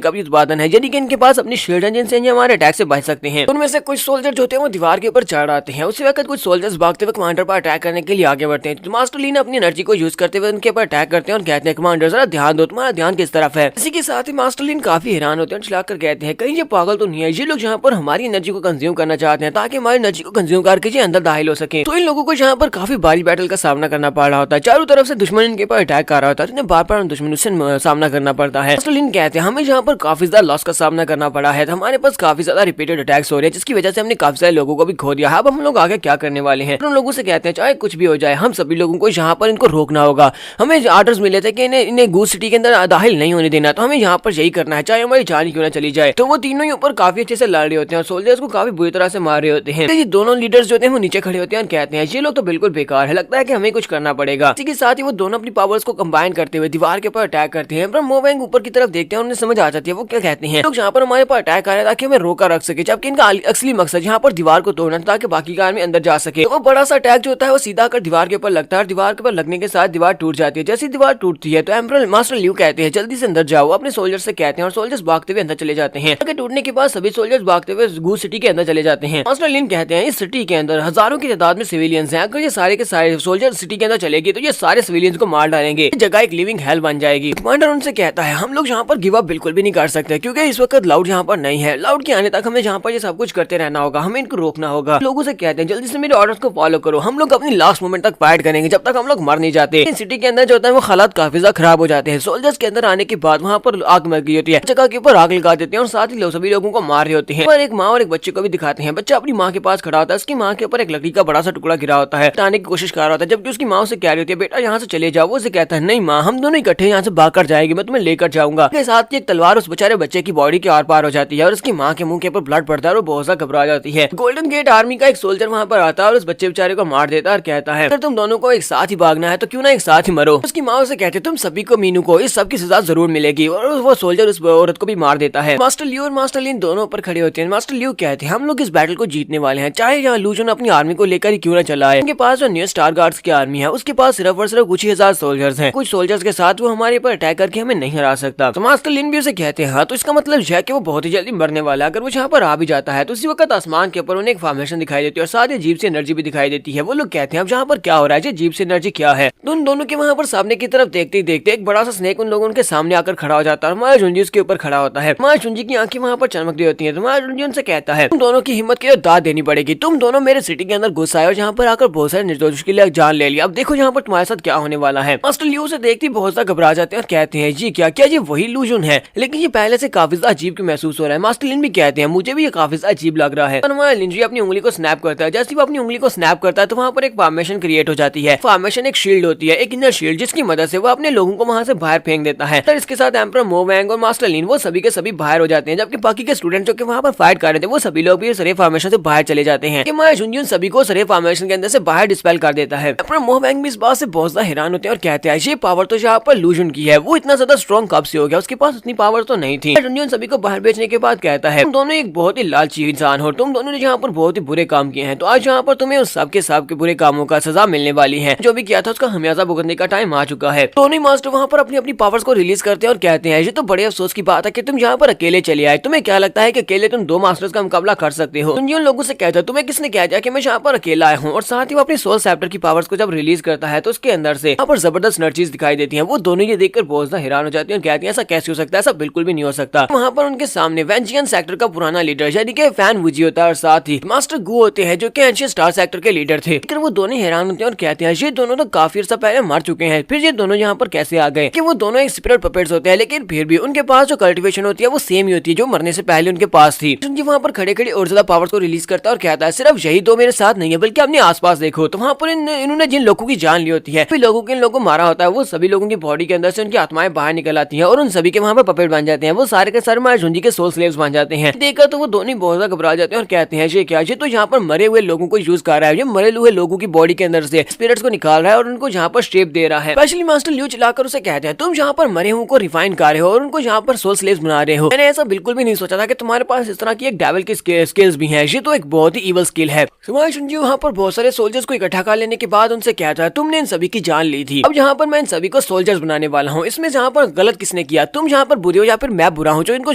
का भी उत्पादन है, यानी कि इनके पास अपनी शील्ड है जिनसे हमारे अटैक से बच सकते हैं। उनमें से कुछ सोल्जर जो होते हैं वो दीवार के ऊपर चढ़ आते हैं। उसी वक्त कुछ सोल्जर्स भागते हुए कमांडर पर अटैक करने के लिए आगे बढ़ते हैं। तो मास्टर लीन अपनी एनर्जी को यूज करते हुए उनके ऊपर अटैक करते हैं और कहते हैं कमांडर जरा ध्यान दो, तुम्हारा ध्यान किस तरफ है। इसी के साथ ही मास्टर लीन काफी हैरान होते हैं, चिल्लाकर कहते हैं कहीं ये पागल तो नहीं है, ये लोग यहाँ पर हमारी एनर्जी को कंज्यूम करना चाहते हैं ताकि हमारी एनर्जी को कंज्यूम करके ये अंदर दाखिल हो सके। तो इन लोगों को यहाँ पर काफी भारी बैटल का सामना करना पड़ रहा होता है। चारों तरफ से दुश्मन इनके ऊपर अटैक कर रहा होता है, जिन्हें बार बार दुश्मनों से सामना करना पड़ता है। मास्टर लीन कहते हैं हमें यहाँ पर काफी ज्यादा लॉस का सामना करना पड़ा है, हमारे पास काफी ज्यादा रिपीटेड अटैक्स हो रहे हैं जिसकी वजह से हमने काफी सारे लोगों को भी खो दिया है। अब हम लोग आगे क्या करने वाले हैं। उन लोगों से कहते हैं चाहे कुछ भी हो जाए हम सभी लोगों को यहाँ पर इनको रोकना होगा। हमें ऑर्डर्स मिले थे कि इन्हें गूज सिटी के अंदर दाखिल नहीं होने देना, तो हमें यहाँ पर यही करना है चाहे हमारी जान क्यों ना चली जाए। तो वो तीनों ही ऊपर काफी अच्छे से लड़ रहे होते हैं और सोल्जर्स को काफी बुरी तरह से मार रहे होते हैं। ये दोनों लीडर्स जो होते हैं वो नीचे खड़े होते हैं और कहते हैं ये लोग तो बिल्कुल बेकार है, लगता है कि हमें कुछ करना पड़ेगा। इसी के साथ ही वो दोनों अपनी पावर्स को कंबाइन करते हुए दीवार के ऊपर अटैक करते हैं। मो वैंग ऊपर की तरफ तरफ देखते हैं और उन्हें समझ आ जाती है वो क्या कहते हैं। लोग यहाँ पर हमारे पर अटैक आ रहे हैं ताकि हमें रोका रख सके, जबकि इनका असली मकसद यहाँ पर दीवार को तोड़ना ताकि बाकी का आर्मी अंदर जा सके। तो वो बड़ा सा अटैक जो होता है वो सीधा कर दीवार के ऊपर लगता है और दीवार के ऊपर लगने के साथ दीवार टूट जाती है। जैसी दीवार टूटती है तो एम्परर मास्टर लियू कहते हैं जल्दी से अंदर जाओ, अपने सोल्जर से कहते हैं और सोल्जर्स भागते हुए अंदर चले जाते हैं। टूटने के बाद सभी सोल्जर्स भागते हुए गू सिटी के अंदर चले जाते हैं। मास्टर लिन कहते हैं इस सिटी के अंदर हजारों की तादाद में सिविलियंस हैं, अगर ये सारे के सारे सोल्जर सिटी के अंदर चलेगी तो ये सारे सिविलियंस को मार डालेंगे, जगह एक लिविंग हेल बन जाएगी। कमांडर उनसे कहता है हम लोग यहाँ पर गिव अप बिल्कुल भी नहीं कर सकते क्योंकि इस वक्त लाउड यहाँ पर नहीं है। लाउड के आने तक हमें यहाँ पर ये सब कुछ करते रहना होगा, हमें इनको रोकना होगा। लोगों से कहते हैं जल्दी से मेरे ऑर्डर्स को फॉलो करो, हम लोग अपनी लास्ट मोमेंट तक फाइट करेंगे जब तक हम लोग मर नहीं जाते। सिटी के अंदर जो होता है वो हालात काफी ज्यादा खराब हो जाते हैं। सोल्जर्स के अंदर आने के बाद वहाँ पर आग लग गई होती है, जगह के ऊपर आग लगा देते हैं और साथ ही सभी लोगों को मार रहे होते हैं। पर एक माँ और एक बच्चे को भी दिखाते हैं। बच्चा अपनी माँ के पास खड़ा होता है, उसकी माँ के ऊपर एक लकड़ी का बड़ा सा टुकड़ा गिरा होता है, हटाने की कोशिश कर रहा होता है, जबकि उसकी माँ उसे कह रही होती है बेटा यहाँ से चले जाओ। वो उसे कहता है नहीं माँ, हम दोनों इकट्ठे यहाँ से भाग कर जाएंगे, मैं तुम्हें लेकर जाऊंगा। इसके साथ ही एक तलवार उस बेचारे बच्चे की बॉडी के आर पार हो जाती है और उसकी माँ के मुंह के ऊपर ब्लड पड़ता है और वो बहुत ज्यादा घबरा जाती है। गोल्डन गेट आर्मी का एक सोल्जर वहाँ पर आता है और उस बच्चे बेचारे को मार देता है और कहता है अगर तुम दोनों को एक साथ ही भागना है तो क्यों ना एक साथ ही मरो। उसकी माँ उसे कहती है तुम सभी को मीनू को इस सब की सजा जरूर मिलेगी और वो सोल्जर उस औरत को भी मार देता है। मास्टर लियू और मास्टर लिन दोनों ऊपर खड़े होते हैं। मास्टर लियू कहते हैं हम लोग इस बैटल को जीतने वाले हैं, चाहे यहाँ लूजन अपनी आर्मी को लेकर ही क्यों न चला है। उनके पास जो न्यू स्टार गार्ड्स की आर्मी है उसके पास सिर्फ और सिर्फ कुछ ही हजार सोल्जर्स हैं। कुछ सोल्जर्स के साथ वो हमारे पर अटैक करके हमें नहीं हरा सकता। तो मास्टर लिन भी उसे कहते हैं हाँ तो इसका मतलब है कि वो बहुत ही जल्दी मरने वाला है। अगर वो यहाँ पर आ भी जाता है तो उसी वक्त आसमान के ऊपर उन्हें एक फॉर्मेशन दिखाई देती है और साथ ही अजीब सी एनर्जी भी दिखाई देती है। वो लोग कहते हैं अब यहाँ पर क्या हो रहा है, अजीब सी एनर्जी क्या है। तो उन दोनों के वहाँ पर सामने की तरफ देखते ही देखते एक बड़ा सा स्नेक उन लोगों के सामने आकर खड़ा हो जाता है। माया जुंजी उसके ऊपर खड़ा होता है। माया जुंजी की आंखें वहाँ पर चमक रही होती है। तो माया जुंजी उनसे कहता है तुम दोनों की हिम्मत की दाद देनी पड़ेगी, तुम दोनों मेरे सिटी के अंदर घुस आए और यहाँ पर आकर बहुत सारे निर्दोष के लिए जान ले लिया, अब देखो यहाँ पर तुम्हारे साथ क्या होने वाला है। मास्टर लियू से देखते ही बहुत ज्यादा घबरा जाते हैं और कहते हैं जी क्या ये वही लूजन है, लेकिन ये पहले से काफी अजीब क्यों महसूस हो रहा है। मास्टर लिन भी कहते हैं मुझे भी ये काफी अजीब लग रहा है। माया लिन अपनी उंगली को स्नैप करता है। जैसे वो अपनी उंगली को स्नैप करता है तो वहाँ पर एक फॉर्मेशन क्रिएट हो जाती है। फॉर्मेशन एक शील्ड होती है, एक इनर शील्ड, जिसकी मदद से वो अपने लोगों को वहाँ से बाहर फेंक देता है। तो इसके साथ एम्परर मो वैंग और मास्टर लिन वो सभी के सभी बाहर हो जाते हैं, जबकि बाकी के स्टूडेंट जो कि वहाँ पर फाइट कर रहे थे वो सभी लोग भी सरे फॉर्मेशन से बाहर चले जाते हैं। माया जुंजुन सभी को सरे फॉर्मेशन के अंदर से बाहर डिस्पेल कर देता है। एम्परर मो वैंग भी इस बात से बहुत ज्यादा हैरान होते हैं और कहते हैं ये पावर तो यहाँ पर लूजन की है, वो इतना ज्यादा स्ट्रॉन्ग कब से हो गया, उसके पास उतनी पावर तो नहीं थी। जुंजुन सभी को बाहर भेजने के बाद कहता है तुम दोनों एक बहुत ही लालची इंसान हो, तुम दोनों ने यहाँ पर बहुत ही बुरे काम किए हैं, तो आज यहाँ पर तुम्हें उस सब के बुरे कामों का सजा मिलने वाली है। जो भी किया था उसका हमेशा भुगतने का टाइम आ चुका है। दोनों मास्टर वहाँ पर अपनी अपनी पावर्स को रिलीज करते हैं और कहते हैं ये तो बड़े अफसोस की बात है कि तुम यहाँ पर अकेले चले आए, तुम्हें क्या लगता है कि अकेले तुम दो मास्टर्स का मुकाबला कर सकते हो। उन लोगों से कहता है तुम्हें किसने कह दिया कि मैं यहाँ पर अकेला आया हूँ। और साथ ही वो अपनी सोल सैप्टर की पावर्स को जब रिलीज करता है तो उसके अंदर से यहाँ पर जबरदस्त एनर्जीज दिखाई देती है। वो दोनों ये देखकर बहुत ज्यादा हैरान हो जाती है और कहती है ऐसा कैसे हो सकता है, ऐसा बिल्कुल भी नहीं हो सकता। वहाँ पर उनके सामने वेंजियन सेक्टर का पुराना लीडर यानी कि फैन वुजी होता है और साथ ही मास्टर गू होते हैं जो कि एंशियंट स्टार सेक्टर के लीडर थे। लेकिन वो दोनों हैरान होते हैं और कहते हैं ये दोनों तो काफी अर्सा पहले मर चुके हैं, फिर ये दोनों यहाँ पर कैसे आ गए। कि वो दोनों एक स्पिरिट पपेट्स होते हैं, लेकिन फिर भी उनके पास जो कल्टिवेशन होती है वो सेम ही होती है जो मरने से पहले उनके पास थी। उनकी वहाँ पर खड़े खड़े और ज्यादा पावर्स को रिलीज करता है और कहता है सिर्फ यही दो मेरे साथ नहीं है बल्कि अपने आसपास देखो। तो वहाँ पर इन्होंने जिन लोगों की जान ली होती है, फिर लोगों के लोगों को मारा होता है, वो सभी लोगों की बॉडी के अंदर से उनकी आत्माएं बाहर निकल आती हैं और उन सभी के वहाँ पर पपेट बन जाते हैं। वो सारे के सारे माया झुंझी के सोल स्लेव्स बन जाते हैं। देखकर तो वो दोनों बहुत ज्यादा घबरा जाते हैं और कहते हैं ये क्या, ये तो यहाँ पर मरे हुए लोगों को यूज कर रहा है, ये मरे हुए लोगों की बॉडी के अंदर से स्पिरिट्स को निकाल रहा है और उनको यहाँ पर शेप दे रहा है। स्पेशली मास्टर लियू चलाकर उसे कहते हैं तुम यहाँ पर मरे हुए को रिफाइन कर रहे हो और उनको यहाँ पर सोल स्लेव्स बना रहे हो। मैंने ऐसा बिल्कुल भी नहीं सोचा था कि तुम्हारे पास इस तरह की एक डेविल की स्किल्स भी हैं, ये तो एक बहुत ही इवल स्किल है। माया झुंझी वहाँ पर बहुत सारे सोल्जर्स को इकट्ठा कर लेने के बाद उनसे कहता है तुमने इन सभी की जान ली थी, अब यहाँ पर मैं इन सभी को सोल्जर्स बनाने वाला हूँ। इसमें जहाँ पर गलत किसने किया, तुम यहाँ पर बुरे हो या फिर मैं बुरा हूँ जो इनको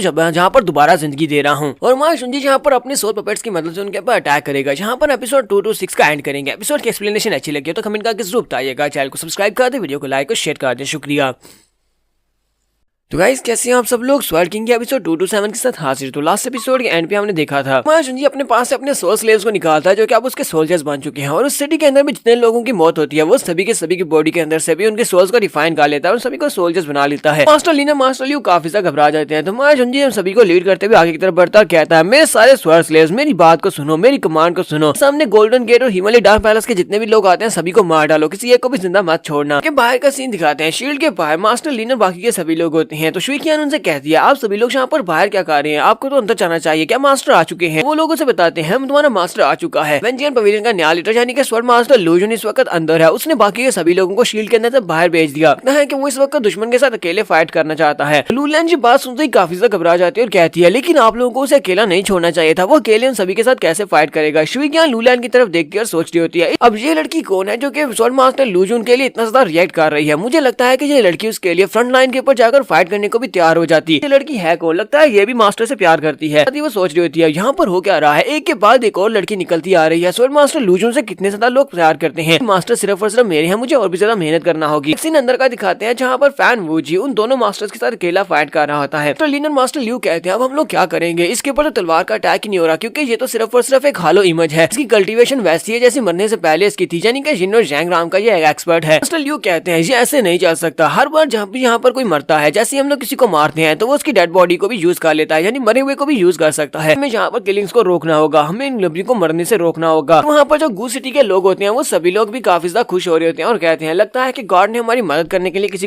जहाँ पर दोबारा जिंदगी दे रहा हूँ। और माया झुंझी यहाँ पर अपने सोल पपेट्स की मदद से उनके ऊपर अटैक करेगा। यहाँ पर एपिसोड 2 to 6 का एंड करेंगे। एपिसोड की एक्सप्लेनेशन अच्छी लगी तो कमेंट करके जरूर बताइएगा। चैनल को सब्सक्राइब कर दे, वीडियो को लाइक और शेयर कर दे। शुक्रिया। तो गाइस कैसे हैं आप सब लोग। स्वर्ड किंग के एपिसोड 2 to 7 के साथ हाजिर। तो लास्ट एपिसोड के एंड पे हमने देखा था माया झुंझी अपने पास से अपने सोल स्लेव्स को निकालता है जो कि अब उसके सोल्जर्स बन चुके हैं और उस सिटी के अंदर भी जितने लोगों की मौत होती है वो सभी के सभी की बॉडी के अंदर से भी उनके सोल्स को रिफाइन कर लेता है और सभी को सोल्जर्स बना लेता है। मास्टर लीना मास्टर लियू काफी ज्यादा घबरा जाते हैं। तो माया झुंझी हम सभी को लीड करते हुए आगे की तरफ बढ़ता कहता है मेरे सारे स्वर्ड स्लेव्स मेरी बात को सुनो, मेरी कमांड को सुनो। सामने गोल्डन गेट और हिमालय डार्क पैलेस के जितने भी लोग आते हैं सभी को मार डालो, किसी एक को भी जिंदा मत छोड़ना। के बाहर का सीन दिखाते हैं। शील्ड के बाहर मास्टर लीना बाकी के सभी लोग होते हैं। तो शुइकियान उनसे कहती है, आप सभी लोग यहाँ पर बाहर क्या कर रहे हैं, आपको तो अंदर जाना चाहिए, क्या मास्टर आ चुके हैं? वो लोगों से बताते हैं, हम तुम्हारा मास्टर आ चुका है। वेंजियन पवेलियन का नया लीडर यानी कि स्वर्ण मास्टर लूजन इस वक्त अंदर है। उसने बाकी के सभी लोगों को शील्ड के अंदर से बाहर भेज दिया है कि वो इस वक्त दुश्मन के साथ अकेले फाइट करना चाहता है। लूलियन जी बात सुनते ही काफी ज्यादा घबरा जाती है और कहती है, लेकिन आप लोगों को उसे अकेला नहीं छोड़ना चाहिए था, वो अकेले उन सभी के साथ कैसे फाइट करेगा? शुइकियान लूलियन की तरफ देखकर सोच रही होती है, अब ये लड़की कौन है जो कि स्वर्ण मास्टर लूजन के लिए इतना ज्यादा रिएक्ट कर रही है? मुझे लगता है कि ये लड़की उसके लिए फ्रंट लाइन के ऊपर जाकर फाइट करने को भी तैयार हो जाती है। ये लड़की है कौन? लगता है ये भी मास्टर से प्यार करती है। वो सोच रही होती है, यहाँ पर हो क्या रहा है? एक के बाद एक और लड़की निकलती आ रही है। स्वर्ण मास्टर लूजन से कितने ज्यादा लोग प्यार करते हैं, मास्टर सिर्फ और सिर्फ मेरे हैं, मुझे और भी ज्यादा मेहनत करना होगी। सीन अंदर का दिखाते हैं जहाँ पर फैन वूजी उन दोनों मास्टर्स के साथ अकेला फाइट कर रहा होता है। तो लिन और मास्टर ल्यू कहते हैं, अब हम लोग क्या करेंगे? इसके ऊपर तो तलवार का अटैक ही नहीं हो रहा, क्योंकि ये तो सिर्फ और सिर्फ एक हालो इमेज है। इसकी कल्टीवेशन वैसी है जैसी मरने से पहले इसकी थी, यानी कि जिन और जैंग राम का ये एक्सपर्ट है। मास्टर ल्यू कहते हैं, ये ऐसे नहीं चल सकता। हर बार जब भी यहाँ पर कोई मरता है, जैसे हम लोग किसी को मारते हैं तो वो उसकी डेड बॉडी को भी यूज कर लेता है, यानी मरे हुए को भी यूज कर सकता है। हमें यहाँ पर किलिंग्स को रोकना होगा, हमें इन लड़कियों को मरने से रोकना होगा। वहाँ पर जो गूस सिटी के लोग होते हैं वो सभी लोग भी काफी ज्यादा खुश हो रहे होते हैं और कहते हैं, लगता है कि गॉड ने हमारी मदद करने के लिए किसी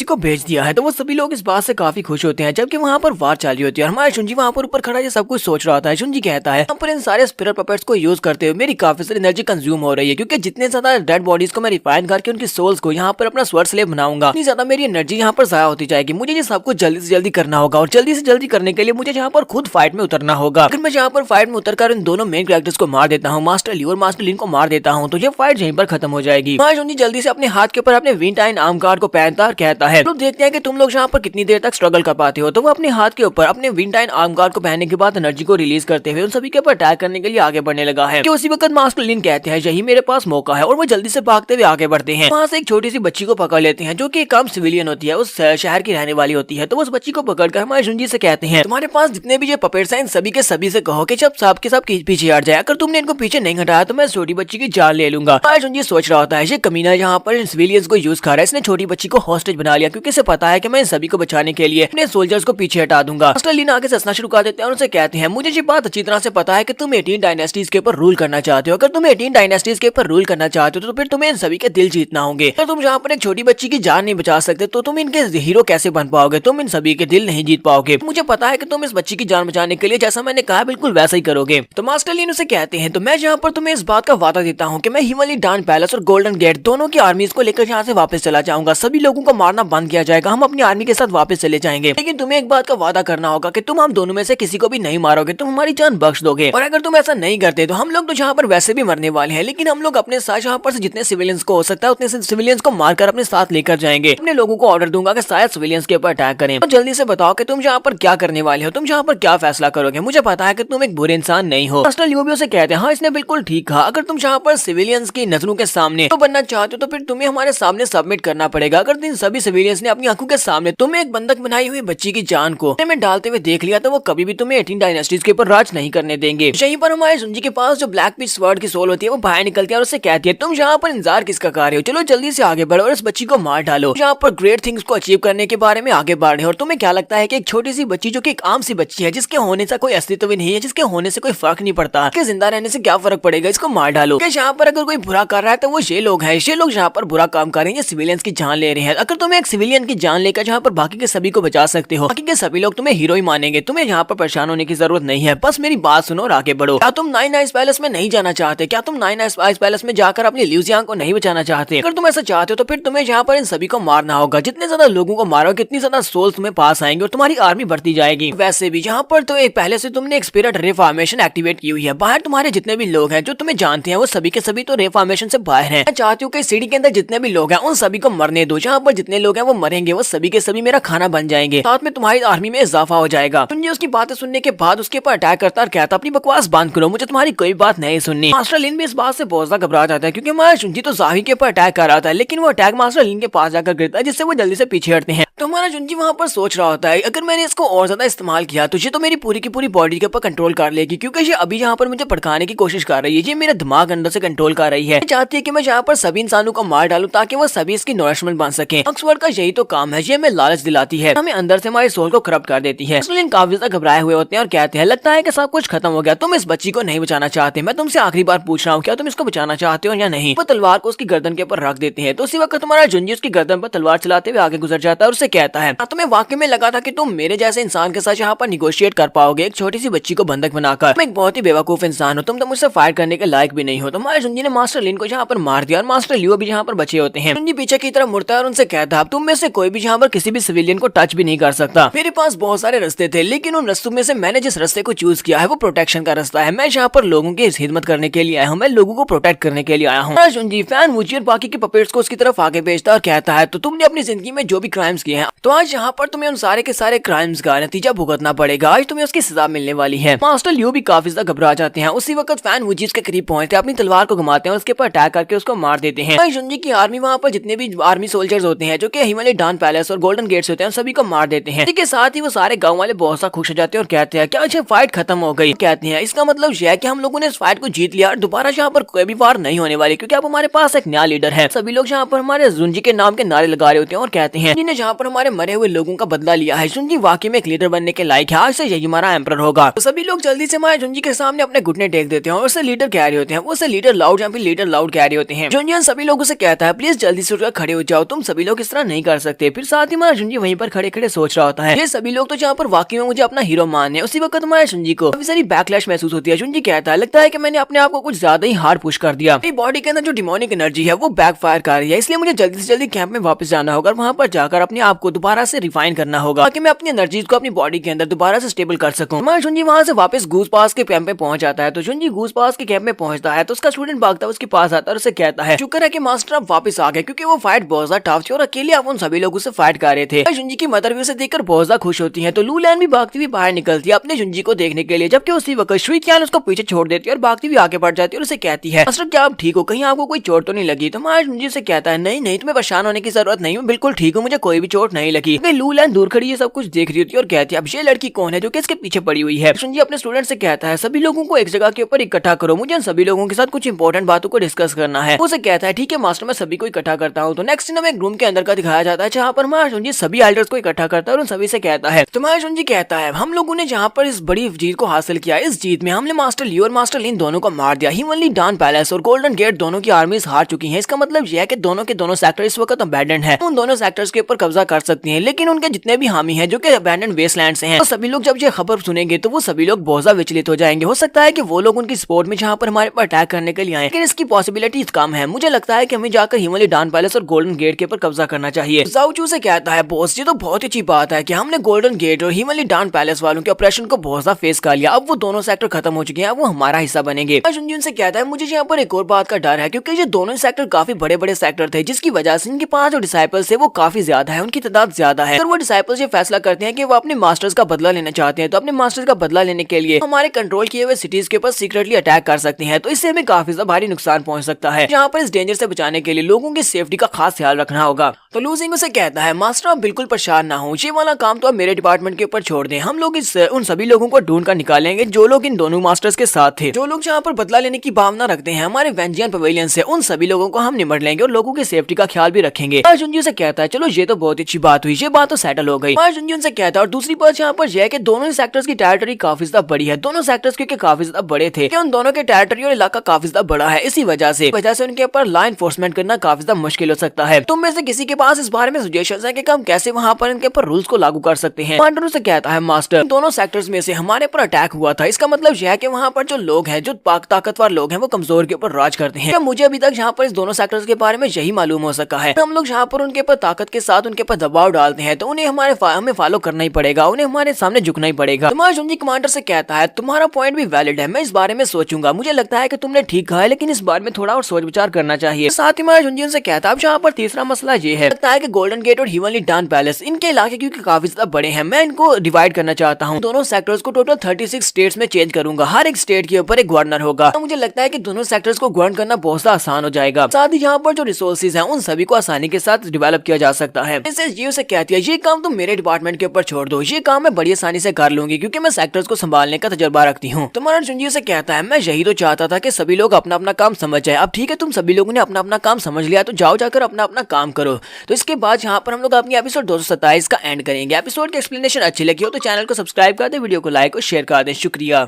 को भेज दिया है। तो वो सभी लोग इस बात से काफी खुश होते हैं, जबकि वहाँ पर वार चाली होती है। हमारा शुंजी वहाँ पर ऊपर खड़ा ये सब कुछ सोच रहा होता है। शुंजी कहता है, यहाँ पर इन सारे स्पिरिट पपेट्स को यूज करते हुए मेरी काफी सारी एनर्जी कंज्यूम हो रही है, क्योंकि जितने ज्यादा डेड बॉडीज को मैं रिफाइन करके उनकी सोल्स को यहाँ पर अपना स्वर्ड स्लेव बनाऊंगा, इतनी ज्यादा मेरी एनर्जी यहाँ पर जाया होती जाएगी। मुझे ये सब कुछ जल्दी से जल्दी करना होगा और जल्दी से जल्दी करने के लिए मुझे यहाँ पर खुद फाइट में उतरना होगा। अगर मैं यहाँ पर फाइट में उतरकर इन दोनों मेन कैरेक्टर्स को मार देता हूँ, मास्टर ल्यू और मास्टर लिन को मार देता हूँ, तो ये फाइट यहीं पर खत्म हो जाएगी। शुंजी जल्दी से अपने हाथ के ऊपर अपने विंटाइन आर्म गार्ड को पहनता और कहता है, लोग देखते हैं कि तुम लोग यहाँ पर कितनी देर तक स्ट्रगल कर पाते हो। तो वो अपने हाथ के ऊपर अपने विंटाइन आर्म गार्ड को पहनने के बाद एनर्जी को रिलीज करते हुए उन सभी के ऊपर अटैक करने के लिए आगे बढ़ने लगा है। कि उसी वक्त मास्टर लिन कहते हैं, यही मेरे पास मौका है, और वो जल्दी से भागते हुए आगे बढ़ते हैं। वहाँ से एक छोटी सी बच्ची को पकड़ लेते हैं जो कि एक आम सिविलियन होती है, उस शहर की रहने वाली होती है। तो उस बच्ची को पकड़कर हमारे शुंजी से कहते हैं, तुम्हारे पास जितने भी ये पपेट्स हैं सभी के सभी से कहो कि जब सब के सब पीछे हट जाए, अगर तुमने इनको पीछे नहीं हटाया तो मैं छोटी बच्ची की जान ले लूंगा। हमारे शुंजी सोच रहा होता है, ये कमीना यहाँ पर सिविलियंस को यूज कर रहा है, इसने छोटी बच्ची को हॉस्टेज बना लिया, क्योंकि इसे पता है कि मैं इन सभी को बचाने के लिए अपने सोल्जर्स को पीछे हटा दूंगा। मास्टर लिन आगे से हंसना शुरू कर देते हैं और उनसे कहते हैं, मुझे ये बात अच्छी तरह से पता है कि तुम 18 डायनेस्टीज के ऊपर रूल करना चाहते हो। अगर तुम 18 डायनेस्टीज के ऊपर रूल करना चाहते हो तो फिर तुम्हें इन सभी के दिल जीतना होंगे। अगर तुम यहाँ पर एक छोटी बच्ची की जान नहीं बचा सकते तो तुम इनके हीरो कैसे बन पाओगे? तुम इन सभी के दिल नहीं जीत पाओगे। मुझे पता है कि तुम इस बच्ची की जान बचाने के लिए जैसा मैंने कहा बिल्कुल वैसा ही करोगे। तो मास्टर लिन उसे कहते हैं, तो मैं यहाँ पर तुम्हें इस बात का वादा देता हूँ कि मैं हिमालय डान पैलेस और गोल्डन गेट दोनों की आर्मीज को लेकर यहाँ से वापस चला जाऊंगा। सभी लोगों को मारना बंद किया जाएगा, हम अपनी आर्मी के साथ वापस चले जाएंगे। लेकिन तुम्हें एक बात का वादा करना होगा कि तुम हम दोनों में से किसी को भी नहीं मारोगे, तुम हमारी जान बख्श दोगे। और अगर तुम ऐसा नहीं करते तो हम लोग तो यहाँ पर वैसे भी मरने वाले हैं, लेकिन हम लोग अपने साथ यहाँ पर से जितने सिविलियंस को हो सकता है उतने सिविलियंस को मारकर अपने साथ लेकर जाएंगे। अपने लोगों को ऑर्डर दूंगा कि शायद सिविलियंस के ऊपर अटैक करें। तो जल्दी से बताओ कि तुम यहाँ पर क्या करने वाले हो, तुम यहाँ पर क्या फैसला करोगे? मुझे पता है कि तुम एक बुरे इंसान नहीं हो। मास्टर लियो भी उसे कहते हैं, हाँ इसने बिल्कुल ठीक कहा, अगर तुम यहाँ पर सिविलियंस की नजरों के सामने तो बनना चाहते हो तो फिर तुम्हें हमारे सामने सबमिट करना पड़ेगा। अगर इन सभी सिविलियंस ने अपनी आंखों के सामने तुम्हें एक बंधक बनाई हुई बच्ची की जान को में डालते हुए देख लिया तो वो कभी भी तुम्हें 18 डायनेस्टीज के ऊपर राज नहीं करने देंगे। यहीं पर हमारे शुंजी के पास जो ब्लैक पिच स्वर्ड की सोल होती है वो बाहर निकलती है और उससे कहती है, तुम यहाँ पर इंतजार किसका कर रहे हो? चलो जल्दी से आगे बढ़ो और इस बच्ची को मार डालो। यहाँ पर ग्रेट थिंग्स को अचीव करने के बारे में आगे बढ़ रहे हो। और तुम्हें क्या लगता है कि एक छोटी सी बच्ची जो कि एक आम सी बच्ची है, जिसके होने से कोई अस्तित्व भी नहीं है, जिसके होने से कोई फर्क नहीं पड़ता, कि जिंदा रहने से क्या फर्क पड़ेगा, इसको मार डालो। कि यहाँ पर अगर कोई बुरा कर रहा है तो वो ये लोग हैं, ये लोग यहाँ पर बुरा काम कर रहे हैं, ये सिविलियंस की जान ले रहे हैं। अगर तुम एक सिविलियन की जान लेकर यहाँ पर बाकी के सभी को बचा सकते हो, बाकी के सभी लोग तुम्हें हीरो ही मानेंगे, तुम्हें यहाँ पर परेशान होने की जरूरत नहीं है। बस मेरी बात सुनो और आगे बढ़ो। क्या तुम नाइन आइज पैलेस में नहीं जाना चाहते? क्या तुम नाइन आइज पैलेस में जाकर अपनी ल्यूजियांग को नहीं बचाना चाहते? अगर तुम ऐसा चाहते हो तो फिर तुम्हें यहाँ पर इन सभी को मारना होगा। जितने ज्यादा लोगों को मारोगे इतनी ज्यादा सोल्स तुम्हें पास आएंगे और तुम्हारी आर्मी बढ़ती जाएगी। वैसे भी यहाँ पर तो एक पहले से तुमने एक स्पिरिट रिफॉर्मेशन एक्टिवेट की हुई है। बाहर तुम्हारे जितने भी लोग हैं जो तुम्हें जानते हैं वो सभी के सभी तो रिफॉर्मेशन से बाहर हैं। मैं चाहती हूँ कि सिटी के अंदर जितने भी लोग हैं उन सभी को मरने दो। जहाँ पर जितने लोग हैं वो मरेंगे, वो सभी के सभी मेरा खाना बन जाएंगे, साथ में तुम्हारी आर्मी में इजाफा हो जाएगा। तुमने उसकी बातें सुनने के बाद उसके ऊपर अटैक करता और कहता, अपनी बकवास बंद करो, मुझे तुम्हारी कोई बात नहीं सुननी। मास्टर लिन भी इस बात से बहुत ज्यादा घबरा जाता है, क्योंकि हमारा शुंजी तो जावी के ऊपर अटैक कर रहा था, लेकिन वो अटैक मास्टर लिन के पास जाकर गिरता है, जिससे वो जल्दी से पीछे हटते हैं। तो हमारा शुंजी वहाँ पर सोच रहा होता है, अगर मैंने इसको और ज्यादा इस्तेमाल किया तो ये तो मेरी पूरी की पूरी बॉडी के ऊपर कंट्रोल कर लेगी, क्योंकि ये अभी यहाँ पर मुझे भड़काने की कोशिश कर रही है, ये मेरा दिमाग अंदर से कंट्रोल कर रही है। चाहती है कि मैं यहाँ पर सभी इंसानों को मार डालूं ताकि वो सभी इसकी नॉरिशमेंट बन सके। ऑक्सफोर्ड का यही तो काम है, ये हमें लालच दिलाती है, हमें अंदर से हमारी सोल को करप्ट कर देती है। इसलिए काफी ज्यादा घबराए हुए होते हैं और कहते हैं, लगता है कि सब कुछ खत्म हो गया, तुम इस बच्ची को नहीं बचाना चाहते। मैं तुमसे आखिरी बार पूछ रहा हूँ, क्या तुम इसको बचाना चाहते हो या नहीं? वो तलवार को उसकी गर्दन के ऊपर रख देते हैं। तो उसी वक्त तुम्हारा जुंजी उसकी गर्दन पर तलवार चलाते हुए आगे गुजर जाता है और उससे कहता है तुम्हें वाकई में लगा था कि तुम मेरे जैसे इंसान के साथ यहाँ पर निगोशिएट कर पाओगे, एक छोटी सी बच्ची को बंधक बनाकर। तुम एक बहुत ही बेवकूफ इंसान हो, तुम तो मुझसे फाइट करने के लायक भी नहीं हो। तो मायाजुंजी ने मास्टर लिन को यहाँ पर मार दिया और मास्टर लियो भी यहाँ पर बचे होते हैं। जुंजी पीछे की तरफ मुड़ता है और उनसे कहता है तुम में से कोई भी यहाँ पर किसी भी सिविलियन को टच भी नहीं कर सकता। मेरे पास बहुत सारे रास्ते थे, लेकिन उन रास्तों में से मैंने जिस रास्ते को चूज किया है वो प्रोटेक्शन का रास्ता है। मैं यहाँ पर लोगों की खिदमत करने के लिए आया हूँ, मैं लोगों को प्रोटेक्ट करने के लिए आया हूँ। जुंजी फैन वुची और बाकी के पपेट्स को उसकी तरफ आगे भेजता है और कहता है तो तुमने अपनी जिंदगी में जो भी क्राइम्स किए हैं, तो आज यहाँ पर तुम्हें उन सारे के सारे क्राइम्स का नतीजा भुगतना पड़ेगा। आज तुम्हें उसकी सजा मिलने वाली है। मास्टर लियो भी काफी ज्यादा घबरा जाते हैं। उसी वक्त फैन वुची के करीब पहुंचते हैं, अपनी तलवार को घुमाते हैं और उसके ऊपर अटैक करके उसको मार देते हैं। जुंजी की आर्मी वहाँ पर जितने भी आर्मी सोल्जर्स होते हैं जो कि हिमालय डान पैलेस और गोल्डन गेट्स होते हैं सभी को मार देते हैं। इसके साथ ही वो सारे गांव वाले बहुत सा खुश हो जाते हैं और कहते हैं क्या अच्छा फाइट खत्म हो गई। कहते हैं इसका मतलब यह है कि हम लोगों ने इस फाइट को जीत लिया और दोबारा यहाँ पर कोई भी वार नहीं होने वाली, क्योंकि अब हमारे पास एक नया लीडर है। सभी लोग यहाँ पर हमारे जुंजी के नाम के नारे लगा रहे होते हैं और कहते हैं जिन्हें जहाँ पर हमारे मरे हुए लोगों का बदला लिया है, जुंजी वाकई में एक लीडर बनने के लायक है, आज से यही हमारा एम्परर होगा। तो सभी लोग जल्दी से हमारे जुंजी के सामने अपने घुटने टेक देते हैं और उसे लीडर कह रहे होते हैं। उसे लीडर लाउड या फिर लीडर लाउड कह रहे होते हैं। जुंजी सभी लोगों से कहता है प्लीज जल्दी से उठकर खड़े हो जाओ, तुम सभी लोग इस तरह नहीं कर सकते। फिर साथ ही हमारा जुंजी वहीं पर खड़े खड़े सोच रहा होता है ये सभी लोग तो जहाँ पर वाकई में मुझे अपना हीरो मानने हैं। उसी वक्त हमारे जुंजी को काफी सारी बैकलैश महसूस होती है। जुंजी कहता है लगता है कि मैंने अपने आप को कुछ ज्यादा ही हार्ड पुश कर दिया, मेरी बॉडी के अंदर जो डिमोनिक एनर्जी है वो बैकफायर कर रही है, इसलिए मुझे जल्दी से जल्दी कैंप में वापस जाना होगा और वहाँ पर जाकर अपने आप को दोबारा से रिफाइन करना होगा ताकि मैं अपनी एनर्जीज को अपनी बॉडी के अंदर दोबारा से स्टेबल कर सकूं। हमारा जुंजी वहाँ से वापस गूज पास के कैंप में पहुंच जाता है। तो जुंजी गूज पास के कैंप में पहुंचता है तो उसका स्टूडेंट भागता है उसके पास आता है और उसे कहता है शुक्र है कि मास्टर आप वापस आ गए, क्योंकि वो फाइट बहुत ज्यादा टफ थी और अकेले आप उन सभी लोगों से फाइट कर रहे थे। जुंजी की मदर भी उसे देखकर बहुत ज्यादा खुश होती है। तो लूलैन भी भागती हुई बाहर निकलती है अपने जुंजी को देखने के लिए, जबकि उसी वक्त शुइक्यान उसको पीछे छोड़ देती है और भागती हुई आगे बढ़ जाती है और उसे कहती है मास्टर क्या आप ठीक हो, कहीं आपको कोई चोट तो नहीं लगी। तो हमारा जुंजी से कहता है नहीं नहीं तुम्हें परेशान होने की जरूरत नहीं, मैं बिल्कुल ठीक हूँ, मुझे कोई भी चोट नहीं लगी। लूलैन दूर खड़ी ये सब कुछ देख रही होती है और कहती है अब ये लड़की कौन है जो कि इसके पीछे पड़ी हुई है। जुंजी अपने स्टूडेंट से कहता है सभी लोगों को एक जगह के ऊपर इकट्ठा करो, मुझे उन सभी लोगों के साथ कुछ इंपॉर्टेंट बातों को डिस्कस करना है। उसे कहता है ठीक है मास्टर मैं सभी को इकट्ठा करता हूँ। तो नेक्स्ट सीन हमें एक रूम के अंदर का दिखाया जाता है जहाँ पर हमारा जुंजी सभी एल्डर्स को इकट्ठा करता है और उन सभी से कहता है तुम्हारा जुंजी कहता है हम लोगों ने जहाँ पर इस बड़ी जीत को हासिल किया, इस जीत में हमने मास्टर लियो और मास्टर लिन दोनों को मार दिया। हिमवली डान पैलेस और गोल्डन गेट दोनों की आर्मीज हार चुकी है। इसका मतलब यह है कि दोनों के दोनों सेक्टर इस वक्त अबैंडन है, उन दोनों सेक्टर्स के ऊपर कब्जा कर सकती हैं, लेकिन उनके जितने भी हामी हैं जो कि अबैंडन वेस्टलैंड से हैं, तो सभी लोग जब ये खबर सुनेंगे तो वो सभी लोग बहुत ज्यादा विचलित हो जाएंगे। हो सकता है कि वो लोग उनकी सपोर्ट में जहाँ पर हमारे पर अटैक करने के लिए आए, लेकिन इसकी पॉसिबिलिटीज कम है। मुझे लगता है कि हमें जाकर हिमवली डान पैलेस और गोल्डन गेट के ऊपर कब्जा करना चाहिए। जाओचू से कहता है बॉस ये तो बहुत अच्छी बात है कि हमने गोल्डन गेट और हिमवली डान पैलेस वालों के ऑपरेशन को बहुत ज्यादा फेस कर लिया, अब वो दोनों सेक्टर खत्म हो चुके हैं, अब वो हमारा हिस्सा बनेंगे। जुंजी से कहता है मुझे यहाँ पर एक और बात का डर है, क्योंकि ये दोनों सेक्टर काफी बड़े बड़े सेक्टर थे, जिसकी वजह से इनके पास जो डिसाइपल्स है वो काफी ज्यादा है, उनकी तादाद ज्यादा है। और वो डिसाइपल्स ये फैसला करते हैं कि वो अपने मास्टर्स का बदला लेना चाहते हैं, तो अपने मास्टर्स का बदला लेने के लिए हमारे कंट्रोल किए हुए सिटीज के ऊपर सीक्रेटली अटैक कर सकते हैं, तो इससे हमें काफी ज्यादा भारी नुकसान पहुंच सकता है। यहाँ पर इस डेंजर से बचाने के लिए लोगों की सेफ्टी का खास ख्याल रखना होगा। तो लूजिंग उसे कहता है मास्टर आप बिल्कुल परेशान ना हो, ये वाला काम तो आप मेरे डिपार्टमेंट के ऊपर छोड़ दें, हम लोग इस उन सभी लोगों को ढूंढ कर निकालेंगे जो लोग इन दोनों मास्टर्स के साथ थे, जो लोग जहाँ पर बदला लेने की भावना रखते हैं हमारे वेंजियन पवेलियन से, उन सभी लोगों को हम निमट लेंगे और लोगों की सेफ्टी का ख्याल भी रखेंगे। जुंजी से कहता है चलो ये तो बहुत अच्छी बात हुई, ये बात तो सेटल हो गई। जुंजी उनसे कहता है और दूसरी बात यहाँ पर यह है कि दोनों ही सेक्टर्स की टेरिटरी काफी ज्यादा बड़ी है, दोनों सेक्टर्स क्योंकि काफी ज्यादा बड़े थे, उन दोनों के टेरिटरी और इलाका काफी ज्यादा बड़ा है, इसी वजह से उनके ऊपर लॉ एनफोर्समेंट करना काफी ज्यादा मुश्किल हो सकता है। तुम में से किसी के पास इस बारे में सजेशंस है कि हम कैसे वहाँ पर इनके ऊपर रूल्स को लागू कर सकते हैं। पांडुरु से कहता है मास्टर दोनों सेक्टर्स में से हमारे पर अटैक हुआ था, इसका मतलब यह है कि वहाँ पर जो लोग हैं, जो ताकतवर लोग हैं, वो कमजोर के ऊपर राज करते हैं। मुझे अभी तक यहाँ पर इस दोनों सेक्टर्स के बारे में यही मालूम हो सका है। हम लोग यहाँ पर उनके ऊपर ताकत के साथ उनके ऊपर दबाव डालते हैं, तो उन्हें हमें फॉलो करना ही पड़ेगा, उन्हें हमारे सामने झुकना ही पड़ेगा। तुम्हारा जुंजी कमांडर से कहता है तुम्हारा पॉइंट भी वैलिड है, मैं इस बारे में सोचूंगा, मुझे लगता है कि तुमने ठीक कहा है, लेकिन इस बारे में थोड़ा और सोच विचार करना चाहिए। साथ ही हमारा जुंजी उनसे कहता है अब यहाँ पर तीसरा मसला ये है, लगता है कि गोल्डन गेट और हिमवली डान पैलेस इनके इलाके क्योंकि काफी ज्यादा बड़े हैं, मैं इनको डिवाइड करना चाहता हूँ, दोनों सेक्टर्स को टोटल 36 स्टेट्स में चेंज करूंगा, हर एक स्टेट के ऊपर एक गवर्नर होगा। तो मुझे लगता है कि दोनों सेक्टर्स को गवर्न करना बहुत सा आसान हो जाएगा, साथ ही यहाँ पर जो रिसोर्सेज हैं उन सभी को आसानी के साथ डेवलप किया जा सकता है। ये उसे कहती है ये काम तुम मेरे डिपार्टमेंट के ऊपर छोड़ दो, ये काम मैं बड़ी आसानी से कर लूंगी क्योंकि मैं सेक्टर्स को संभालने का तजुर्बा रखती हूँ। तुम्हारा जुंजी उसे कहता है मैं यही तो चाहता था कि सभी लोग अपना अपना काम समझ जाए, अब ठीक है तुम सभी लोगों ने अपना अपना काम समझ लिया, तो जाओ जाकर अपना अपना काम करो। तो इसके बाद यहाँ पर हम लोग अपनी एपिसोड 227 का एंड करेंगे। एपिसोड की एक्सप्लेनेशन अच्छी लगी हो तो चैनल को सब्सक्राइब कर दे, वीडियो को लाइक और शेयर कर दे। शुक्रिया।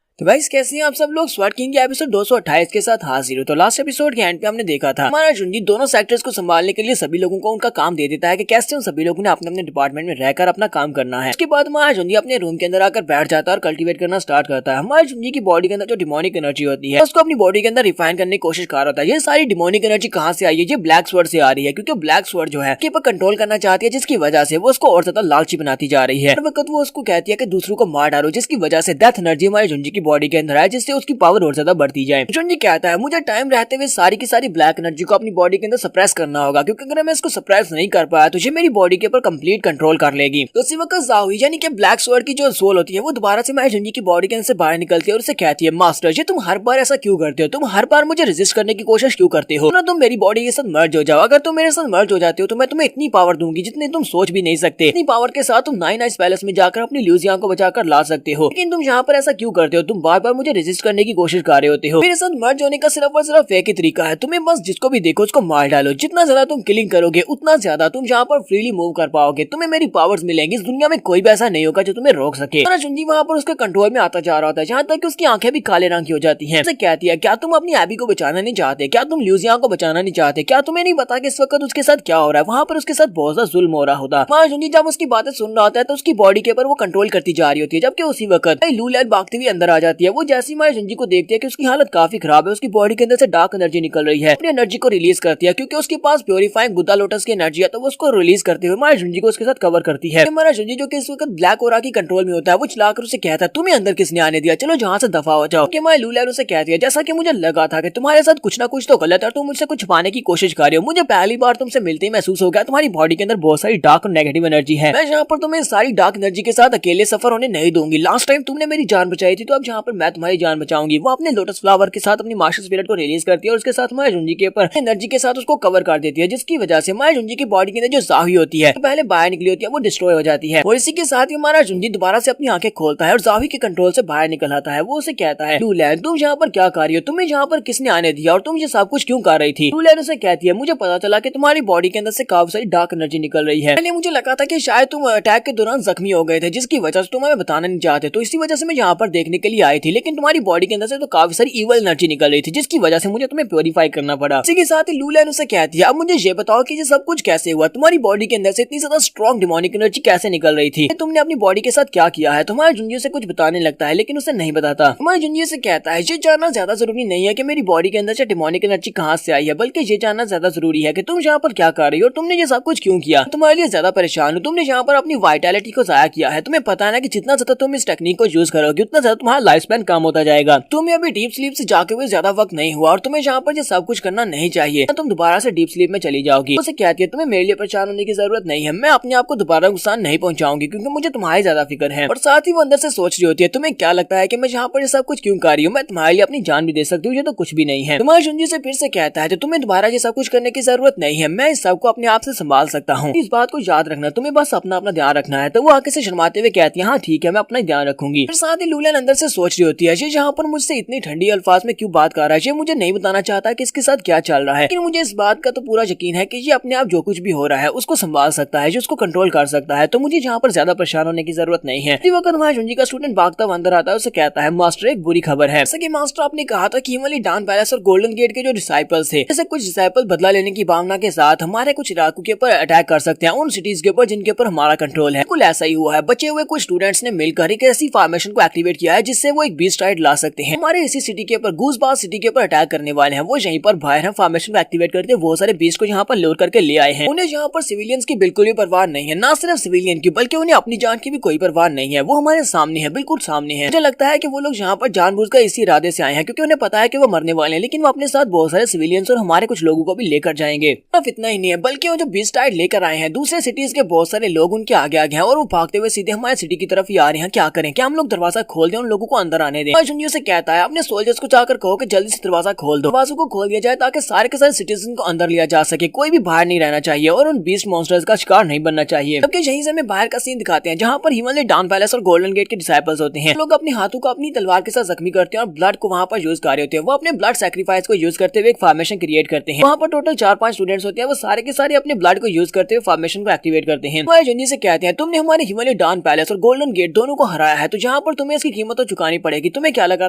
तो गाइस कैसे हैं आप सब लोग। स्वॉर्ड किंग के एपिसोड 228 के साथ हाजिर हो। तो लास्ट एपिसोड के एंड पे हमने देखा था हमारा जुंजी दोनों सेक्टर्स को संभालने के लिए सभी लोगों को उनका काम दे देता है कि कैसे उन सभी लोगों ने अपने अपने डिपार्टमेंट में रहकर अपना काम करना है। उसके बाद हमारा जुंजी अपने रूम के अंदर आकर बैठ जाता है और कल्टीवेट करना स्टार्ट करता है। हमारे जुंजी की बॉडी के अंदर जो डिमोनिक एनर्जी होती है उसको अपनी बॉडी के अंदर रिफाइन करने की कोशिश कर रहा था। ये सारी डिमोनिक एनर्जी कहाँ से आई है? ये ब्लैक स्वॉर्ड से आ रही है, क्योंकि ब्लैक स्वॉर्ड जो है के कंट्रोल करना चाहती है, जिसकी वजह से वो उसको और ज्यादा लालची बनाती जा रही है। हर वक्त वो उसको कहती है कि दूसरों को मार डालो, जिसकी वजह से डेथ एनर्जी हमारे जुंजी की बॉडी के अंदर है, जिससे उसकी पावर और ज्यादा बढ़ती जाए। जुंजी कहता है मुझे टाइम रहते हुए सारी की सारी ब्लैक एनर्जी को अपनी बॉडी के अंदर सप्रेस करना होगा, क्योंकि अगर मैं इसको सप्रेस नहीं कर पाया तो ये मेरी बॉडी के ऊपर कंप्लीट कंट्रोल कर लेगी। तो उसी वक्त ज़ाओई यानी कि ब्लैक स्वॉर्ड की जो सोल होती है वो दोबारा से हमारे जुंजी की बॉडी के अंदर से बाहर निकलती है और उसे कहती है मास्टर जी तुम हर बार ऐसा क्यों करते हो? तुम हर बार मुझे रेजिस्ट करने की कोशिश क्यों करते हो? ना तुम मेरी बॉडी के साथ मर्ज हो जाओ। अगर तुम मेरे साथ मर्ज हो जाते हो तो मैं तुम्हें इतनी पावर दूंगी जितनी तुम सोच भी नहीं सकते। इतनी पावर के साथ तुम नाइन आइस पैलेस में जाकर अपनी ल्यूजिया को बचाकर ला सकते हो। लेकिन तुम यहाँ पर ऐसा क्यों करते हो? तुम बार बार मुझे रेजिस्ट करने की कोशिश कर रहे होते हो। मेरे साथ मर्ज होने का सिर्फ और सिर्फ एक ही तरीका है, तुम्हें बस जिसको भी देखो उसको मार डालो। जितना ज्यादा तुम किलिंग करोगे उतना ज्यादा तुम यहाँ पर फ्रीली मूव कर पाओगे, तुम्हें मेरी पावर्स मिलेंगी। इस दुनिया में कोई भी ऐसा नहीं होगा जो तुम्हें रोक सके। और जुंजी वहाँ पर उसके कंट्रोल में आता जा रहा होता है, जहाँ तक कि उसकी आंखें भी काले रंग की हो जाती हैं। उसे कहती है क्या तुम अपनी एबी को बचाना नहीं चाहते? क्या तुम ल्यूजिया को बचाना नहीं चाहते? क्या तुम्हें नहीं पता कि इस वक्त उसके साथ क्या हो रहा है? वहाँ पर उसके साथ बहुत ज्यादा जुल्म हो रहा होता है। वहाँ जुंजी जब उसकी बातें सुन रहा होता है तो उसकी बॉडी के ऊपर वो कंट्रोल करती जा रही होती है, जबकि उसी वक्त लूलैन भागती हुई अंदर आ जाती है। वो जैसे ही हमारे जुंजी को देखती है कि उसकी हालत काफी खराब है, उसकी बॉडी के अंदर से डार्क एनर्जी निकल रही है, अपनी एनर्जी को रिलीज करती है, क्योंकि उसके पास प्योरीफाइंग बुद्धा लोटस की एनर्जी है। तो वो उसको रिलीज करते हुए हमारे जुंजी को उसके साथ कवर करती है। हमारा जुंजी जो कि इस वक्त ब्लैक ओरा की कंट्रोल में होता है वो चलाकर उसे कहता है तुम्हें अंदर किसने आने दिया? चलो जहाँ से दफा हो जाओ। हमारे लूलैन उसे कहती है जैसा कि मुझे लगा था कि तुम्हारे साथ कुछ ना कुछ तो गलत है और तुम मुझसे कुछ छुपाने की कोशिश कर रहे हो। मुझे पहली बार तुमसे मिलते ही महसूस हो गया तुम्हारी बॉडी के अंदर बहुत सारी डार्क और नेगेटिव एनर्जी है। मैं यहाँ पर तुम्हें सारी डार्क एनर्जी के साथ अकेले सफर होने नहीं दूंगी। लास्ट टाइम तुमने मेरी जान बचाई थी, तो अब जहाँ पर मैं तुम्हारी जान बचाऊंगी। वो अपने लोटस फ्लावर के साथ अपनी मास्टर स्पिरिट को रिलीज करती है और उसके साथ हमारे जुंजी के ऊपर एनर्जी के साथ उसको कवर कर देती है, जिसकी वजह से हमारे जुंजी की बॉडी के अंदर जो ज़ावी होती है पहले बाहर निकली होती है वो डिस्ट्रॉय हो जाती है। और इसी के साथ ही हमारा जुंजी दोबारा से अपनी आंखें खोलता है और ज़ावी के कंट्रोल से बाहर निकल आता है। वो उसे कहता है लूलैन तुम यहाँ पर क्या कर रही हो? तुम्हें यहाँ पर किसने आने दिया और तुम ये सब कुछ क्यों कर रही थी? लूलैन उसे कहती है मुझे पता चला कि तुम्हारी बॉडी के अंदर से काफी सारी डार्क एनर्जी निकल रही है। पहले मुझे लगा था कि शायद तुम अटैक के दौरान जख्मी हो गए थे, जिसकी वजह से तुम हमें बताना नहीं चाहते, तो इसी वजह से मैं यहाँ पर देखने के लिए आई थी। लेकिन तुम्हारी बॉडी के अंदर से तो काफी सारी इवल एनर्जी निकल रही थी, जिसकी वजह से मुझे तुम्हें प्योरीफाई करना पड़ा। इसी के साथ ही लूलैन उसे कहती है अब मुझे ये बताओ कि ये सब कुछ कैसे हुआ? तुम्हारी बॉडी के अंदर से इतनी ज्यादा स्ट्रॉन्ग डिमोनिक एनर्जी कैसे निकल रही थी? तुमने अपनी बॉडी के साथ क्या किया है? तुम्हारे जुंजी से कुछ बताने लगता है लेकिन उसे नहीं बताता। तुम्हारे जुंजी से कहता है ये जानना ज्यादा जरूरी नहीं है कि मेरी बॉडी के अंदर से डिमोनिक एनर्जी कहाँ से आई है, बल्कि ये जानना ज्यादा जरूरी है कि तुम यहाँ पर क्या कर रही हो और तुमने ये सब कुछ क्यों किया। तुम्हारे लिए ज्यादा परेशान हो, तुमने यहाँ पर अपनी वाइटैलिटी को जाया किया है। तुम्हें पता है ना कि जितना ज्यादा तुम इस टेक्निक को यूज करोगे उतना ज्यादा तुम्हारा लाइफ स्पैन कम होता जाएगा। तुम्हें अभी डीप स्लीप से जाके हुए ज्यादा वक्त नहीं हुआ और तुम्हें यहाँ पर ये सब कुछ करना नहीं चाहिए। तुम दोबारा से डीप स्लीप में चली जाओगी। उसे कहती है तुम्हें मेरे लिए परेशान होने की जरूरत नहीं है, मैं अपने आप को दोबारा नुकसान नहीं पहुंचाऊंगी, क्योंकि मुझे तुम्हारी ज्यादा फिक्र है। और साथ ही वो अंदर से सोच रही होती है तुम्हें क्या लगता है कि मैं यहाँ पर ये सब कुछ क्यों कर रही हूँ? मैं तुम्हारे लिए अपनी जान भी दे सकती हूँ, ये तो कुछ भी नहीं है। तुम्हारे जुंजी से फिर से कहता है तुम्हें दोबारा ये सब कुछ करने की जरूरत नहीं है, मैं इस सब को अपने आप से संभाल सकता हूँ। इस बात को याद रखना, तुम्हें बस अपना अपना ध्यान रखना है। तो वो आगे से शर्माते हुए कहती है हाँ ठीक है मैं अपना ध्यान रखूंगी। फिर साथ ही लूलैन अंदर से सोच रही होती है ये यहाँ पर मुझसे इतनी ठंडी अल्फाज में क्यों बात कर रहा है? ये मुझे नहीं बताना चाहता कि इसके साथ क्या चल रहा है, लेकिन मुझे इस बात का तो पूरा यकीन है कि ये अपने आप जो कुछ भी हो रहा है उसको संभाल सकता है, जो उसको कंट्रोल कर सकता है। तो मुझे यहाँ पर ज्यादा परेशान होने की जरूरत नहीं है। इसी वक्त हमारे जुंजी का स्टूडेंट भागता हुआ अंदर आता है, उसे कहता है मास्टर एक बुरी खबर है। जैसे कि मास्टर आपने कहा था कि हिमालय डाउन पैलेस और गोल्डन गेट के जो डिसाइपल्स थे, जैसे कुछ डिसाइपल बदला लेने की भावना के साथ हमारे कुछ इलाकों के ऊपर अटैक कर सकते हैं, उन सिटीज के ऊपर जिनके ऊपर हमारा कंट्रोल है। बिल्कुल ऐसा ही हुआ है। बचे हुए कुछ स्टूडेंट्स ने मिलकर एक ऐसी फॉर्मेशन को एक्टिवेट किया है जिससे वो एक बीस्ट राइड ला सकते हैं। हमारे इसी सिटी के ऊपर गूजबाज सिटी के ऊपर अटैक करने वाले हैं। वो यहीं पर बाहर फॉर्मेशन को एक्टिवेट करते बहुत सारे बीस्ट को यहाँ पर लोड करके ले आए हैं। उन्हें यहाँ पर सिविलियंस की बिल्कुल भी परवाह नहीं है, ना सिर्फ सिविलियन की बल्कि उन्हें अपनी जान की भी कोई परवाह नहीं है। वो हमारे सामने है, बिल्कुल सामने है। मुझे लगता है कि वो लोग यहाँ पर जानबूझकर इसी इरादे से आए हैं, क्योंकि उन्हें पता है कि वो मरने वाले हैं, लेकिन वो अपने साथ बहुत सारे सिविलियंस और हमारे कुछ लोगों को भी लेकर जाएंगे। सिर्फ इतना ही नहीं है, बल्कि वो जो बीस्ट राइड लेकर आए हैं दूसरे सिटीज के बहुत सारे लोग उनके आगे आगे हैं और वो भागते हुए सीधे हमारे सिटी की तरफ ही आ रहे हैं। क्या करें? क्या हम लोग दरवाजा खोल दें, उन लोगों को अंदर आने दें? जुनियर से कहता है अपने सोल्जर्स को जाकर कहो कि जल्दी से दरवाजा खोल दो। दरवाजों को खोल दिया जाए ताकि सारे के सारे सिटीजन को अंदर लिया जा सके, कोई भी बाहर नहीं रहना चाहिए और उन बीस्ट मॉन्स्टर्स का शिकार नहीं बनना चाहिए। जबकि यहीं से हमें बाहर का सीन दिखाते हैं जहाँ पर हिमालय डाउन पैलेस और गोल्डन गेट के डिसाइपल्स होते हैं। लोग अपने हाथों को अपनी तलवार के साथ जख्मी करते हैं और ब्लड को वहाँ पर यूज कर रहे होते हैं। वो अपने ब्लड सैक्रिफाइस को यूज करते हुए एक फॉर्मेशन क्रिएट करते हैं। वहाँ पर टोटल 4-5 स्टूडेंट्स होते हैं, वो सारे के सारे अपने ब्लड को यूज करते हुए फॉर्मेशन को एक्टिवेट करते हैं। जुनियर से कहते हैं तुमने हमारे हिमालय डाउन पैलेस और गोल्डन गेट दोनों को हराया है, तो जहाँ पर तुम्हें इसकी कीमत तो चुकानी पड़ेगी। तुम्हें क्या लगा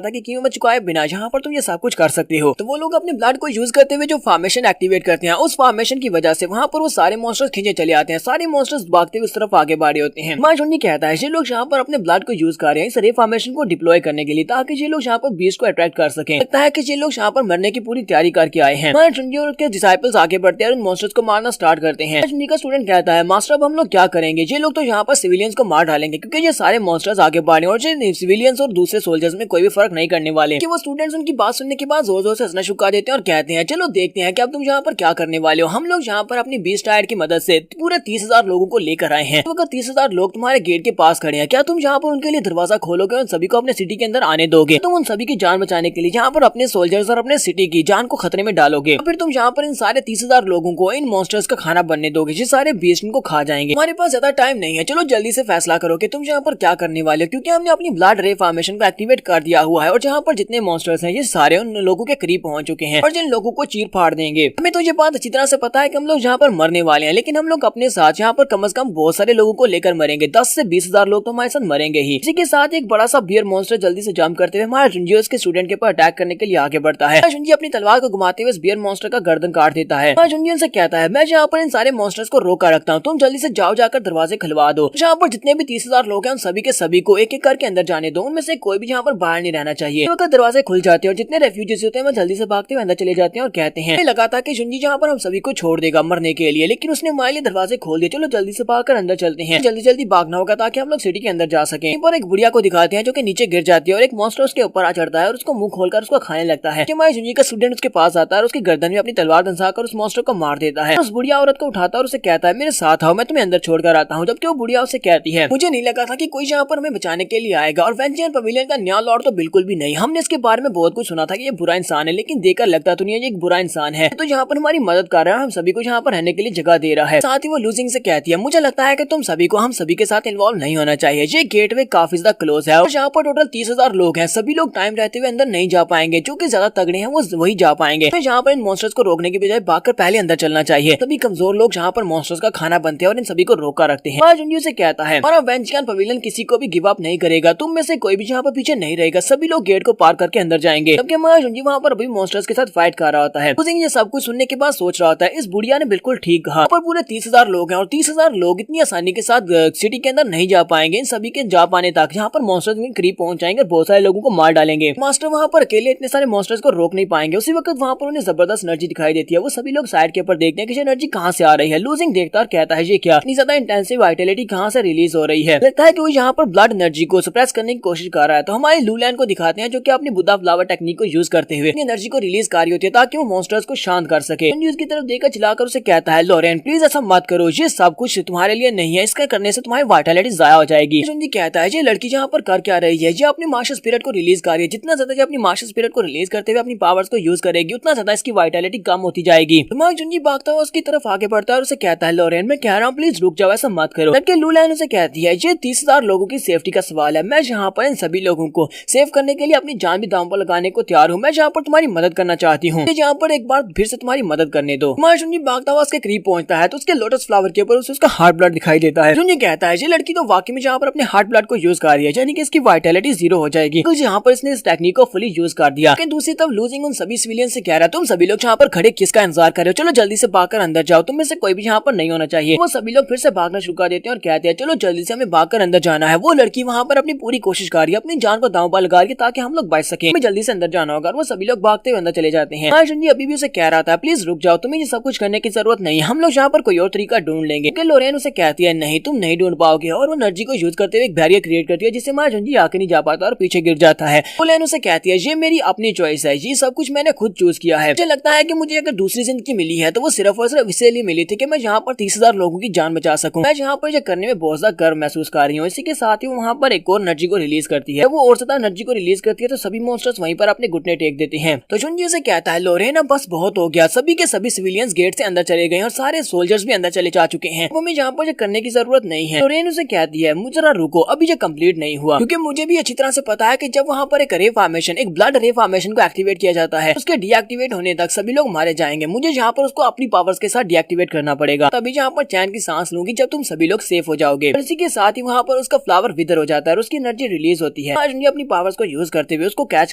था कि कीमत चुकाए बिना यहाँ पर तुम ये सब कुछ कर सकते हो? तो वो लोग अपने ब्लड को यूज करते हुए जो फॉर्मेशन एक्टिवेट करते हैं, उस फॉर्मेशन की वजह से वहाँ पर वो सारे मॉन्स्टर्स खींचे चले आते हैं। सारे मॉन्स्टर्स भागते हुए उस तरफ आगे बढ़े होते हैं। मार्जुनी कहता है ये लोग यहाँ पर अपने ब्लड को यूज कर रहे हैं इस रे फॉर्मेशन को डिप्लॉय करने के लिए, ताकि ये लोग यहाँ पर बीस्ट को अट्रैक्ट कर सकें। लगता है कि ये लोग यहाँ पर मरने की पूरी तैयारी करके आए हैं। मार्जुनी और उसके डिसाइपल्स आगे बढ़ते हैं और उन मॉन्स्टर्स को मारना स्टार्ट करते हैं। मार्जुनी का स्टूडेंट कहता है मास्टर अब हम लोग क्या करेंगे? ये लोग तो यहाँ पर सिविलियंस को मार डालेंगे, क्योंकि ये सारे मॉन्स्टर्स आगे बढ़े और ये सिविलियंस और दूसरे सोल्जर्स में कोई भी फर्क नहीं करने वाले। कि वो स्टूडेंट्स उनकी बात सुनने के बाद जोर जोर से हंसना शुरू कर देते हैं और कहते हैं चलो देखते हैं कि अब तुम यहाँ पर क्या करने वाले हो। हम लोग यहाँ पर अपनी बीस्ट टायर की मदद से पूरे 30,000 लोगों को लेकर आए हैं। अगर 30,000 लोग तुम्हारे गेट के पास खड़े हैं, क्या तुम यहाँ पर उनके लिए दरवाजा खोलोगे और सभी को अपने सिटी के अंदर आने दोगे? तुम उन सभी की जान बचाने के लिए यहाँ पर अपने सोल्जर्स और अपने सिटी की जान को खतरे में डालोगे, फिर तुम यहाँ पर इन सारे 30,000 लोगों को इन मॉन्स्टर्स का खाना बनने दोगे, ये सारे बीस्ट इनको खा जाएंगे। हमारे पास ज्यादा टाइम नहीं है, चलो जल्दी से फैसला करो कि तुम यहाँ पर क्या करने वाले हो, क्योंकि हमने अपनी ब्लड रे फॉर्मेशन को एक्टिवेट कर दिया हुआ है और जहाँ पर जितने मॉन्स्टर्स हैं ये सारे उन लोगों के करीब पहुंच चुके हैं और जिन लोगों को चीर फाड़ देंगे। हमें तो ये बात अच्छी तरह से पता है कि हम लोग यहाँ पर मरने वाले हैं, लेकिन हम लोग अपने साथ यहाँ पर कम से कम बहुत सारे लोगों को लेकर मरेंगे। 10 से 20,000 लोग तो हमारे साथ मरेंगे ही। इसी के साथ एक बड़ा सा बियर मॉन्स्टर जल्दी से जंप करते हुए हमारे जुंजी उसके स्टूडेंट के ऊपर अटैक करने के लिए आगे बढ़ता है। जुंजी अपनी तलवार को घुमाते हुए बियर मॉन्स्टर का गर्दन काट देता है। जुंजी उनसे कहता है मैं यहाँ पर इन सारे मॉन्स्टर्स को रोका रखता हूँ, तुम जल्दी से जाओ जाकर दरवाजे खुलवा दो। यहाँ पर जितने भी 30,000 लोग हैं उन सभी के सभी को एक एक करके अंदर जाने दो, उनमें से कोई भी यहाँ पर बाहर नहीं रहना चाहिए। तो दरवाजे खुल जाते हैं और जितने रेफ्यूजीज होते हैं वो जल्दी से भागते हुए अंदर चले जाते हैं और कहते हैं लगा था कि जुंजी यहाँ पर हम सभी को छोड़ देगा मरने के लिए, लेकिन उसने हमारे लिए दरवाजे खोल दिए। चलो जल्दी से भागकर अंदर चलते हैं, जल्दी जल्दी भागना होगा ताकि हम लोग सिटी के अंदर जा सके। पर एक बुढ़िया को दिखाते हैं जो कि नीचे गिर जाती है और एक मॉन्स्टर उसके ऊपर आ चढ़ता है और उसको मुंह खोलकर उसको खाने लगता है। हमारे जुंजी का स्टूडेंट उसके पास आता है और उसकी गर्दन में अपनी तलवार धंसाकर उस मॉन्स्टर को मार देता है। उस बुढ़िया औरत को उठाता है और उसे कहता है मेरे साथ आओ, मैं तुम्हें अंदर छोड़कर आता हूँ। जबकि वो बुढ़िया उसे कहती है मुझे नहीं लगा था कि कोई यहाँ पर हमें बचाने के लिए आएगा, और वेंचियन पवेलियन का नया लॉर्ड तो बिल्कुल भी नहीं। हमने इसके बारे में बहुत कुछ सुना था कि ये बुरा इंसान है, लेकिन देखकर लगता तो नहीं है ये एक बुरा इंसान है। तो यहाँ पर हमारी मदद कर रहा है, हम सभी को यहाँ पर रहने के लिए जगह दे रहा है। साथ ही वो लूजिंग से कहती है मुझे लगता है कि तुम सभी को हम सभी के साथ इन्वॉल्व नहीं होना चाहिए। ये गेटवे काफी ज्यादा क्लोज है और यहाँ पर टोटल 30,000 लोग हैं। सभी लोग टाइम रहते हुए अंदर नहीं जा पाएंगे, जो कि ज्यादा तगड़े हैं वो वही जा पाएंगे। तो यहाँ पर इन मॉन्स्टर्स को रोकने की बजाय भागकर पहले अंदर चलना चाहिए। सभी कमजोर लोग यहाँ पर मॉन्स्टर्स का खाना बनते हैं और इन सभी को रोका रखते हैं। जुंजी से कहता है और वेंचियन पवेलियन किसी को भी गिव अप नहीं करेगा, तुम में से कोई भी यहाँ पर पीछे नहीं रहेगा, सभी लोग गेट को पार करके अंदर जाएंगे। जबकि हमारा जुंजी वहाँ पर अभी मॉन्स्टर्स के साथ फाइट कर रहा होता है। ये सब कुछ सुनने के बाद सोच रहा होता है इस बुढ़िया ने बिल्कुल ठीक कहा, पर पूरे 30,000 लोग हैं और 30,000 लोग इतनी आसानी के साथ सिटी के अंदर नहीं जा पाएंगे। इन सभी के जा पाने तक यहाँ पर मॉन्स्टर्स के करीब पहुंच जाएंगे और बहुत सारे लोगों को मार डालेंगे। मास्टर वहाँ पर अकेले इतने सारे मॉन्स्टर्स को रोक नहीं पाएंगे। उसी वक्त वहाँ पर उन्हें जबरदस्त एनर्जी दिखाई देती है। वो सभी लोग साइड के ऊपर देखते हैं कि एनर्जी कहाँ से आ रही है। लूजिंग देखता और कहता है ये क्या इतनी ज्यादा इंटेंसिव वाइटलिटी कहाँ से रिलीज हो रही है। लगता है कि वो यहाँ पर ब्लड एनर्जी को सप्रेस करने की कोशिश कर रहा है। तो हमारे लूलैंड को दिखाते हैं जो कि अपनी बुद्धा फ्लावर टेक्निक को यूज करते हुए एनर्जी को रिलीज कर रही होती है ताकि वो मॉन्स्टर्स को शांत कर सके। उसकी तरफ देखकर चिल्लाकर उसे कहता है लोरेन प्लीज ऐसा मत करो, ये सब कुछ तुम्हारे लिए नहीं है, इसका करने से तुम्हारी वाइटलिटी जाया हो जाएगी। जुंजी कहता है ये लड़की यहाँ पर कर क्या रही है, ये अपनी मास्टर स्पिरिट को रिलीज कर रही है। जितना ज्यादा अपनी मास्टर स्पिरिट को रिलीज करते हुए अपनी पावर्स को यूज करेगी उतना ज्यादा इसकी वाइटलिटी कम होती जाएगी। जुंजी भागता हुआ उसकी तरफ आगे बढ़ता है और उसे कहता है लोरेन मैं कह रहा हूँ प्लीज रुक जाओ, ऐसा मत करो। लड़के लूलैंड उसे कहती है ये 30,000 लोगों की सेफ्टी का सवाल है, मैं यहाँ पर इन सभी लोगों को सेव करने के लिए अपनी जान भी दांव पर लगाने को तैयार हूँ। मैं यहाँ पर तुम्हारी मदद करना चाहती हूँ, यहाँ पर एक बार फिर से तुम्हारी मदद करने दो। जुंजी भागता हुआ उसके करीब पहुंचता है तो उसके लोटस फ्लावर के ऊपर उसका हार्ट ब्लड दिखाई देता है। जुंजी कहता है ये लड़की तो वाकई में यहाँ पर अपने हार्ट ब्लड को यूज कर रही है, यानी कि इसकी वाइटलिटी 0 हो जाएगी। तो यहाँ पर इसने इस टेक्निक को फुली यूज कर दिया। लेकिन दूसरी तरफ लूजिंग उन सभी सिविलियन से कह रहा है तुम सभी लोग यहाँ पर खड़े किसका इंतजार कर रहे हो, चलो जल्दी से भागकर अंदर जाओ, तुम में से कोई भी यहाँ पर नहीं होना चाहिए। वो सभी लोग फिर से भागना शुरू कर देते हैं और कहते हैं चलो जल्दी से हमें भागकर अंदर जाना है। वो लड़की वहाँ पर अपनी पूरी कोशिश कर रही है, अपनी जान को दांव पर लगा रही है ताकि हम लोग बच सके, हमें जल्दी से अंदर जाना होगा। वो सभी लोग भागते हुए अंदर चले जाते हैं। जुंजी अभी भी उसे कह रहा था प्लीज रुक जाओ, तुम्हें ये सब कुछ करने की जरूरत नहीं है, हम लोग यहाँ पर कोई और तरीका ढूंढ लेंगे। लोरेन उसे कहती है नहीं तुम नहीं ढूंढ पाओगे, और वो एनर्जी को यूज करते हुए एक बैरियर क्रिएट करती है जिससे जुंजी आके नहीं जा पाता और पीछे गिर जाता है। लोरेन उसे कहती है ये मेरी अपनी चॉइस है, ये सब कुछ मैंने खुद चूज किया है। मुझे लगता है कि मुझे अगर दूसरी जिंदगी मिली है तो वो सिर्फ और सिर्फ इसलिए मिली थी कि मैं यहाँ पर 30,000 लोगों की जान बचा सकूं। मैं यहाँ पर ये करने में बहुत ज्यादा गर्व महसूस कर रही हूँ। इसी के साथ ही वहाँ पर एक और एनर्जी को रिलीज करती है। वो और ज्यादा एनर्जी को रिलीज करती है तो सभी मॉन्स्टर्स वहीं पर अपने घुटने टेक देते हैं। तो जुंजी उसे कहता है लोरेन अब बस बहुत हो गया, सभी के सभी सिविलियंस गेट से अंदर चले गए और सारे सोल्जर्स भी अंदर चले जा चुके हैं, हमें यहाँ पर करने की जरूरत नहीं है। लोरेन उसे कहती है मुझे जरा रुको, अभी ये कंप्लीट नहीं हुआ, क्योंकि मुझे भी अच्छी तरह से पता है कि जब वहाँ पर एक रे फॉर्मेशन, एक ब्लड रे फॉर्मेशन को एक्टिवेट किया जाता है उसके डीएक्टिवेट होने तक सभी लोग मारे जाएंगे। मुझे यहाँ पर उसको अपनी पावर्स के साथ डीएक्टिवेट करना पड़ेगा, तभी यहाँ पर चैन की सांस लूंगी जब तुम सभी लोग सेफ हो जाओगे। इसी के साथ ही वहाँ पर उसका फ्लावर विदर हो जाता है और उसकी एनर्जी रिलीज होती है। मायाजुन जी अपनी पावर्स को यूज करते हुए उसको कैच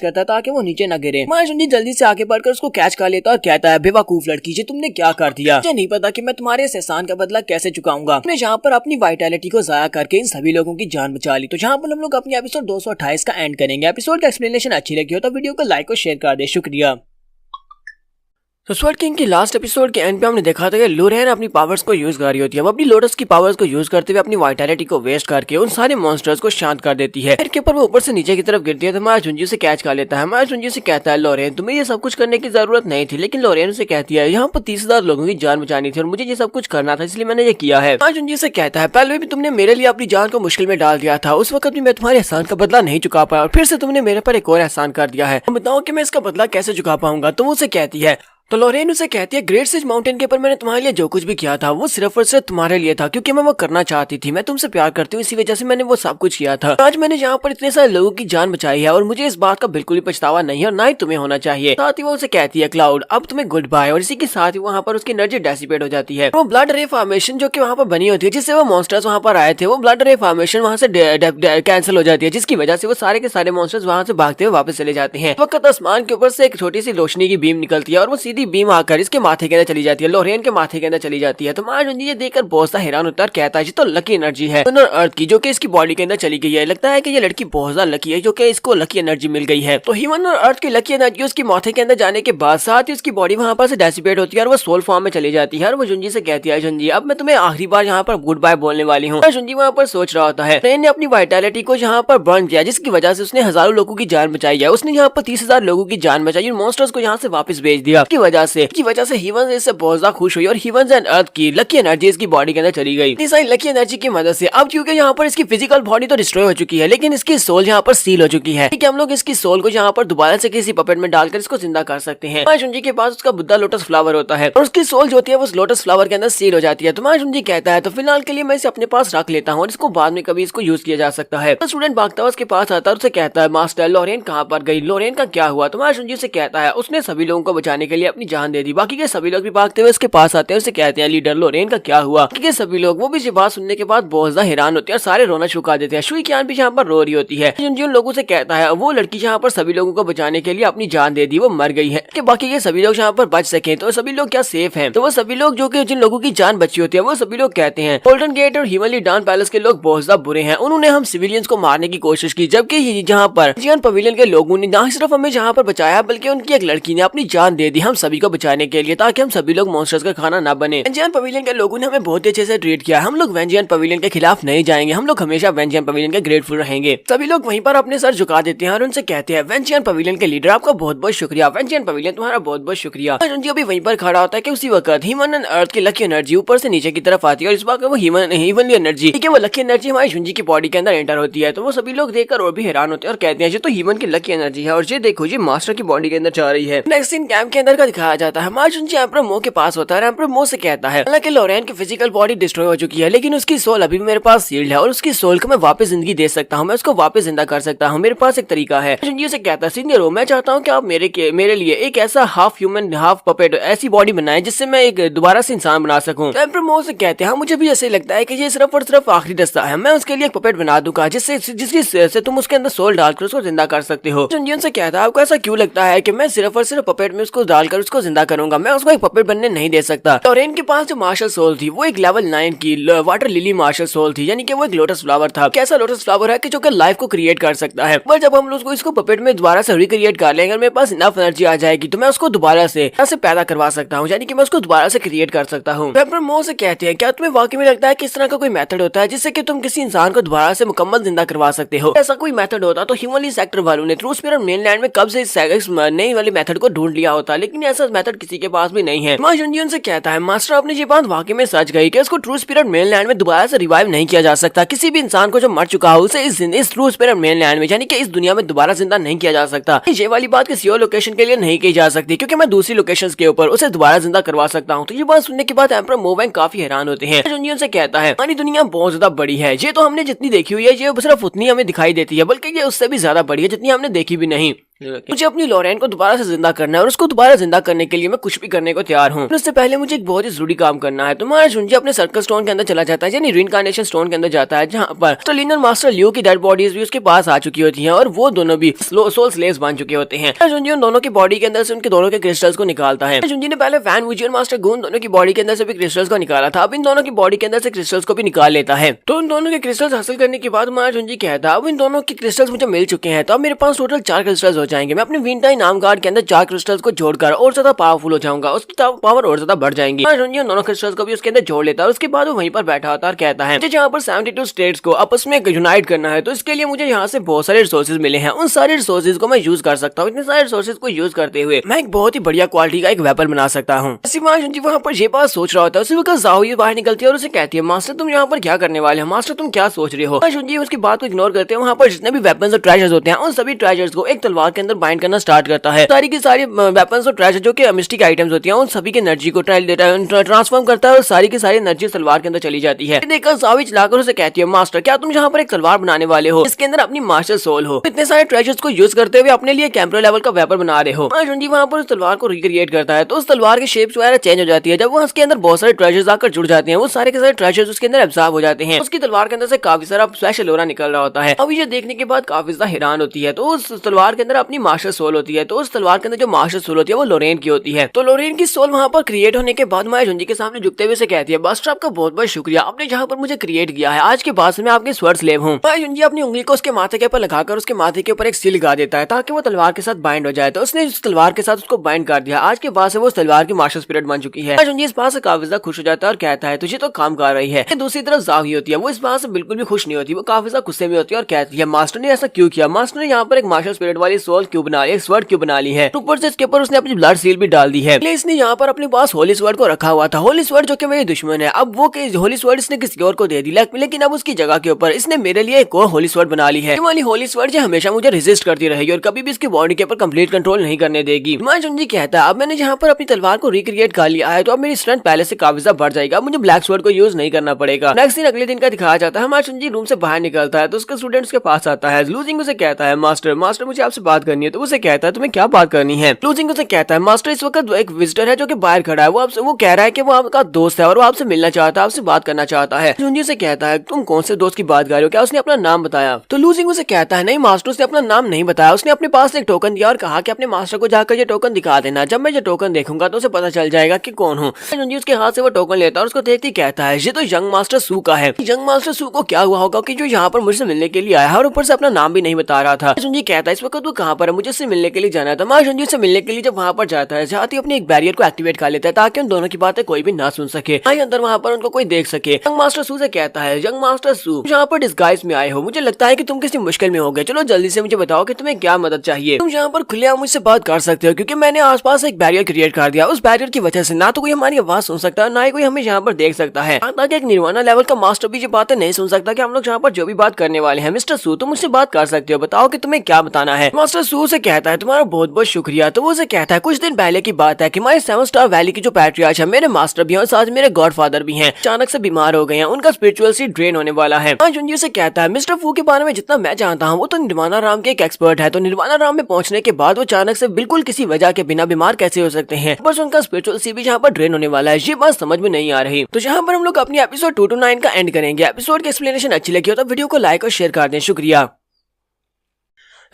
करता है ताकि वो नीचे न गिरे। मायाजुन जी जल्दी से आगे बढ़कर उसको कैच कर लेता है और कहता है, बेवकूफ लड़की जी, तुमने क्या कर दिया? मुझे नहीं पता कि मैं तुम्हारे इस एहसान का बदला कैसे चुकाऊंगा। तुमने जहाँ पर अपनी वाइटैलिटी को जाया करके इन सभी लोगों की जान बचा ली। तो जहाँ पर हम लोग अपनी एपिसोड 228 का एंड करेंगे। एपिसोड का एक्सप्लेनेशन अच्छी लगी हो तो वीडियो को लाइक और शेयर कर दे। शुक्रिया। तो स्वर्ड किंग की लास्ट एपिसोड के एंड पे हमने देखा था कि लोरेन अपनी पावर्स को यूज कर रही होती है। वो अपनी लोटस की पावर्स को यूज करते हुए अपनी वाइटैलिटी को वेस्ट करके उन सारे मॉन्स्टर्स को शांत कर देती है। फिर के ऊपर वो ऊपर से नीचे की तरफ गिरती है तो मायाजुन जी से कैच कर लेता है। मायाजुन जी से कहता है, लोरेन तुम्हें ये सब कुछ करने की जरूरत नहीं थी। लेकिन लोरेन से कहती है, यहाँ पर 30,000 लोगों की जान बचानी थी और मुझे ये सब कुछ करना था, इसलिए मैंने ये किया है। मायाजुन जी से कहता है, पहले भी तुमने मेरे लिए अपनी जान को मुश्किल में डाल दिया था, उस वक्त भी मैं तुम्हारे एहसान का बदला नहीं चुका पाया और फिर से तुमने मेरे पर एक और एहसान कर दिया है। बताओ कि मैं इसका बदला कैसे चुका पाऊंगा? तो उसे कहती है, तो लोरेन उसे कहती है, ग्रेट सिज माउंटेन के ऊपर मैंने तुम्हारे लिए जो कुछ भी किया था वो सिर्फ और सिर्फ तुम्हारे लिए था, क्योंकि मैं वो करना चाहती थी। मैं तुमसे प्यार करती हूँ, इसी वजह से मैंने वो सब कुछ किया था। आज मैंने यहाँ पर इतने सारे लोगों की जान बचाई है और मुझे इस बात का बिल्कुल भी पछतावा नहीं है और ना ही तुम्हें होना चाहिए। साथ ही वो उसे कहती है, क्लाउड अब तुम्हें गुड बाय। और इसी के साथ ही वहाँ पर उसकी एनर्जी डेसिपेट हो जाती है। वो ब्लड रे फॉर्मेशन जो कि वहाँ पर बनी होती है, जिससे वो मॉन्स्टर्स वहाँ पर आए थे, वो ब्लड रे फॉर्मेशन वहाँ से कैंसिल हो जाती है, जिसकी वजह से वो सारे के सारे मॉन्स्टर्स वहाँ से भागते हुए वापस चले जाते हैं। वक्त आसमान के ऊपर से एक छोटी सी रोशनी की बीम निकलती है और वो सीधी बीम आकर इसके माथे के अंदर चली जाती है, लोरेन के माथे के अंदर चली जाती है। तो मायाजुन जी ये देखकर बहुत सा हैरान होता है, कहता है, ये तो लकी एनर्जी है अर्थ की जो कि इसकी बॉडी के अंदर चली गई है। लगता है कि ये लड़की बहुत ज्यादा लकी है जो कि इसको लकी एनर्जी मिल गई है। तो ह्यूमन और अर्थ की लकी एनर्जी उसकी माथे के अंदर जाने के बाद साथ ही उसकी बॉडी वहां पर से डेसिपेट होती है और वो सोल फॉर्म में चली जाती है। और वो जुंजी से कहती है, जुंजी अब मैं तुम्हें आखिरी बार यहाँ पर गुड बाय बोलने वाली हूँ। जुंजी वहाँ पर सोच रहा होता है, ट्रेन ने अपनी वाइटैलिटी को यहाँ पर बर्न किया, जिसकी वजह से उसने हजारों लोगों की जान बचाई है। उसने यहाँ पर 30,000 लोगों की जान बचाई और मॉन्स्टर्स को यहाँ से वापस भेज दिया। की वजह से ह्यूमन इससे बहुत ज्यादा खुश हुई और ह्यूमंस एंड अर्थ की लकी एनर्जी इसकी बॉडी के अंदर चली गई। इस लकी एनर्जी की मदद से अब क्योंकि यहाँ पर इसकी फिजिकल बॉडी तो डिस्ट्रॉय हो चुकी है, लेकिन इसकी सोल यहाँ पर सील हो चुकी है। ठीक है, हम लोग इसकी सोल को यहाँ पर दोबारा से किसी पपेट में डालकर इसको जिंदा कर सकते हैं। मायाजुन जी के पास उसका बुद्धा लोटस फ्लावर होता है और उसकी सोल जो होती है वो उस लोटस फ्लावर के अंदर सील हो जाती है। तो मायाजुन जी कहता है, तो फिलहाल के लिए मैं इसे अपने पास रख लेता हूँ और इसको बाद में कभी इसको यूज किया जा सकता है। तो स्टूडेंट भागता हुआ उसके पास आता है और उसे कहता है, मास्टर लोरेन कहाँ पर गई? लोरेन का क्या हुआ? तो मायाजुन जी से कहता है, उसने सभी लोगों को बचाने के लिए अपनी जान दे दी। बाकी के सभी लोग भी भागते हुए उसके पास आते हैं, उसे कहते हैं, लीडर लोरेन का क्या हुआ? क्योंकि सभी लोग वो भी ये बात सुनने के बाद बहुत ज्यादा हैरान होते हैं और सारे रोना चुका देते हैं। शुई कियान भी यहाँ पर रो रही होती है। जिन लोगों से कहता है, वो लड़की जहाँ पर सभी लोगों को बचाने के लिए अपनी जान दे दी वो मर गई है, कि बाकी के सभी लोग यहाँ पर बच सके। तो सभी लोग क्या सेफ हैं? तो वो सभी लोग जो कि जिन लोगों की जान बची होती है वो सभी लोग कहते हैं, गोल्डन गेट और हिमली डान पैलेस के लोग बहुत ज्यादा बुरे हैं, उन्होंने हम सिविलियंस को मारने की कोशिश की, जबकि जहाँ पर जियन पवेलियन के लोगों ने ना सिर्फ हमें जहाँ पर बचाया बल्कि उनकी एक लड़की ने अपनी जान दे दी हम सभी को बचाने के लिए, ताकि हम सभी लोग मॉन्स्टर्स का खाना ना बने। वेंजियन पवेलियन के लोगों ने हमें बहुत अच्छे से ट्रीट किया। हम लोग वेंजियन पवेलियन के खिलाफ नहीं जाएंगे, हम लोग हमेशा वेंजियन पवेलियन के ग्रेटफुल रहेंगे। सभी लोग वहीं पर अपने सर झुका देते हैं और उनसे कहते हैं, वेंजियन पवेलियन के लीडर आपका बहुत बहुत शुक्रिया, वेंजियन पवेलियन तुम्हारा बहुत बहुत शुक्रिया। जुंजी अभी वहीं पर खड़ा होता है कि उसी वक्त ह्यूमन एंड अर्थ की लकी एनर्जी ऊपर से नीचे की तरफ आती है और इस बार वो ह्यूमनली एनर्जी, ठीक है, वो लकी एनर्जी हमारी जुंजी की बॉडी के अंदर एंटर होती है। तो वो सभी लोग देखकर और भी हैरान होते हैं और कहते हैं, ये तो ह्यूमन की लकी एनर्जी है और ये देखो ये मास्टर की बॉडी के अंदर जा रही है। नेक्स्ट सीन कैंप के अंदर का दिखाया जाता है। हमारा जुंजी एम्परर मो के पास होता है। एम्परर मो से कहता है, हालांकि लोरेन की फिजिकल बॉडी डिस्ट्रॉय हो चुकी है, लेकिन उसकी सोल अभी भी मेरे पास सील्ड है और उसकी सोल को मैं वापस जिंदगी दे सकता हूँ, मैं उसको वापस जिंदा कर सकता हूँ, मेरे पास एक तरीका है। जुंजी से कहता है, सीनियर मैं चाहता हूँ कि आप मेरे लिए एक ऐसा हाफ ह्यूमन हाफ पपेट ऐसी बॉडी बनाए जिससे मैं एक दोबारा से इंसान बना सकूं। एम्परर मो से कहते हैं, हाँ मुझे भी ऐसे लगता है कि ये सिर्फ और सिर्फ आखिरी रास्ता है, मैं उसके लिए एक पपेट बना दूंगा जिससे तुम उसके अंदर सोल डालकर उसको जिंदा कर सकते हो। जुंजी से कहता है, आपको ऐसा क्यों लगता है कि मैं सिर्फ और सिर्फ पपेट में उसको डालकर उसको जिंदा करूंगा? मैं उसको एक पपेट बनने नहीं दे सकता। लोरेन के पास जो मार्शल सोल थी वो एक लेवल 9 की वाटर लिली मार्शल सोल थी, यानी कि वो एक लोटस फ्लावर था। कैसा लोटस फ्लावर है कि जो कि लाइफ को क्रिएट कर सकता है। पर जब हम उसको इसको पपेट में दोबारा से रिक्रिएट कर लेंगे, मेरे पास इनफ एनर्जी आ जाएगी तो मैं उसको दोबारा से पैदा करवा सकता हूँ, यानी कि मैं उसको दोबारा से क्रिएट कर सकता हूँ। एम्परर मो से कहते हैं, क्या तुम्हें वाकई में लगता है कि इस तरह का कोई मेथड होता है जिससे कि तुम किसी इंसान को दोबारा से मुकम्मल जिंदा करवा सकते हो? ऐसा कोई मेथड होता तो ह्यूमनली सेक्टर वालों ने ट्रू स्पिरिट मेनलैंड में कब से इस नई वाले मेथड को ढूंढ लिया होता, लेकिन ऐसा मेथड किसी के पास भी नहीं है। जुंजी से कहता है, मास्टर आपने ये बात वाकई में सच गई कि उसको ट्रू स्पिरिट मेनलैंड में दोबारा से रिवाइव नहीं किया जा सकता। किसी भी इंसान को जो मर चुका हो उसे इस ट्रू स्पिरिट मेनलैंड में, यानी कि इस दुनिया में दोबारा जिंदा नहीं किया जा सकता। ये वाली बात किसी और लोकेशन के लिए नहीं की जा सकती, क्योंकि मैं दूसरी लोकेशंस के ऊपर उसे दोबारा जिंदा करवा सकता हूँ। तो ये बात सुनने के बाद एम्परर मोवेंग काफी हैरान होते हैं। जुंजी से कहता है, हमारी दुनिया बहुत ज्यादा बड़ी है, ये तो हमने जितनी देखी हुई है ये सिर्फ उतनी हमें दिखाई देती है, बल्कि ये उससे भी ज्यादा बड़ी है जितनी हमने देखी भी नहीं। मुझे अपनी लोरेन को दोबारा से जिंदा करना है और उसको दोबारा जिंदा करने के लिए मैं कुछ भी करने को तैयार हूँ। उससे पहले मुझे एक बहुत ही जरूरी काम करना है। तुम्हारा जुंजी अपने सर्कल स्टोन के अंदर चला जाता है, यानी रीइंकार्नेशन स्टोन के अंदर जाता है, जहाँ पर स्टर्लिन और मास्टर लियो की डेड बॉडीज भी उसके पास आ चुकी होती हैं और वो दोनों भी सोल स्लेव्स बन चुके होते हैं। जुंजी उन दोनों की बॉडी के अंदर से उनके दोनों के क्रिस्टल्स को निकालता है। जुंजी ने पहले वैन वुजी और मास्टर गून दोनों की बॉडी के अंदर से भी क्रिस्टल्स को निकाला था, अब इन दोनों की बॉडी के अंदर से क्रिस्टल्स को भी निकाल लेता है। तो उन दोनों के क्रिस्टल्स हासिल करने के बाद हमारा जुंजी कहता है अब इन दोनों के क्रिस्टल्स मुझे मिल चुके हैं, तो अब मेरे पास टोटल 4 क्रिस्टल्स हो जाएंगे। मैं अपने विंटाई नाम कार्ड के अंदर 4 क्रिस्टल्स को जोड़कर और ज्यादा पावरफुल हो जाऊंगा, उसकी पावर और ज्यादा बढ़ जाएंगी। जुंजी उन दोनों क्रिस्टल्स को भी उसके अंदर जोड़ लेता है और उसके बाद वो वहीं पर बैठा होता है और कहता है जहाँ पर 72 स्टेट्स को आपस में यूनाइट करना है, तो इसके लिए मुझे यहाँ से बहुत सारे रिसोर्सेज मिले हैं। उन सारे रिसोर्सेज को मैं यूज कर सकता हूँ। इतने सारे रिसोर्सेज को यूज करते हुए मैं एक बहुत ही बढ़िया क्वालिटी का एक वेपन बना सकता हूँ। जुंजी वहाँ पर ये बात सोच रहा होता है, उसी वक्त ज़ाओयी बाहर निकलती है और उसे कहती है मास्टर तुम यहाँ पर क्या करने वाले हो, मास्टर तुम क्या सोच रहे हो। जुंजी उसकी बात को इग्नोर करते हैं। वहाँ पर जितने भी वेपन्स और ट्रेजर्स होते हैं उन सभी ट्रेजर्स को एक तलवार के अंदर बाइंड करना स्टार्ट करता है। सारी की सारी वेपन्स और ट्रेजर जो कि मिस्टिक आइटम्स होती हैं उन सभी की एनर्जी को ट्रांसफॉर्म करता है और सारी की सारी एनर्जी तलवार के अंदर चली जाती है। देखकर ज़ाओयी चलाकर उसे कहती है मास्टर क्या तुम यहाँ पर एक तलवार बनाने वाले हो, इसके अंदर अपनी मास्टर सोल हो, इतने सारे ट्रेजर्स को यूज करते हुए अपने लिए कैंप्रो लेवल का वेपन बना रहे हो। जुंजी वहाँ पर उस तलवार को रिक्रिएट करता है तो उस तलवार की शेप वगैरह चेंज हो जाती है। जब वो उसके अंदर बहुत सारे ट्रेजर्स आकर जुड़ जाते हैं वो सारे के सारे ट्रेजर्स उसके अंदर एब्जॉर्ब हो जाते हैं। उसकी तलवार के अंदर से काफी सारा स्पेशल ऑरा निकल रहा होता है। अब ये देखने के बाद काफी ज्यादा हैरान होती है। तो उस तलवार के अंदर अपनी मास्टर सोल होती है, तो उस तलवार के अंदर जो मास्टर सोल होती है वो लोरेन की होती है। तो लोरेन की सोल वहाँ पर क्रिएट होने के बाद माया जुंजी के सामने झुकते हुए से कहती है मास्टर आपका बहुत बहुत शुक्रिया, आपने जहाँ पर मुझे क्रिएट किया है, आज के बाद से मैं आपके स्वर्ड स्लेव हूँ। माया जुंजी अपनी उंगली को उसके माथे के ऊपर लगाकर उसके माथे के ऊपर एक सील लगा देता है ताकि वो तलवार के साथ बाइंड हो जाए। तो उसने उस तलवार के साथ उसको बाइंड कर दिया। आज के बाद से वो उस तलवार की मास्टर स्पिरिट बन चुकी है। जुंजी इस बात से काफी ज्यादा खुश हो जाता है और कहता है तुझे तो काम कर रही है। दूसरी तरफ ज़ाओयी होती है, वो इस बात से बिल्कुल भी खुश नहीं होती, वो काफी ज्यादा गुस्से में होती है और कहती है मास्टर ने ऐसा क्यों किया, मास्टर ने यहाँ पर एक मास्टर स्पिरिट वाली सोल क्यों बना ली, स्वर्ड क्यों बना ली है। ऊपर से इसके ऊपर उसने अपनी ब्लड सील भी डाल दी है। इसने यहाँ पर अपने पास होली स्वर्ड को रखा हुआ था, होली स्वर्ड जो कि मेरी दुश्मन है। अब वो होली स्वर्ड इसने किसी और को दे दी, लेकिन अब उसकी जगह के ऊपर इसने मेरे लिए एक और होली स्वर्ड बना ली है। वाली होली स्वर्ड जो हमेशा मुझे रेजिस्ट करती रहेगी और कभी भी इसकी बॉडी के ऊपर कंप्लीट कंट्रोल नहीं करने देगी। माया जुंजी कहता है अब मैंने यहाँ पर अपनी तलवार को रिक्रिएट कर लिया है तो अब मेरी स्ट्रेंथ पहले से काफी ज्यादा बढ़ जाएगा, मुझे ब्लैक स्वर्ड को यूज नहीं करना पड़ेगा। नेक्स्ट दिन अगले दिन का दिखाया जाता है। माया जुंजी रूम से बाहर निकलता है तो उसका स्टूडेंट्स के पास आता है। लूजिंग उसे कहता है मास्टर मुझे आपसे बात करनी है। तो उसे कहता है तुम्हें क्या बात करनी है। लूजिंग उसे कहता है मास्टर इस वक्त एक विजिटर है जो कि बाहर खड़ा है, वो कह रहा है कि वो आपका दोस्त है और वो आपसे मिलना चाहता है, आपसे बात करना चाहता है। जुंजी से कहता है तुम कौन से दोस्त की बात कर रहे हो, क्या उसने अपना नाम बताया। तो लूजिंग उसे कहता है नहीं मास्टर उसने अपना नाम नहीं बताया, उसने अपने पास एक टोकन दिया और कहा कि अपने मास्टर को जाकर ये टोकन दिखा देना, जब मैं ये टोकन देखूंगा तो उसे पता चल जाएगा कि कौन हूँ। जुंजी उसके हाथ से वो टोकन लेता है और उसको देखते ही कहता है ये तो यंग मास्टर सू का है। यंग मास्टर सू को क्या हुआ होगा कि जो यहाँ पर मुझसे मिलने के लिए आया है और ऊपर से अपना नाम भी नहीं बता रहा था। जुंजी कहता है इस वक्त वो कहाँ पर है, मुझे उससे मिलने के लिए जाना था। माया जुंजी से मिलने के लिए जब वहाँ पर जाता है जाते ही अपने एक बैरियर को एक्टिवेट कर लेता है ताकि उन दोनों की बातें कोई भी ना सुन सके, अंदर वहाँ पर उनको कोई देख सके। यंग मास्टर सू से कहता है यंग मास्टर सू यहाँ पर डिस्गाइज में आए हो, मुझे लगता है कि तुम किसी मुश्किल में हो गए, चलो जल्दी से मुझे बताओ कि तुम्हें क्या मदद चाहिए। तुम यहाँ पर खुलेआम मुझसे बात कर सकते हो क्योंकि मैंने आसपास एक बैरियर क्रिएट कर दिया, उस बैरियर की वजह से ना तो कोई हमारी आवाज सुन सकता है ना ही कोई हमें यहाँ पर देख सकता है, ताकि एक निर्वाणा लेवल का मास्टर भी ये बातें नहीं सुन सकता कि हम लोग यहाँ पर जो भी बात करने वाले हैं। मिस्टर सू तुम मुझसे बात कर सकते हो, बताओ कि तुम्हें क्या बताना है। मास्टर सू से कहता है तुम्हारा बहुत बहुत शुक्रिया। तो वो उसे कहता है कुछ दिन पहले की बात है कि हमारे 7 स्टार वैली की जो पैट्रियार्च है मेरे मास्टर भी हैं और साथ मेरे गॉडफादर भी हैं, अचानक से बीमार हो गए हैं, उनका स्पिरिचुअल सी ड्रेन होने वाला है। जुंजी से कहता है मिस्टर फू के बारे में जितना मैं जानता हूँ वो तो निर्वाणा राम के एक एक्सपर्ट है, तो निर्वाणा राम में पहुंचने के बाद वो अचानक से बिल्कुल किसी वजह के बिना बीमार कैसे हो सकते हैं, बस उनका स्पिरिचुअल सी भी यहाँ पर ड्रेन होने वाला है। ये बात समझ में नहीं आ रही। तो यहाँ पर हम लोग अपनी एपिसोड 2 to 9 का एंड करेंगे। एपिसोड की एक्सप्लेनेशन अच्छी लगी हो तो वीडियो को लाइक और शेयर कर दें, शुक्रिया।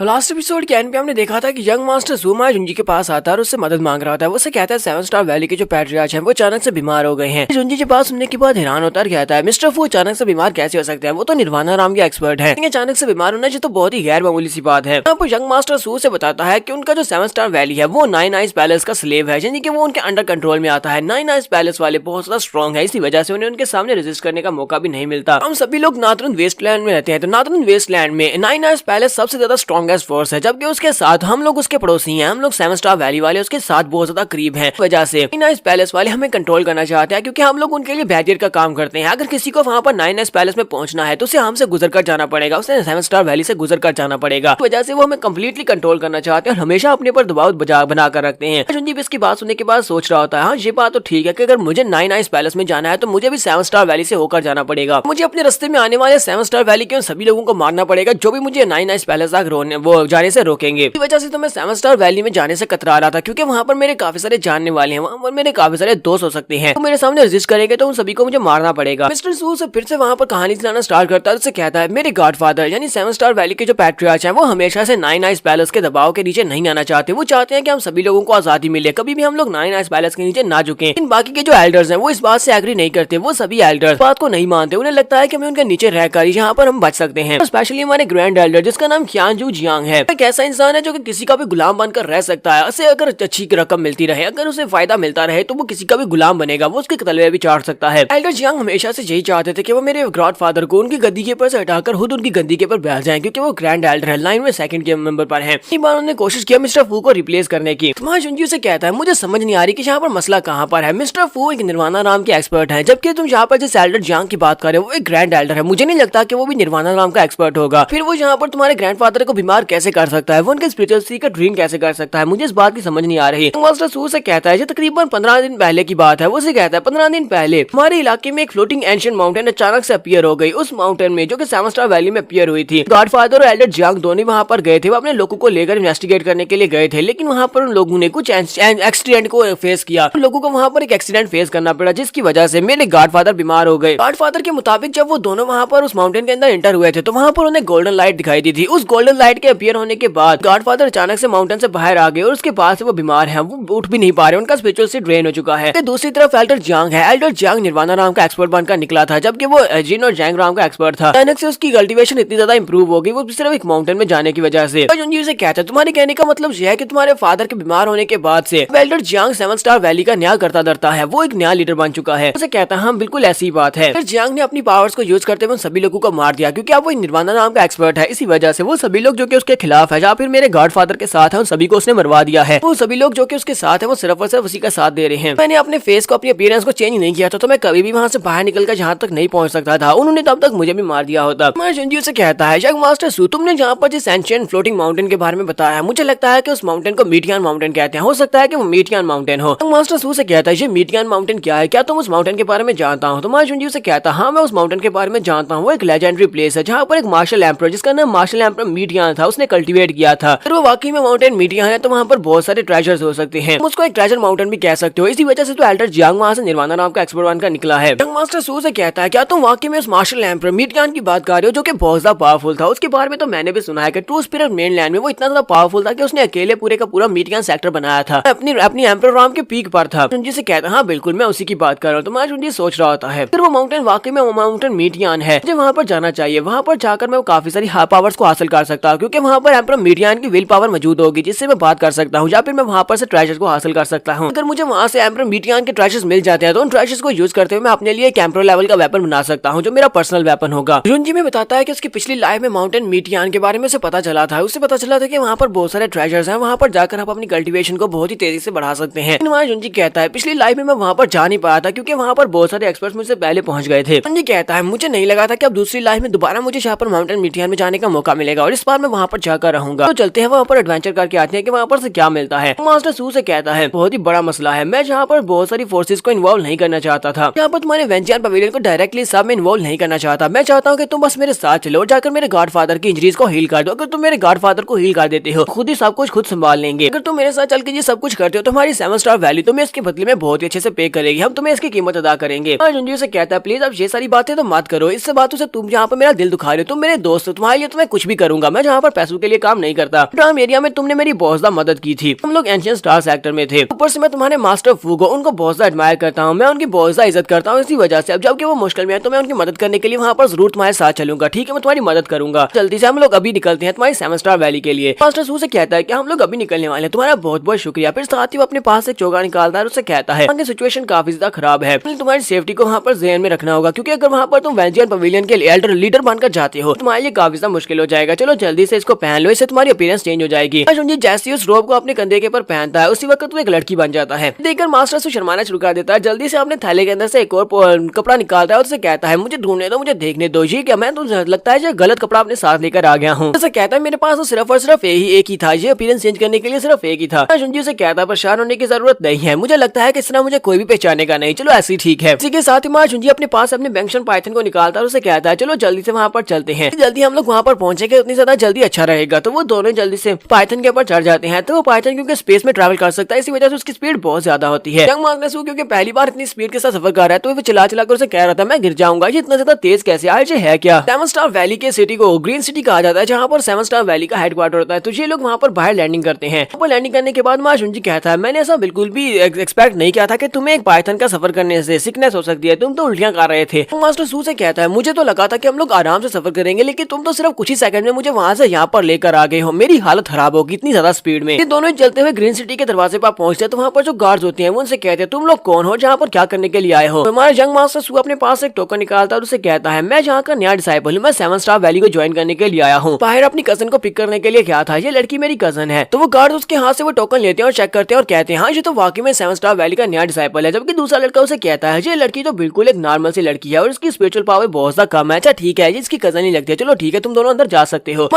लास्ट एपिसोड के एंड पे हमने देखा था कि यंग मास्टर सू माया जुंजी के पास आता है और उससे मदद मांग रहा था। वो उससे कहता है 7 स्टार वैली के जो पैट्रियार्च हैं वो अचानक से बीमार हो गए हैं। जुंजी के पास सुनने के बाद हैरान होता है, कहता है मिस्टर फू अचानक से बीमार कैसे हो सकते हैं, वो तो निर्वाणा राम के एक्सपर्ट है, अचानक से बीमार होना जो तो बहुत ही गैर मामूली सी बात है। यहाँ पर यंग मास्टर सू से बताता है कि उनका जो 7 स्टार वैली है वो 9 आइज पैलेस का स्लेव है, यानी कि वो उनके अंडर कंट्रोल में आता है। 9 आइज पैलेस वाले बहुत ज्यादा स्ट्रॉन्ग है, इसी वजह से उन्हें उनके सामने रेजिस्ट करने का मौका भी नहीं मिलता। हम सभी लोग नाथरन वेस्टलैंड में रहते हैं, तो नाथरन वेस्टलैंड में 9 आइज पैलेस सबसे ज्यादा स्ट्रॉन्गेस्ट फोर्स है, जबकि उसके साथ हम लोग उसके पड़ोसी हैं, हम लोग 7 स्टार वैली वाले उसके साथ बहुत ज्यादा करीब हैं। वजह से 9 आइज पैलेस वाले हमें कंट्रोल करना चाहते हैं क्योंकि हम लोग उनके लिए बैरियर का काम करते हैं। अगर किसी को वहां पर 9 आइज पैलेस में पहुंचना है तो उसे हमसे गुजर कर जाना पड़ेगा, उसे 7 स्टार वैली से गुजर कर जाना पड़ेगा। वजह से वो हमें कंप्लीटली कंट्रोल करना चाहते हैं और हमेशा अपने पर दबाव बनाकर रखते हैं। जुंजी इसकी बात सुनने के बाद सोच रहा होता है हाँ ये बात तो ठीक है कि अगर मुझे 9 आइज पैलेस में जाना है तो मुझे भी 7 स्टार वैली से होकर जाना पड़ेगा, मुझे अपने रास्ते में आने वाले 7 स्टार वैली के सभी लोगों को मारना पड़ेगा जो भी मुझे 9 आइज पैलेस तक वो जाने से रोकेंगे। इस वजह से तो मैं 7 स्टार वैली में जाने से कतरा रहा था, क्योंकि वहाँ पर मेरे काफी सारे जानने वाले हैं, वहाँ पर मेरे काफी सारे दोस्त हो सकते हैं। तो मेरे सामने रेजिस्ट करेंगे तो उन सभी को मुझे मारना पड़ेगा। मिस्टर सू से फिर से वहाँ पर कहानी सुनाना स्टार्ट करता है। उससे कहता है मेरे गॉडफादर यानी 7 स्टार वैली के जो पैट्रियार्च हैं वो हमेशा से 9 आइस पैलेस के दबाव के नीचे नहीं आना चाहते। वो चाहते हैं कि हम सभी लोगों को आजादी मिले, कभी भी हम लोग 9 आइस पैलेस के नीचे ना झुकें। इन बाकी के जो एल्डर्स हैं वो इस बात से एग्री नहीं करते। वो सभी एल्डर्स बात को नहीं मानते। उन्हें लगता है कि हमें उनके नीचे रहकर यहाँ पर हम बच सकते हैं। स्पेशली हमारे ग्रैंड एल्डर जिसका नाम ख्यानजू जियांग है, एक ऐसा इंसान है जो कि किसी का भी गुलाम बनकर रह सकता है। उसे अगर अच्छी रकम मिलती रहे, अगर उसे फायदा मिलता रहे तो वो किसी का भी गुलाम बनेगा, वो उसके तलवे भी चाट सकता है। एल्डर जियांग हमेशा से यही चाहते थे कि वो मेरे गॉडफादर को उनकी गद्दी के ऊपर से हटाकर खुद उनकी गद्दी के ऊपर बैठ जाएं, क्योंकि वो ग्रैंड एल्डर है, लाइन में सेकंड के नंबर पर है। एक बार उन्होंने कोशिश किया मिस्टर फू को रिप्लेस करने की। मा जुनजी से कहता है मुझे समझ नहीं आ रही कि यहाँ पर मसला कहाँ पर है। मिस्टर फू एक निर्वाणा नाम के एक्सपर्ट है, जबकि तुम यहाँ पर जिस एल्डर जियांग की बात कर रहे हो वो एक ग्रैंड एल्डर है। मुझे नहीं लगता कि वो भी निर्वाणा नाम का एक्सपर्ट होगा। फिर वो यहाँ पर तुम्हारे ग्रैंडफादर को बीमार कैसे कर सकता है, वो उनके स्पिरिचुअलिटी का ड्रीम कैसे कर सकता है, मुझे इस बात की समझ नहीं आ रही। मास्टर सू से कहता है ये तकरीबन 15 दिन पहले की बात है। वो से कहता है 15 दिन पहले हमारे इलाके में एक फ्लोटिंग एंशिएंट माउंटेन अचानक से अपीयर हो गई। उस माउंटेन में जो कि 7 स्टार वैली में अपीयर हुई थी। गॉडफादर और एल्डर जियांग दोनों वहाँ पर गए थे। वो अपने लोगों को लेकर इन्वेस्टिगेट करने के लिए गए थे, लेकिन वहाँ पर उन लोगों ने कुछ एक्सीडेंट को फेस किया। उन लोगों को वहाँ पर एक एक्सीडेंट फेस करना पड़ा, जिसकी वजह से मेरे गॉडफादर बीमार हो गए। गॉडफादर के मुताबिक जब वो दोनों वहाँ पर उस माउंटेन के अंदर एंटर हुए थे तो वहाँ पर उन्हें गोल्डन लाइट दिखाई दी थी। उस गोल्डन लाइट के अपीयर होने के बाद गॉडफादर अचानक से माउंटेन से बाहर आ गए और उसके बाद से वो बीमार हैं, वो उठ भी नहीं पा रहे, उनका स्पिरिचुअल से ड्रेन हो चुका है। दूसरी तरफ एल्डर जियांग है। एल्डर जियांग निर्वाणा नाम का एक्सपर्ट बनकर निकला था, जबकि वो जिन और जैंग नाम का एक्सपर्ट था। अचानक से उसकी कल्टीवेशन इतनी ज्यादा इंप्रूव हो गई वो सिर्फ एक माउंटेन में जाने की वजह से। जुनजी से कहता है तुम्हारे कहने का मतलब यह है कि तुम्हारे फादर के बीमार होने के बाद से एल्डर जियांग 7 स्टार वैली का न्याय करता डरता है, वो एक नया लीडर बन चुका है। उसे कहता है हाँ बिल्कुल ऐसी बात है। एल्डर जियांग ने अपनी पावर्स को यूज करते हुए सभी लोगों को मार दिया, क्योंकि अब वो निर्वाणा नाम का एक्सपर्ट है। इसी वजह से वो सभी लोग जो कि उसके खिलाफ है या फिर मेरे गॉडफादर के साथ है उन सभी को उसने मरवा दिया है। वो सभी लोग जो कि उसके साथ है वो सिर्फ और सिर्फ उसी का साथ दे रहे हैं। मैंने अपने फेस को अपनी अपीयरेंस को चेंज नहीं किया था तो मैं कभी भी वहाँ से बाहर निकलकर जहाँ तक नहीं पहुँच सकता था। उन्होंने तब तक मुझे भी मार दिया होता। मैं जुनजी से कहता है यंग मास्टर सू तुमने जहाँ पर जिस एंशिएंट फ्लोटिंग माउंटेन के बारे में बताया, मुझे लगता है कि उस माउंटेन को मीटियान माउंटेन कहते हैं। हो सकता है कि वो मीटियान माउंटेन हो। यंग मास्टर सू से कहता है ये मीटियान माउंटेन क्या है, क्या तुम उस माउंटेन के बारे में जानता हो? तो मैं जुनजी से कहता हाँ मैं उस माउंटेन के बारे में जानता हूँ। वो एक लेजेंडरी प्लेस है जहाँ पर एक मार्शल एम्परर जिसका नाम मार्शल एम्परर मीटियान था उसने कल्टीवेट किया था। अगर वो वाकई में माउंटेन मीटियान है तो वहाँ पर बहुत सारे ट्रेजर्स हो सकते हैं। उसको एक ट्रेजर माउंटेन भी कह सकते हो। इसी वजह से तो एल्डर जियांग वहाँ से निर्वाणा नाम का एक्सपर्ट बनकर निकला है। यंग मास्टर सू से कहता है क्या तुम वाकई में उस मार्शल एम्परर मीटियान की बात कर रहे हो जो कि बहुत ज्यादा पावरफुल था? उसके बारे में तो मैंने भी सुना है कि ट्रू स्पिरिट मेनलैंड में वो इतना ज्यादा पावरफुल था कि उसने अकेले पूरे का पूरा मीटियान सेक्टर बनाया था। अपनी एम्परर राम के पीक पर था। जुनजी से कहता हाँ बिल्कुल मैं उसी की बात कर रहा हूँ। तो मैं जुनजी सोच रहा होता है फिर वो माउंटेन वाकई में वो माउंटेन मीटियान है, मुझे वहाँ पर जाना चाहिए। वहाँ पर जाकर मैं काफी सारी पावर्स को हासिल कर सकता हूँ, क्योंकि वहाँ पर एम्परर मीटियान की विल पावर मौजूद होगी जिससे मैं बात कर सकता हूँ, या फिर मैं वहाँ पर से ट्रेजर्स को हासिल कर सकता हूँ। अगर मुझे वहाँ से एम्परर मीटियान के ट्रेजर्स मिल जाते हैं तो उन ट्रेजर्स को यूज करते हुए मैं अपने लिए एक एम्परर लेवल का वेपन बना सकता हूँ जो मेरा पर्सनल वेपन होगा। जुनजी में बताता है कि उसकी पिछली लाइफ में माउंटेन मीटियान के बारे में उसे पता चला था। उससे पता चला था कि वहाँ पर बहुत सारे ट्रेजर्स हैं, वहाँ पर जाकर आप अपनी कल्टीवेशन को बहुत ही तेजी से बढ़ा सकते हैं। जुनजी कहता है पिछली लाइफ में मैं वहाँ पर जा नहीं पाया था क्योंकि वहाँ पर बहुत सारे एक्सपर्ट्स मुझसे पहले पहुंच गए थे। जुनजी कहता है मुझे नहीं लगा था कि अब दूसरी लाइफ में दोबारा मुझे यहाँ पर माउंटेन मीटियान में जाने का मौका मिलेगा और इस बार मैं वहाँ पर जाकर रहूंगा। तो चलते हैं वहाँ पर एडवेंचर करके आते हैं कि वहाँ पर से क्या मिलता है। मास्टर सू से कहता है बहुत ही बड़ा मसला है, मैं जहाँ पर बहुत सारी फोर्सेस को इन्वॉल्व नहीं करना चाहता था। यहाँ पर तुम्हारे वेंजियन पवेलियन को डायरेक्टली सब में इन्वॉल्व नहीं करना चाहता। मैं चाहता हूँ कि तुम बस मेरे साथ चलो और जाकर मेरे गॉडफादर की इंजरीज को हील कर दो। अगर तुम मेरे गॉडफादर को हील कर देते हो खुद ही सब कुछ खुद संभाल लेंगे। अगर तुम मेरे साथ चल के ये सब कुछ करते हो तो हमारी 7 स्टार वैली तुम्हें इसके बदले में बहुत ही अच्छे से पे करेगी, हम तुम्हें इसकी कीमत अदा करेंगे। जुनजी से कहता है प्लीज अब ये सारी बातें तो मत करो, इससे बातों से तुम यहाँ पर मेरा दिल दुखा रहे हो। तुम मेरे दोस्त हो, तुम्हारे लिए तो मैं कुछ भी करूंगा। मैं जहाँ पर पैसों के लिए काम नहीं करता। ड्राम एरिया में तुमने मेरी बहुत ज्यादा मदद की थी, हम लोग एंशिएंट स्टार सेक्टर में थे। ऊपर से मैं तुम्हारे मास्टर फूगो उनको बहुत ज्यादा एडमायर करता हूँ, मैं उनकी बहुत ज्यादा इज्जत करता हूँ। इसी वजह से अब जबकि वो मुश्किल में है तो मैं उनकी मदद करने के लिए वहाँ पर जरूर तुम्हारे साथ चलूंगा। ठीक है मैं तुम्हारी मदद करूंगा। जल्दी से हम लोग अभी निकलते हैं तुम्हारी 7 स्टार वैली के लिए। मास्टर सू से कहता है कि हम लोग अभी निकलने वाले हैं, तुम्हारा बहुत बहुत शुक्रिया। फिर साथ ही वो अपने पास से चोगा निकालता है और उससे कहता है सिचुएशन काफी ज्यादा खराब है, तुम्हारी सेफ्टी को वहाँ पर ज़हन में रखना होगा, क्योंकि अगर वहाँ पर तुम वेंजियन पवेलियन के एल्डर लीडर बनकर जाते हो तुम्हारे लिए काफी ज्यादा मुश्किल हो जाएगा। चलो जल्दी से इसको पहन लो, इससे तुम्हारी अपीयरेंस चेंज हो जाएगी। जुनजी जैसे उस रोब को अपने कंधे के ऊपर पहनता है उसी वक्त वो एक लड़की बन जाता है। देखकर मास्टर से शर्माना शुरू कर देता है। जल्दी से अपने थैले के अंदर से एक और कपड़ा निकालता है और उससे कहता है मुझे ढूंढने दो, मुझे देखने दो। ये क्या मैं तो लगता है गलत कपड़ा अपने साथ लेकर आ गया हूँ। कहता है मेरे पास तो सिर्फ और सिर्फ एक ही था, ये अपीयरेंस चेंज करने के लिए सिर्फ एक ही था। जुनजी से कहता है परेशान होने की जरूरत नहीं है, मुझे लगता है कि इस तरह मुझे कोई भी पहचानेगा नहीं। चलो ऐसी ठीक है। इसी के साथ ही जुनजी अपने पास अपने बैंक्शन पाइथन को निकालता है और उसे कहता है चलो जल्दी से वहाँ पर चलते हैं। जल्दी हम लोग वहाँ पर पहुंचेंगे उतनी ज्यादा जल्दी ही अच्छा रहेगा। तो वो दोनों जल्दी से पाइथन के ऊपर चढ़ जाते हैं। तो वो पाइथन क्योंकि स्पेस में ट्रैवल कर सकता है, इसी वजह से उसकी स्पीड बहुत ज्यादा होती है। यंग मास्टर सू क्योंकि पहली बार इतनी स्पीड के साथ सफर कर रहा है, तो वो चला चला कर उसे कह रहा था मैं गिर जाऊंगा, ये इतना ज्यादा तेज कैसे आज है क्या। 7 स्टार वैली के सिटी को ग्रीन सिटी कहा जाता है, जहाँ पर 7 स्टार वैली का हेडक्वार्टर होता है। तो ये लोग वहाँ पर बाहर लैंडिंग करते हैं। ऊपर लैंडिंग करने के बाद मा जुंजी कहता है मैंने ऐसा बिल्कुल भी एक्सपेक्ट नहीं किया था कि तुम्हें एक पाइथन का सफर करने से सिकनेस हो सकती है, तुम तो उल्टियां कर रहे थे। मास्टर सू से कहता है मुझे तो लगा था कि हम लोग आराम से सफर करेंगे, लेकिन तुम तो सिर्फ कुछ ही सेकंड में मुझे वहां से यहाँ पर लेकर आ गए हो, मेरी हालत खराब होगी इतनी ज्यादा स्पीड में। ये दोनों चलते हुए ग्रीन सिटी के दरवाजे पर पहुंचते हैं। तो वहाँ पर जो गार्ड्स होते हैं वो उनसे कहते हैं तुम लोग कौन हो, जहाँ पर क्या करने के लिए आए हो। तो हमारा यंग मास्टर सू अपने पास एक टोकन निकालता है और उसे कहता है मैं यहाँ का नया डिसाइपल हूँ, मैं 7 स्टार वैली को ज्वाइन करने के लिए आया हूँ। बाहर अपनी कजन को पिक करने के लिए क्या था, ये लड़की मेरी कजन है। तो वो गार्ड उसके हाथ से वो टोकन लेते हैं और चेक करते हैं और कहते हैं हाँ ये तो वाकई में 7 स्टार वैली का नया डिसाइपल है। जबकि दूसरा लड़का उसे कहता है ये लड़की तो बिल्कुल एक नॉर्मल सी लड़की है और इसकी स्पिरिचुअल पावर बहुत ज्यादा कम है। अच्छा ठीक है, इसकी कजन ही लगती है, चलो ठीक है तुम दोनों अंदर जा सकते हो।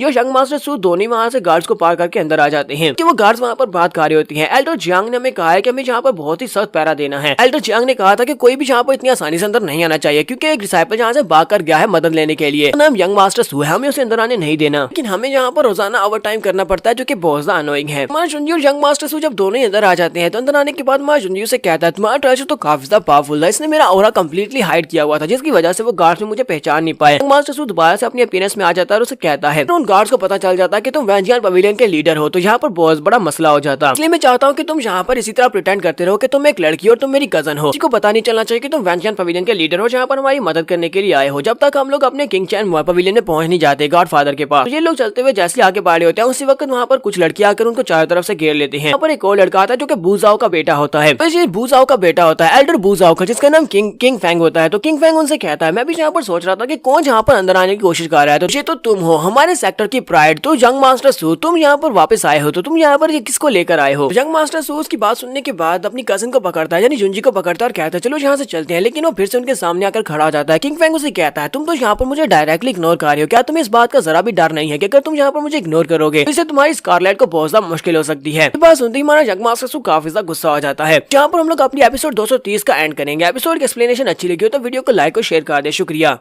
यंग मास्टर सू दोनों वहाँ से गार्ड्स को पार करके अंदर आ जाते हैं। कि वो गार्ड्स वहाँ पर बात कर रही होती हैं। एल्डर जियांग ने हमें कहा है कि हमें यहाँ पर बहुत ही सख्त पहरा देना है। एल्डर जियांग ने कहा था कि कोई भी यहाँ पर इतनी आसानी से अंदर नहीं आना चाहिए, क्योंकि एक डिसाइपल यहाँ से भाग कर गया है मदद लेने के लिए। नाम यंग मास्टर सू है, हमें उसे अंदर आने नहीं देना, लेकिन हमें यहाँ पर रोजाना ओवर टाइम करना पड़ता है, जो कि बहुत ज्यादा अनोइंग है। माजुंजी और यंग मास्टर सू जब दोनों ही अंदर आ जाते हैं, तो अंदर आने के बाद माजुंजी से कहता है तुम्हारा ट्रेजर तो काफी ज्यादा पावरफुल है, इसने मेरा ऑरा कंप्लीटली हाइड किया हुआ था, जिसकी वजह से वो गार्ड्स में मुझे पहचान नहीं पाए। यंग मास्टर सू दोबारा से अपनी अपीयरेंस में आ जाता है और उसे कहता है तो उन गार्ड्स को पता चल जाता है कि तुम वैंजियन पवेलियन के लीडर हो, तो यहाँ पर बहुत बड़ा मसला हो जाता। इसलिए मैं चाहता हूँ कि तुम यहाँ पर इसी तरह प्रिटेंड करते रहो कि तुम एक लड़की और तुम मेरी कजन हो, किसी को पता नहीं चलना चाहिए कि तुम वैंजियन पवेलियन के लीडर हो, जहाँ पर हमारी मदद करने के लिए आए हो, जब तक हम लोग अपने किंग चैन पवेलियन में पहुंच नहीं जाते गॉडफादर के पास। तो ये लोग चलते हुए जैसे आगे बढ़े होते हैं, उसी वक्त वहाँ पर कुछ लड़कियां आकर उनको चारों तरफ से घेर लेते हैं। यहाँ पर एक और लड़का आता है जो कि बूजाओ का बेटा होता है। तो ये बूजाओ का बेटा होता है एल्डर बूजाओ का, जिसका नाम किंग फैंग होता है। तो किंग फैंग उनसे कहता है मैं भी यहाँ पर सोच रहा था कि कौन यहाँ पर अंदर आने की कोशिश कर रहा है, तो ये तो तुम हो, हमारे सेक्टर की प्राइड। तो यंग मास्टर सू तुम यहाँ पर वापस आए हो, तो तुम यहाँ पर किसको लेकर आए हो। यंग मास्टर सू उसकी बात सुनने के बाद अपनी कजन को पकड़ता है, यानी जुंजी को पकड़ता है और कहता है चलो यहाँ से चलते हैं, लेकिन वो फिर से उनके सामने आकर खड़ा हो जाता है। किंग फैंग उसे कहता है तुम तो यहाँ पर मुझे डायरेक्टली इग्नोर कर रहे हो, क्या तुम्हें इस बात का जरा भी डर नहीं है कि अगर तुम यहाँ पर मुझे इग्नोर करोगे तो इससे तुम्हारी स्कारलेट को बहुत ज्यादा मुश्किल हो सकती है। बात सुनते ही हमारा यंग मास्टर सू काफी ज्यादा गुस्सा हो जाता है। जहाँ पर हम लोग अपनी एपिसोड 230 का एंड करेंगे। एपिसोड की एक्सप्लेनेशन अच्छी लगी हो तो वीडियो को लाइक और शेयर कर दे। शुक्रिया।